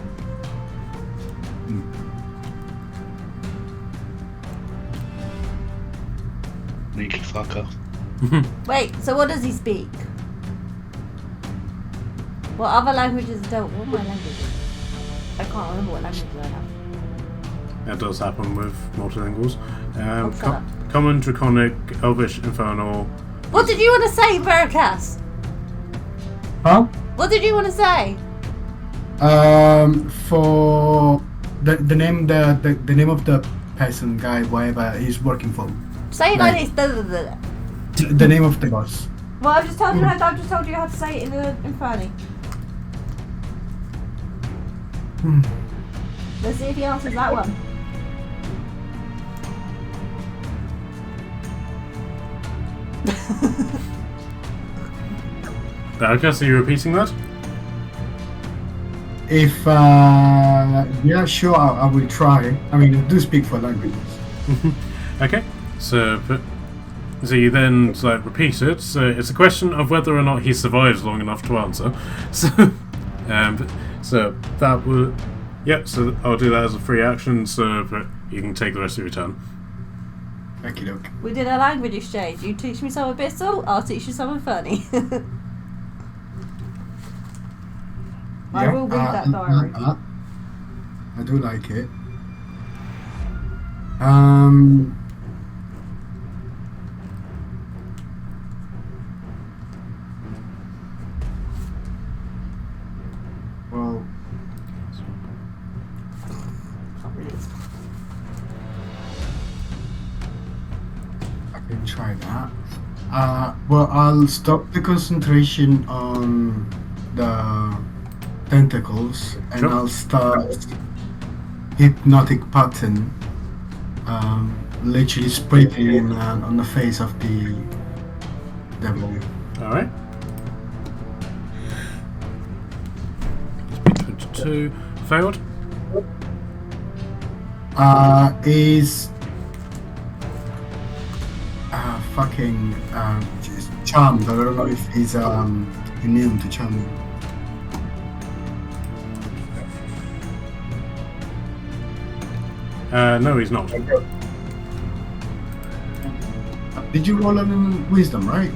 Speaker 4: Sneaky fucker.
Speaker 2: Wait, so what does he speak? What other languages don't? What are my languages? I can't remember what languages I have.
Speaker 1: That does happen with multilinguals.
Speaker 2: shut up.
Speaker 1: Common, Draconic, Elvish, Infernal.
Speaker 2: What did you want to say, Veracast?
Speaker 6: huh?
Speaker 2: What did you want to say?
Speaker 6: For the name the name of the person guy whatever he's working for.
Speaker 2: Say it like this. Da, da, da, da.
Speaker 6: The name of the boss.
Speaker 2: Well, I've just told you how to say it in the Inferni. Let's see if he answers that one.
Speaker 1: Barrakesh, are you repeating that?
Speaker 6: If yeah, sure, I will try. I mean, I do speak 4 languages.
Speaker 1: Okay, so you then repeat it. So it's a question of whether or not he survives long enough to answer. So that will, yep. So I'll do that as a free action. So you can take the rest of your turn.
Speaker 6: Okie doke.
Speaker 2: We did a language exchange. You teach me some Abyssal, I'll teach you some Inferni. I will read that diary.
Speaker 6: I do like it. Well, I can try that. Well, I'll stop the concentration on the tentacles and
Speaker 1: Sure.
Speaker 6: I'll start hypnotic pattern, literally spraying on the face of the devil.
Speaker 1: All right. 22 failed.
Speaker 6: Is fucking charmed. I don't know if he's immune to charming.
Speaker 1: No, he's not.
Speaker 6: Did you roll on wisdom, right?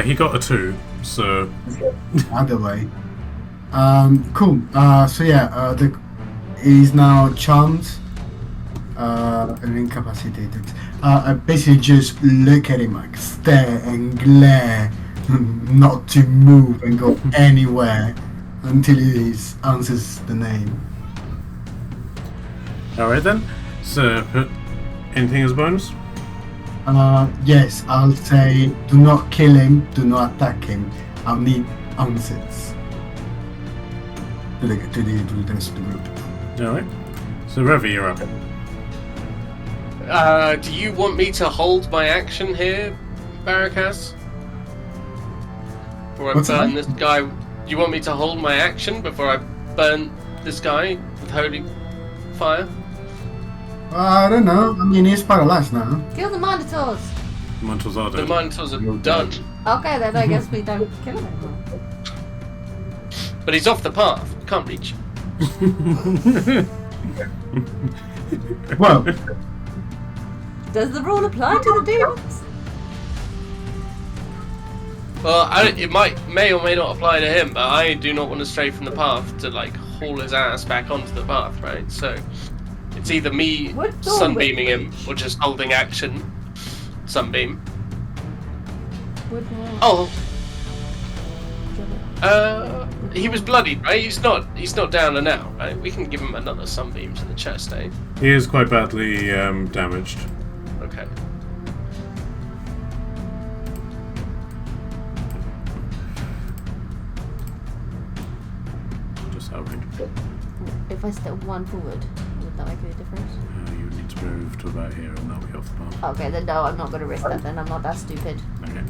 Speaker 1: He got a 2, so
Speaker 6: Either way. Cool. So yeah, he's now charmed and incapacitated. I basically just look at him, like stare and glare, not to move and go anywhere until he answers the name.
Speaker 1: alright then. So anything as a bonus?
Speaker 6: Yes, I'll say do not kill him, do not attack him. I'll need answers to the rest of the group.
Speaker 1: Alright. So Revi, you're up.
Speaker 3: Do you want me to hold my action here, Barrakas? before I
Speaker 6: What's
Speaker 3: burn
Speaker 6: that?
Speaker 3: this guy. You want me to hold my action before I burn this guy with holy fire?
Speaker 6: I don't know. I mean, he's paralyzed now.
Speaker 7: Kill the Minotaurs!
Speaker 1: Mantles are
Speaker 3: The
Speaker 1: dead.
Speaker 3: Minotaurs are
Speaker 4: You're
Speaker 3: done,
Speaker 4: dead.
Speaker 7: Okay, then I guess we don't kill him anymore.
Speaker 3: but he's off the path. Can't reach.
Speaker 6: Well,
Speaker 2: Does the rule apply to the demons?
Speaker 3: Well, it may or may not apply to him, but I do not want to stray from the path to like haul his ass back onto the path, right? So it's either me
Speaker 2: What
Speaker 3: sunbeaming him or just holding action. Sunbeam. Oh, he was bloodied, right? He's not down and out, right? We can give him another sunbeam to the chest, eh?
Speaker 1: He is quite badly damaged.
Speaker 3: Okay.
Speaker 1: Just outright.
Speaker 7: If I step one forward, would that make any difference?
Speaker 1: You need to move to about here and that'll be off the path.
Speaker 7: Okay, then no, I'm not going to risk that then. I'm not that stupid.
Speaker 1: Okay.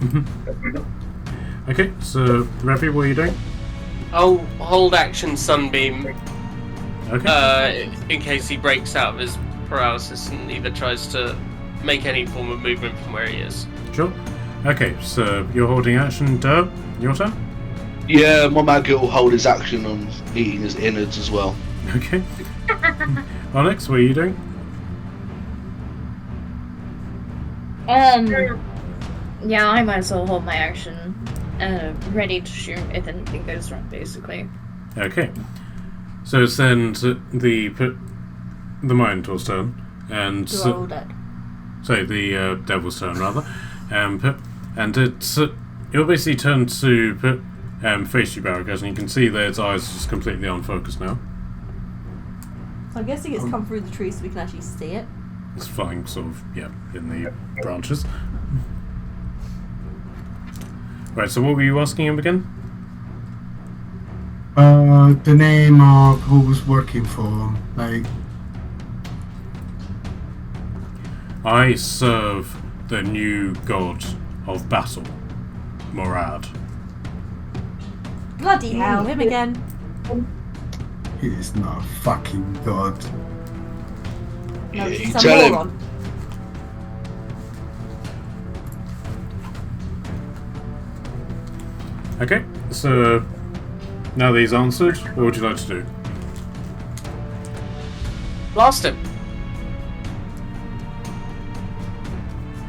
Speaker 1: Okay, so Ravi, what are you doing?
Speaker 3: I'll hold action sunbeam
Speaker 1: Okay.
Speaker 3: in case he breaks out of his paralysis and either tries to make any form of movement from where he is.
Speaker 1: Sure. Okay, so you're holding action. Duh, your turn.
Speaker 4: Yeah, my maggot will hold his action on eating his innards as well.
Speaker 1: Okay. Onyx, what are you doing?
Speaker 5: Yeah, I might as well hold my action, ready to shoot if anything goes wrong, basically.
Speaker 1: Okay. So it's then the Minotaur's turn, and
Speaker 7: Do I all dead?
Speaker 1: sorry, the Devil's turn rather, and it'll basically turn to face you, Barricade, and you can see that its eyes are just completely unfocused now.
Speaker 2: I'm guessing it's come through the tree so we can actually see it.
Speaker 1: It's flying sort of in the branches. Right. So what were you asking him again?
Speaker 6: the name of who was working for him, like.
Speaker 1: I serve the new god of battle, Morad.
Speaker 2: Bloody hell, him again.
Speaker 6: He is not a fucking god.
Speaker 2: No,
Speaker 4: Yeah,
Speaker 2: he's
Speaker 4: you
Speaker 2: a
Speaker 4: tell him.
Speaker 2: moron.
Speaker 1: Okay, so now that he's answered, what would you like to do?
Speaker 3: Blast him.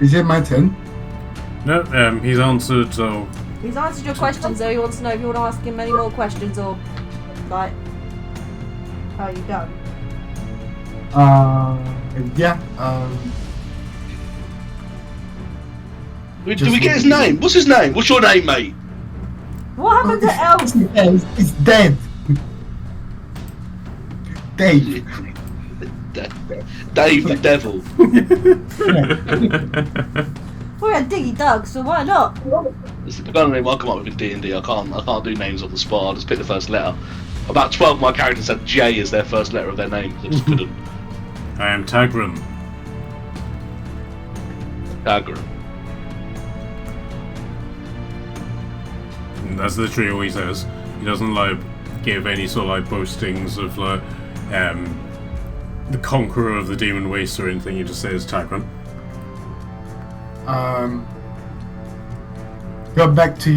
Speaker 6: Is it my turn?
Speaker 1: No, he's answered, so
Speaker 2: He's answered your question, so he wants to know if you want to ask him any more questions or, like, how you done.
Speaker 6: Yeah.
Speaker 4: Do we get his name? What's his name? What's your name, mate?
Speaker 2: What happened to Elf?
Speaker 6: It's dead. Dave.
Speaker 4: Dave the Devil.
Speaker 2: We had Diggy Dug, so why not?
Speaker 4: It's the kind of name I come up with in D&D. I can't do names on the spot. I'll just pick the first letter. About 12 of my characters had J as their first letter of their name. I just couldn't.
Speaker 1: I am Tagrin.
Speaker 4: Dagger.
Speaker 1: And that's literally all he says. He doesn't like give any sort of like boastings of like the conqueror of the demon waste or anything. He just says Tagrin.
Speaker 6: Go back to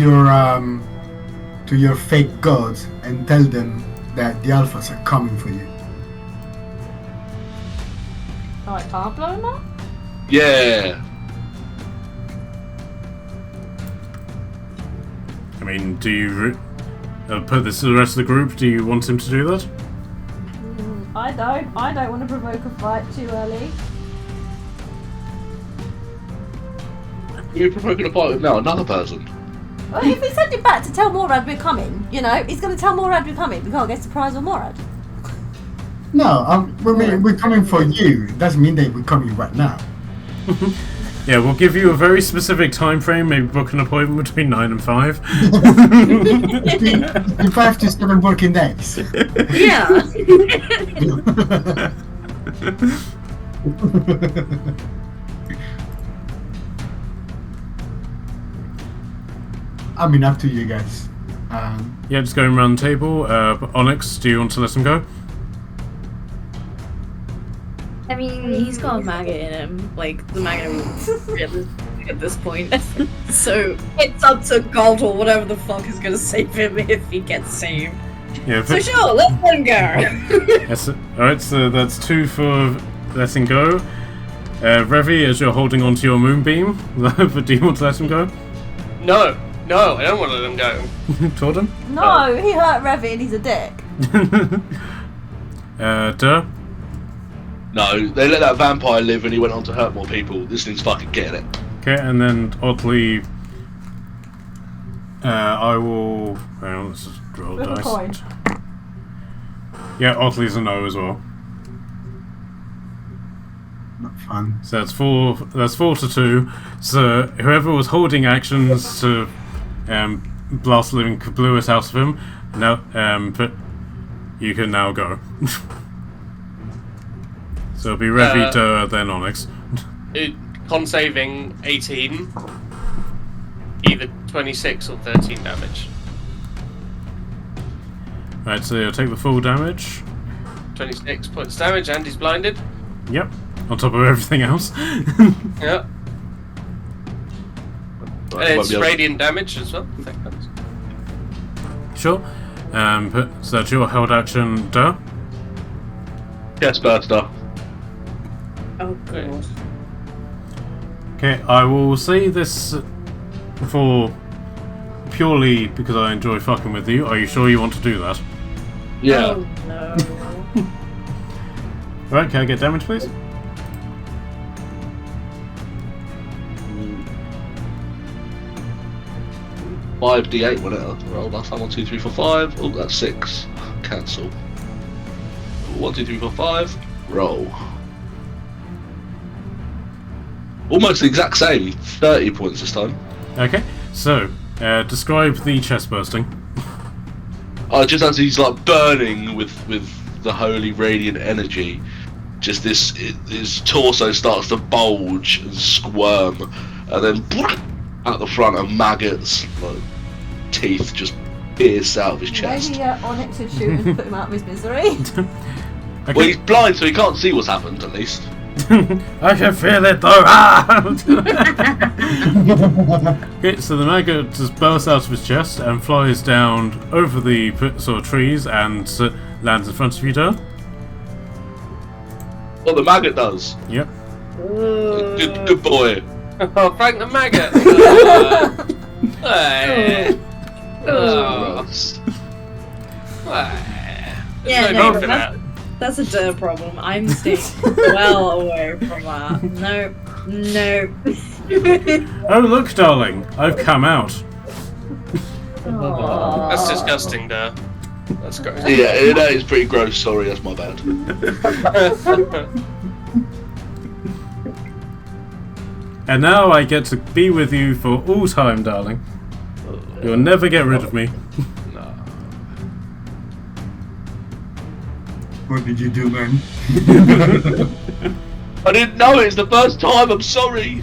Speaker 6: your fake gods and tell them that the alphas are coming for you.
Speaker 2: Oh, I can't blow him up?
Speaker 4: Yeah.
Speaker 1: I mean, do you put this to the rest of the group? Do you want him to do that?
Speaker 2: I don't. I don't want to provoke a fight too early.
Speaker 4: You're provoking a fight with now another person.
Speaker 2: Well, if we send him back to tell Morad we're coming, you know, he's going to tell Morad we're coming. We can't get surprised on Morad.
Speaker 6: No, we're coming for you. It doesn't mean that we're coming right now.
Speaker 1: Yeah, we'll give you a very specific time frame. Maybe book an appointment between 9 and 5.
Speaker 6: In 5 to 7 working days.
Speaker 5: Yeah.
Speaker 6: I mean, up to you guys.
Speaker 1: Yeah, just going around the table. Onyx, do you want to let him go?
Speaker 5: I mean, he's got a maggot in him. Like, the maggot will at this point. So, it's up to God or whatever the fuck is gonna save him if he gets saved.
Speaker 1: Yeah.
Speaker 5: So sure, let's let him go.
Speaker 1: Yes. Alright, so that's 2 for letting go. Revi, as you're holding onto your moonbeam, but do you want to let him go?
Speaker 3: No, I don't want to let him go.
Speaker 1: Torden?
Speaker 2: No, he hurt Revi and he's a dick.
Speaker 1: Durr?
Speaker 4: No, they let that vampire live and he went on to hurt more people. This thing's fucking getting it.
Speaker 1: Okay, and then oddly, I will. Hang on, let's just roll
Speaker 2: Flip a
Speaker 1: dice.
Speaker 2: coin.
Speaker 1: Yeah, oddly's a no as well.
Speaker 6: Not fun.
Speaker 1: So that's 4. That's 4 to 2. So whoever was holding actions to blast the living kablooit out of him, now, but you can now go. So it'll be Revi, Durr, then Onyx.
Speaker 3: Con saving 18, either 26 or 13 damage.
Speaker 1: Right, so you'll take the full damage.
Speaker 3: 26 points damage, and he's blinded.
Speaker 1: Yep, on top of everything else.
Speaker 3: Yeah.
Speaker 4: Right,
Speaker 3: And
Speaker 4: won't
Speaker 3: it's
Speaker 4: be able-
Speaker 3: radiant damage as well. I think that's...
Speaker 1: Sure. So that's your held action, Durr.
Speaker 4: Chest burster.
Speaker 5: Oh god.
Speaker 1: Okay, I will say this for purely because I enjoy fucking with you. Are you sure you want to do that?
Speaker 4: Yeah.
Speaker 5: Oh no.
Speaker 1: Right, can I get damage, please?
Speaker 4: Mm. 5d8, whatever. Roll that. 1, 2, 3, 4, 5. Oh, that's 6. Cancel. 1, 2, 3, 4, 5. Roll. Almost the exact same. 30 points this time.
Speaker 1: Okay, so describe the chest bursting.
Speaker 4: Just as he's like burning with the holy radiant energy, just his torso starts to bulge and squirm, and then out the front of maggots, like teeth just pierce out of his chest.
Speaker 2: Maybe Onyx should shoot and put him out of his misery.
Speaker 1: Okay.
Speaker 4: Well, he's blind, so he can't see what's happened. At least.
Speaker 1: I can feel it though! Ah! Okay, so the maggot just bursts out of his chest and flies down over the sort of trees and lands in front of you, Durr.
Speaker 4: What the maggot does.
Speaker 1: Yep.
Speaker 4: Good boy.
Speaker 3: Oh, Frank the maggot! Hey. Oh.
Speaker 5: Yeah,
Speaker 3: no
Speaker 5: no,
Speaker 3: need for that.
Speaker 5: that's a Durr problem. I'm staying well away from that. No.
Speaker 1: Oh look, darling, I've come out.
Speaker 5: Aww.
Speaker 3: That's disgusting, Durr. That's gross.
Speaker 4: Yeah, that is pretty gross. Sorry, that's my bad.
Speaker 1: And now I get to be with you for all time, darling. You'll never get rid of me.
Speaker 3: No.
Speaker 6: What did you do, man?
Speaker 4: I didn't know it. It's the first time. I'm sorry.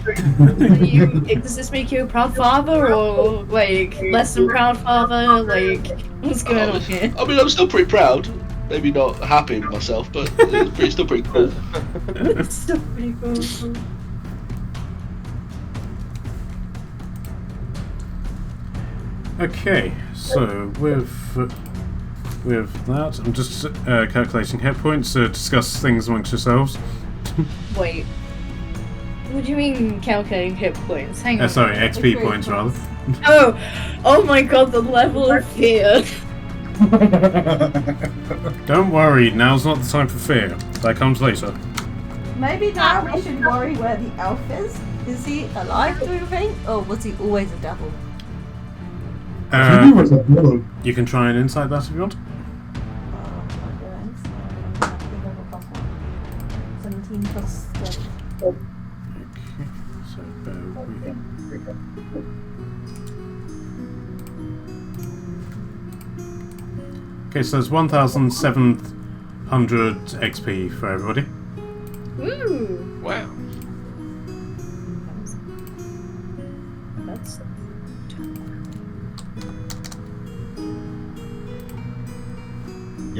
Speaker 5: Does this make you a proud father, or like less than proud father? Like, what's going on here?
Speaker 4: I mean, I'm still pretty proud. Maybe not happy with myself, but it's still pretty cool.
Speaker 5: It's still pretty cool.
Speaker 1: Okay, so with that, I'm just calculating hit points to discuss things amongst yourselves.
Speaker 5: Wait. What do you mean calculating hit points? Hang on.
Speaker 1: Sorry, XP points rather.
Speaker 5: Oh my god, the level of fear.
Speaker 1: Don't worry, now's not the time for fear. That comes later.
Speaker 2: Maybe now we should worry where the elf is. Is he alive, do you think? Or was he always a devil?
Speaker 1: You can try and insight that if you want.
Speaker 2: 17 plus 12.
Speaker 1: Okay, so bear with me. Okay, so there's 1,700 XP for everybody.
Speaker 5: Ooh.
Speaker 3: Wow.
Speaker 5: That's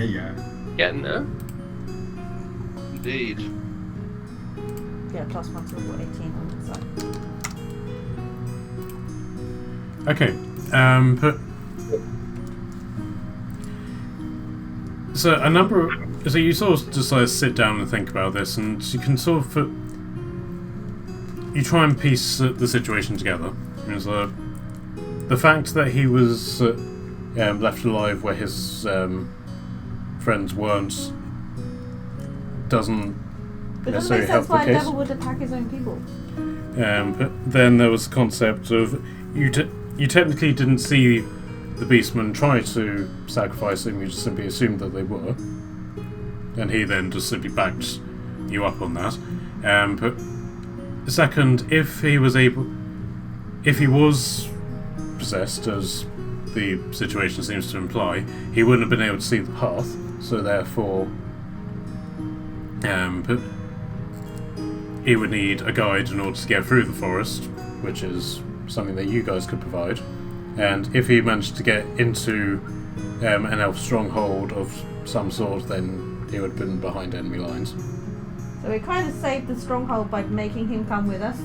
Speaker 6: Yeah.
Speaker 3: Getting there.
Speaker 4: Indeed.
Speaker 2: Yeah, plus 1 to 18 on the side.
Speaker 1: Okay. So a number. So you sort of just like sit down and think about this, and you can sort of you try and piece the situation together. It's the fact that he was left alive where his friends weren't doesn't
Speaker 2: It doesn't
Speaker 1: necessarily
Speaker 2: make
Speaker 1: help
Speaker 2: sense
Speaker 1: the
Speaker 2: why a
Speaker 1: case.
Speaker 2: devil would attack his own people.
Speaker 1: But then there was the concept of you technically didn't see the beastmen try to sacrifice him, you just simply assumed that they were. And he then just simply backed you up on that. But second, if he was possessed, as the situation seems to imply, he wouldn't have been able to see the path, so therefore but he would need a guide in order to get through the forest, which is something that you guys could provide. And if he managed to get into an elf stronghold of some sort, then he would have been behind enemy lines.
Speaker 2: So we kind of saved the stronghold by making him come with us.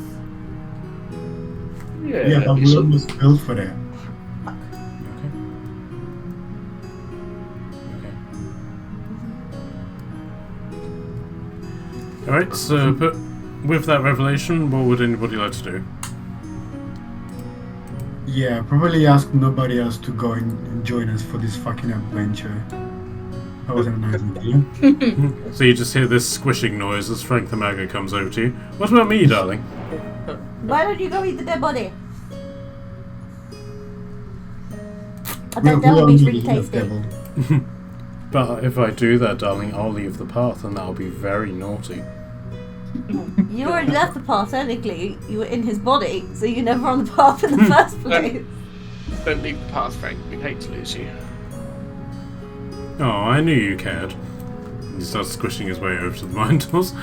Speaker 6: Yeah, but we almost built for that.
Speaker 1: Okay. Alright, so but with that revelation, what would anybody like to do?
Speaker 6: Yeah, probably ask nobody else to go and join us for this fucking adventure. That wasn't a nice idea.
Speaker 1: So you just hear this squishing noise as Frank the Maggot comes over to you. What about me, darling?
Speaker 2: Why don't you go eat the dead body? I
Speaker 6: We
Speaker 2: bet that
Speaker 6: are
Speaker 2: would be
Speaker 6: needy
Speaker 2: really
Speaker 6: of
Speaker 2: tasty.
Speaker 6: devil.
Speaker 1: But if I do that, darling, I'll leave the path, and that'll be very naughty.
Speaker 2: You already left the path, technically. You were in his body, so you're never on the path in the first place.
Speaker 3: Don't leave the path, Frank. We'd hate to lose you.
Speaker 1: Oh, I knew you cared. He starts squishing his way over to the mine doors.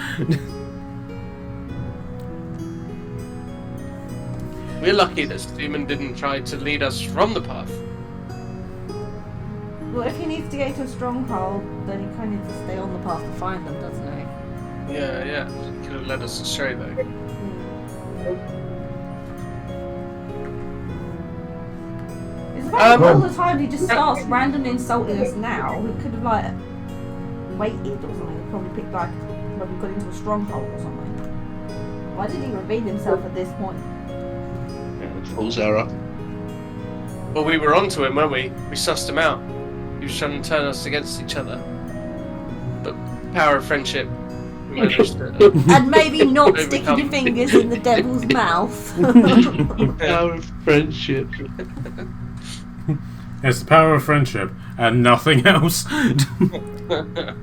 Speaker 3: We're lucky that Steeman didn't try to lead us from the path.
Speaker 2: Well, if he needs to get to a stronghold, then he kind of needs to stay on the path to find them, doesn't he?
Speaker 3: Yeah. Could have led us astray, though.
Speaker 2: It's the fact that all the time he just starts randomly insulting us now. We could have, like, waited or something. He probably picked, like, when we got into a stronghold or something. Why did he reveal himself at this point?
Speaker 4: Fool's error.
Speaker 3: Well, we were onto him, weren't we? We sussed him out. He was trying to turn us against each other. But power of friendship, we managed to...
Speaker 2: And maybe not
Speaker 3: Overcome.
Speaker 2: sticking your fingers in the devil's mouth.
Speaker 4: Power of friendship.
Speaker 1: It's the power of friendship and nothing else.
Speaker 2: You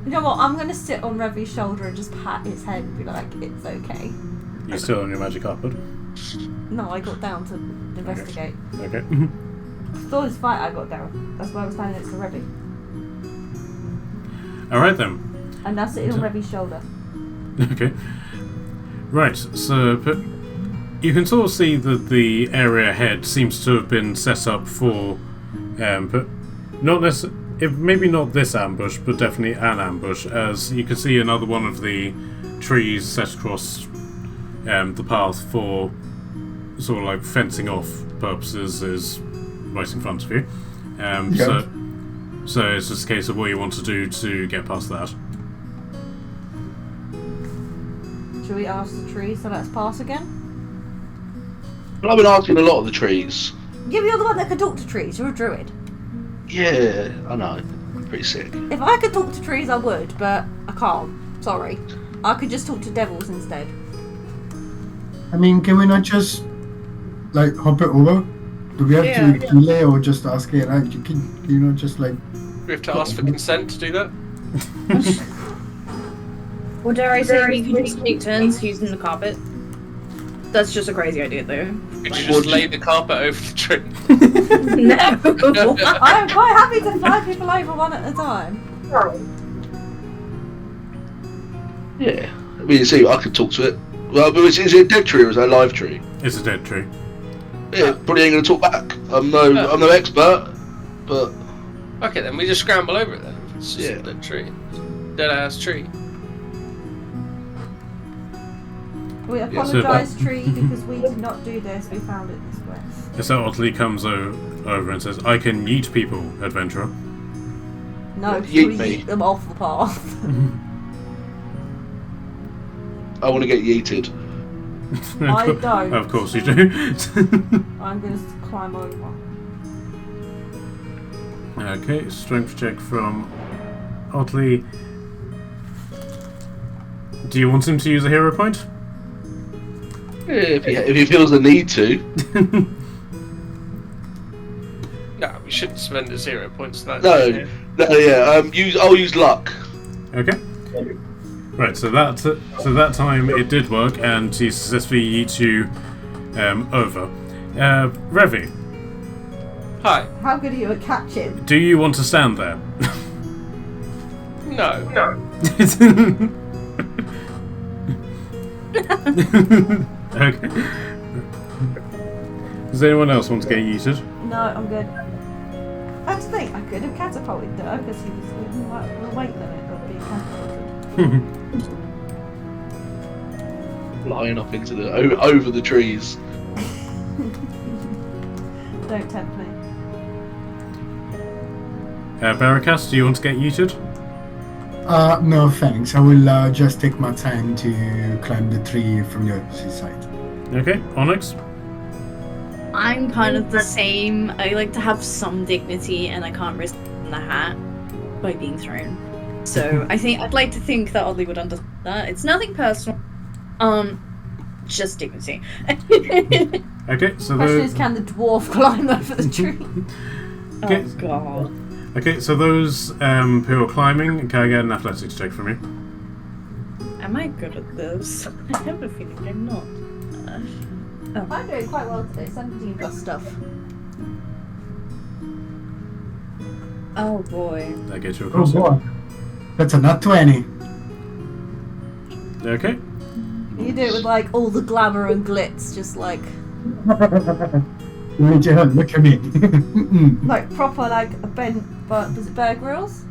Speaker 2: know what? I'm going to sit on Revy's shoulder and just pat his head and be like, it's okay.
Speaker 1: You're still on your magic carpet.
Speaker 2: No, I got down to investigate.
Speaker 1: Okay.
Speaker 2: Saw this fight, I got down. That's why I was standing next to Revy.
Speaker 1: Alright then.
Speaker 2: And now sitting on Revy's shoulder.
Speaker 1: Okay. Right, so but you can sort of see that the area ahead seems to have been set up for but not necessarily, maybe not this ambush, but definitely an ambush, as you can see another one of the trees set across the path for sort of like fencing off purposes is right in front of you. So it's just a case of what you want to do to get past that.
Speaker 2: Should we ask the tree so let's pass again?
Speaker 4: Well, I've been asking a lot of the trees.
Speaker 2: Yeah, but you're the one that can talk to trees. You're a druid.
Speaker 4: Yeah, I know. I'm pretty sick.
Speaker 2: If I could talk to trees, I would, but I can't. Sorry. I could just talk to devils instead.
Speaker 6: I mean, can we not just, like, hop it over? Do we have to kill it or just ask it? Like, can you not just, like...
Speaker 3: We have to ask for consent to do that?
Speaker 5: Or dare I say, we can just take turns using the carpet? That's just a crazy idea, though.
Speaker 3: Could you just lay the carpet over the tree?
Speaker 5: No!
Speaker 2: I'm quite happy to fly people over one at a time.
Speaker 4: Yeah. I mean, see, I could talk to it. Well, but is it a dead tree or is it a live tree?
Speaker 1: It's a dead tree.
Speaker 4: Yeah, probably ain't gonna talk back. I'm no expert, but
Speaker 3: Okay, then we just scramble over it then. It's just
Speaker 4: Yeah.
Speaker 3: a dead tree. Dead ass tree.
Speaker 2: We apologise, tree, because we did not do this. We found it this way.
Speaker 1: So Otley comes over and says, I can yeet people, adventurer.
Speaker 2: No,
Speaker 4: Yeet
Speaker 2: we
Speaker 4: me.
Speaker 2: yeet them off the path.
Speaker 4: I want to get yeeted.
Speaker 2: I don't.
Speaker 1: Of course you do.
Speaker 2: I'm going to climb over.
Speaker 1: Okay, strength check from Otley. Do you want him to use a hero point?
Speaker 4: If he feels the need to.
Speaker 3: Yeah, we shouldn't spend the 0 points for that.
Speaker 4: No, I'll use luck.
Speaker 1: Okay. Right, so that time it did work, and he successfully yeets you over. Revi,
Speaker 3: Hi.
Speaker 2: How good are you at catching?
Speaker 1: do you want to stand there?
Speaker 3: No.
Speaker 1: Okay. Does anyone else want to get yeeted?
Speaker 2: No, I'm good. I just think I could have catapulted though, because he was within the weight limit of being catapulted.
Speaker 4: Flying up into the over the trees.
Speaker 2: Don't tempt me.
Speaker 1: Barricas, do you want to get yeeted?
Speaker 6: No thanks. I will just take my time to climb the tree from the opposite side.
Speaker 1: Okay, Onyx?
Speaker 5: I'm kind of the same. I like to have some dignity, and I can't risk the hat by being thrown. So I'd like to think that Oddly would understand that. It's nothing personal. Just dignity.
Speaker 1: Okay, so
Speaker 2: Question is, can the dwarf climb over the tree?
Speaker 1: Okay.
Speaker 5: Oh god.
Speaker 1: Okay, so those who are climbing, can I get an athletics check from you?
Speaker 5: Am I good at this? I have a feeling I'm not.
Speaker 2: I'm doing quite well today, 17 plus stuff.
Speaker 5: Oh boy.
Speaker 1: That gets you
Speaker 6: Oh
Speaker 1: across.
Speaker 6: boy. That's a nat 20.
Speaker 1: Okay.
Speaker 2: You do it with like all the glamour and glitz, just like
Speaker 6: Look at me.
Speaker 2: like proper like a Ben. But was it Bear Grylls?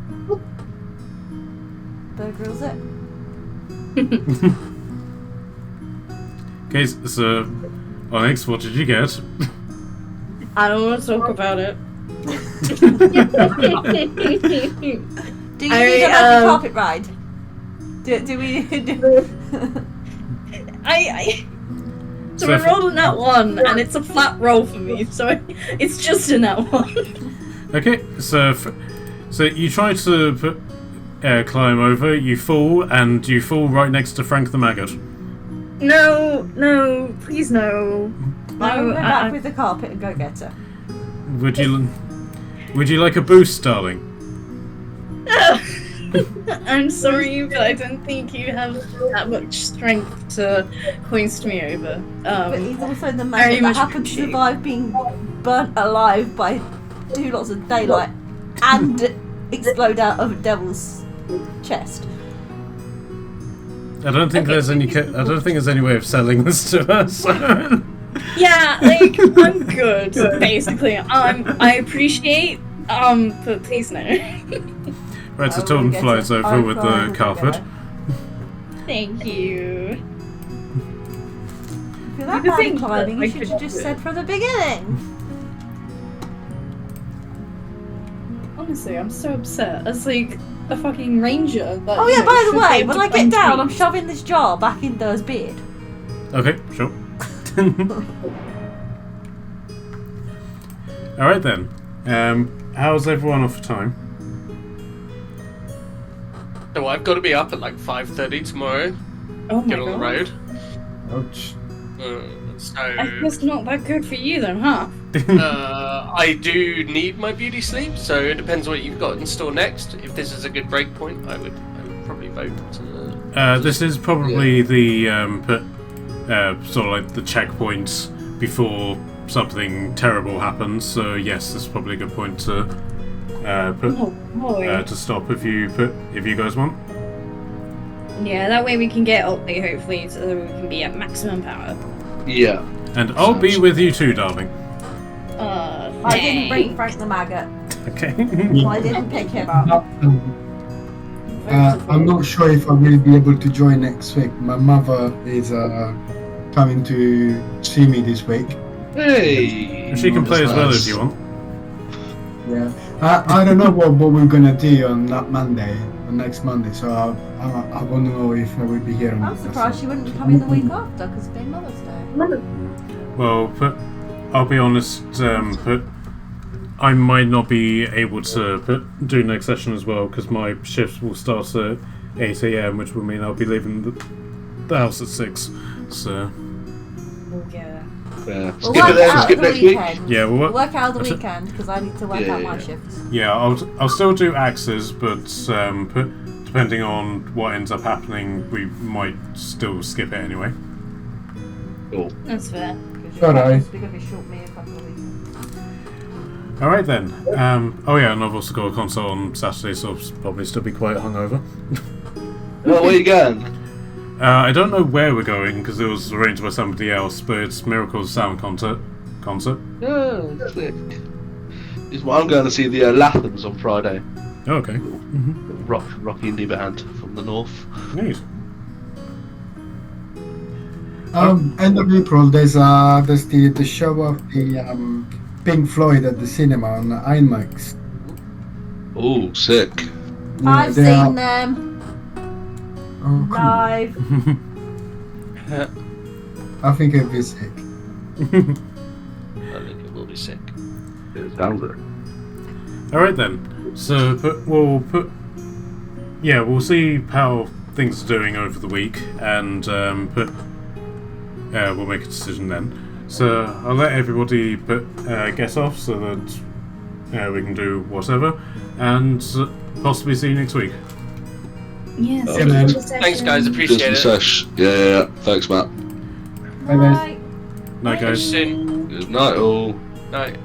Speaker 2: Bear Grylls it.
Speaker 1: Okay, so Onyx, what did you get?
Speaker 5: I don't want to talk about it.
Speaker 2: Do you need a lucky carpet ride? Do we?
Speaker 5: So I rolled a nat 1, and it's a flat roll for me, so it's just a nat 1.
Speaker 1: Okay, so you try to climb over, you fall, and you fall right next to Frank the Maggot.
Speaker 5: No, please no.
Speaker 2: I'll go
Speaker 5: No,
Speaker 2: back with the carpet and go get her.
Speaker 1: Would you like a boost, darling?
Speaker 5: I'm sorry, but I don't think you have that much strength to hoist me over.
Speaker 2: But he's also the
Speaker 5: very
Speaker 2: man that
Speaker 5: much
Speaker 2: happened to
Speaker 5: appreciate.
Speaker 2: survive being burnt alive by 2 lots of daylight and explode out of a devil's chest.
Speaker 1: I don't think there's any way of selling this to us.
Speaker 5: Yeah, like I'm good. Basically, I appreciate. But please no.
Speaker 1: Right, so
Speaker 2: I will
Speaker 1: Torton
Speaker 2: get
Speaker 1: flies
Speaker 2: it.
Speaker 1: over
Speaker 2: I
Speaker 1: with
Speaker 2: will
Speaker 1: the
Speaker 2: get
Speaker 1: carpet.
Speaker 2: it.
Speaker 5: Thank you.
Speaker 2: If you're that
Speaker 5: The
Speaker 2: bad
Speaker 5: thing
Speaker 2: at climbing,
Speaker 5: that I
Speaker 2: you should have
Speaker 5: could
Speaker 2: just
Speaker 5: do.
Speaker 2: said from the beginning.
Speaker 5: Honestly, I'm so upset. As like a fucking ranger. That,
Speaker 2: Oh
Speaker 5: you
Speaker 2: yeah,
Speaker 5: know,
Speaker 2: by the
Speaker 5: should be
Speaker 2: way,
Speaker 5: able
Speaker 2: when
Speaker 5: to
Speaker 2: I get
Speaker 5: climb
Speaker 2: down, I'm
Speaker 5: trees.
Speaker 2: shoving this jar back in Dur's beard.
Speaker 1: Okay, sure. Alright then. How's everyone off for time?
Speaker 3: So I've got to be up at like 5:30 tomorrow.
Speaker 5: Oh my
Speaker 3: Get on
Speaker 5: god.
Speaker 3: the road.
Speaker 6: Ouch.
Speaker 3: So
Speaker 5: I guess not that good for you then, huh?
Speaker 3: I do need my beauty sleep, so it depends what you've got in store next. If this is a good break point, I would probably vote.
Speaker 1: This is probably the sort of like the checkpoint before something terrible happens. So yes, this is probably a good point to
Speaker 5: Oh boy.
Speaker 1: to stop if you guys want.
Speaker 5: Yeah, that way we can get Otley, hopefully, so that we can be at maximum power.
Speaker 4: Yeah.
Speaker 1: And I'll be with you too, darling.
Speaker 2: I didn't bring Frank the maggot.
Speaker 1: Okay.
Speaker 2: I didn't pick him up.
Speaker 6: I'm not sure if I will be able to join next week. My mother is coming to see me this week.
Speaker 4: Hey!
Speaker 1: She can play as well
Speaker 4: Nice.
Speaker 1: if you want.
Speaker 6: Yeah, I don't know what we're gonna do on that Monday, on next Monday. So I don't know if I will be here.
Speaker 2: I'm surprised she wouldn't come in the week after because it's been Mother's Day.
Speaker 1: Well, but I'll be honest, but I might not be able to do next session as well because my shifts will start at 8 AM, which will mean I'll be leaving the house at 6. So
Speaker 5: Oh, yeah.
Speaker 4: Yeah.
Speaker 2: We'll
Speaker 4: Skip
Speaker 2: work
Speaker 4: it then,
Speaker 2: out
Speaker 4: skip
Speaker 2: the
Speaker 4: next week.
Speaker 2: weekend.
Speaker 1: yeah,
Speaker 2: We'll
Speaker 1: well,
Speaker 2: work out the
Speaker 1: That's it.
Speaker 2: weekend because I need to work
Speaker 4: Yeah,
Speaker 2: out my
Speaker 4: yeah.
Speaker 2: shifts.
Speaker 1: yeah, I'll still do axes, but depending on what ends up happening, we might still skip it anyway.
Speaker 4: Cool.
Speaker 5: That's fair.
Speaker 2: Because
Speaker 6: Alright.
Speaker 2: we're going to be short me a couple of weeks.
Speaker 1: All right then. Oh yeah, and I've also got a concert on Saturday, so I'll probably still be quite hungover.
Speaker 4: Oh, where you going?
Speaker 1: I don't know where we're going because it was arranged by somebody else, but it's Miracle's Sound concert.
Speaker 4: Oh, sick. I'm going to see the Lathams on Friday.
Speaker 1: Oh, okay.
Speaker 4: Rocky indie band from the north.
Speaker 1: Neat.
Speaker 6: End of April, there's the show of the Pink Floyd at the cinema on IMAX.
Speaker 4: Oh, sick.
Speaker 6: Yeah,
Speaker 2: I've
Speaker 6: they
Speaker 2: seen
Speaker 6: are-
Speaker 2: them
Speaker 6: Oh, cool.
Speaker 2: live.
Speaker 6: I think it'll be sick.
Speaker 3: I think it will be sick.
Speaker 4: It sounds it.
Speaker 1: All right then. So we'll see how things are doing over the week, and we'll make a decision then. So I'll let everybody get off so that we can do whatever, and possibly see you next week.
Speaker 5: Yes.
Speaker 4: Yeah,
Speaker 6: man.
Speaker 3: Thanks, guys. Appreciate
Speaker 4: Just
Speaker 3: it.
Speaker 4: a sesh. Yeah. Thanks, Matt.
Speaker 6: Bye, guys.
Speaker 2: Right.
Speaker 1: Night,
Speaker 3: Catch you
Speaker 1: guys.
Speaker 3: soon.
Speaker 4: Good night, all.
Speaker 3: Night.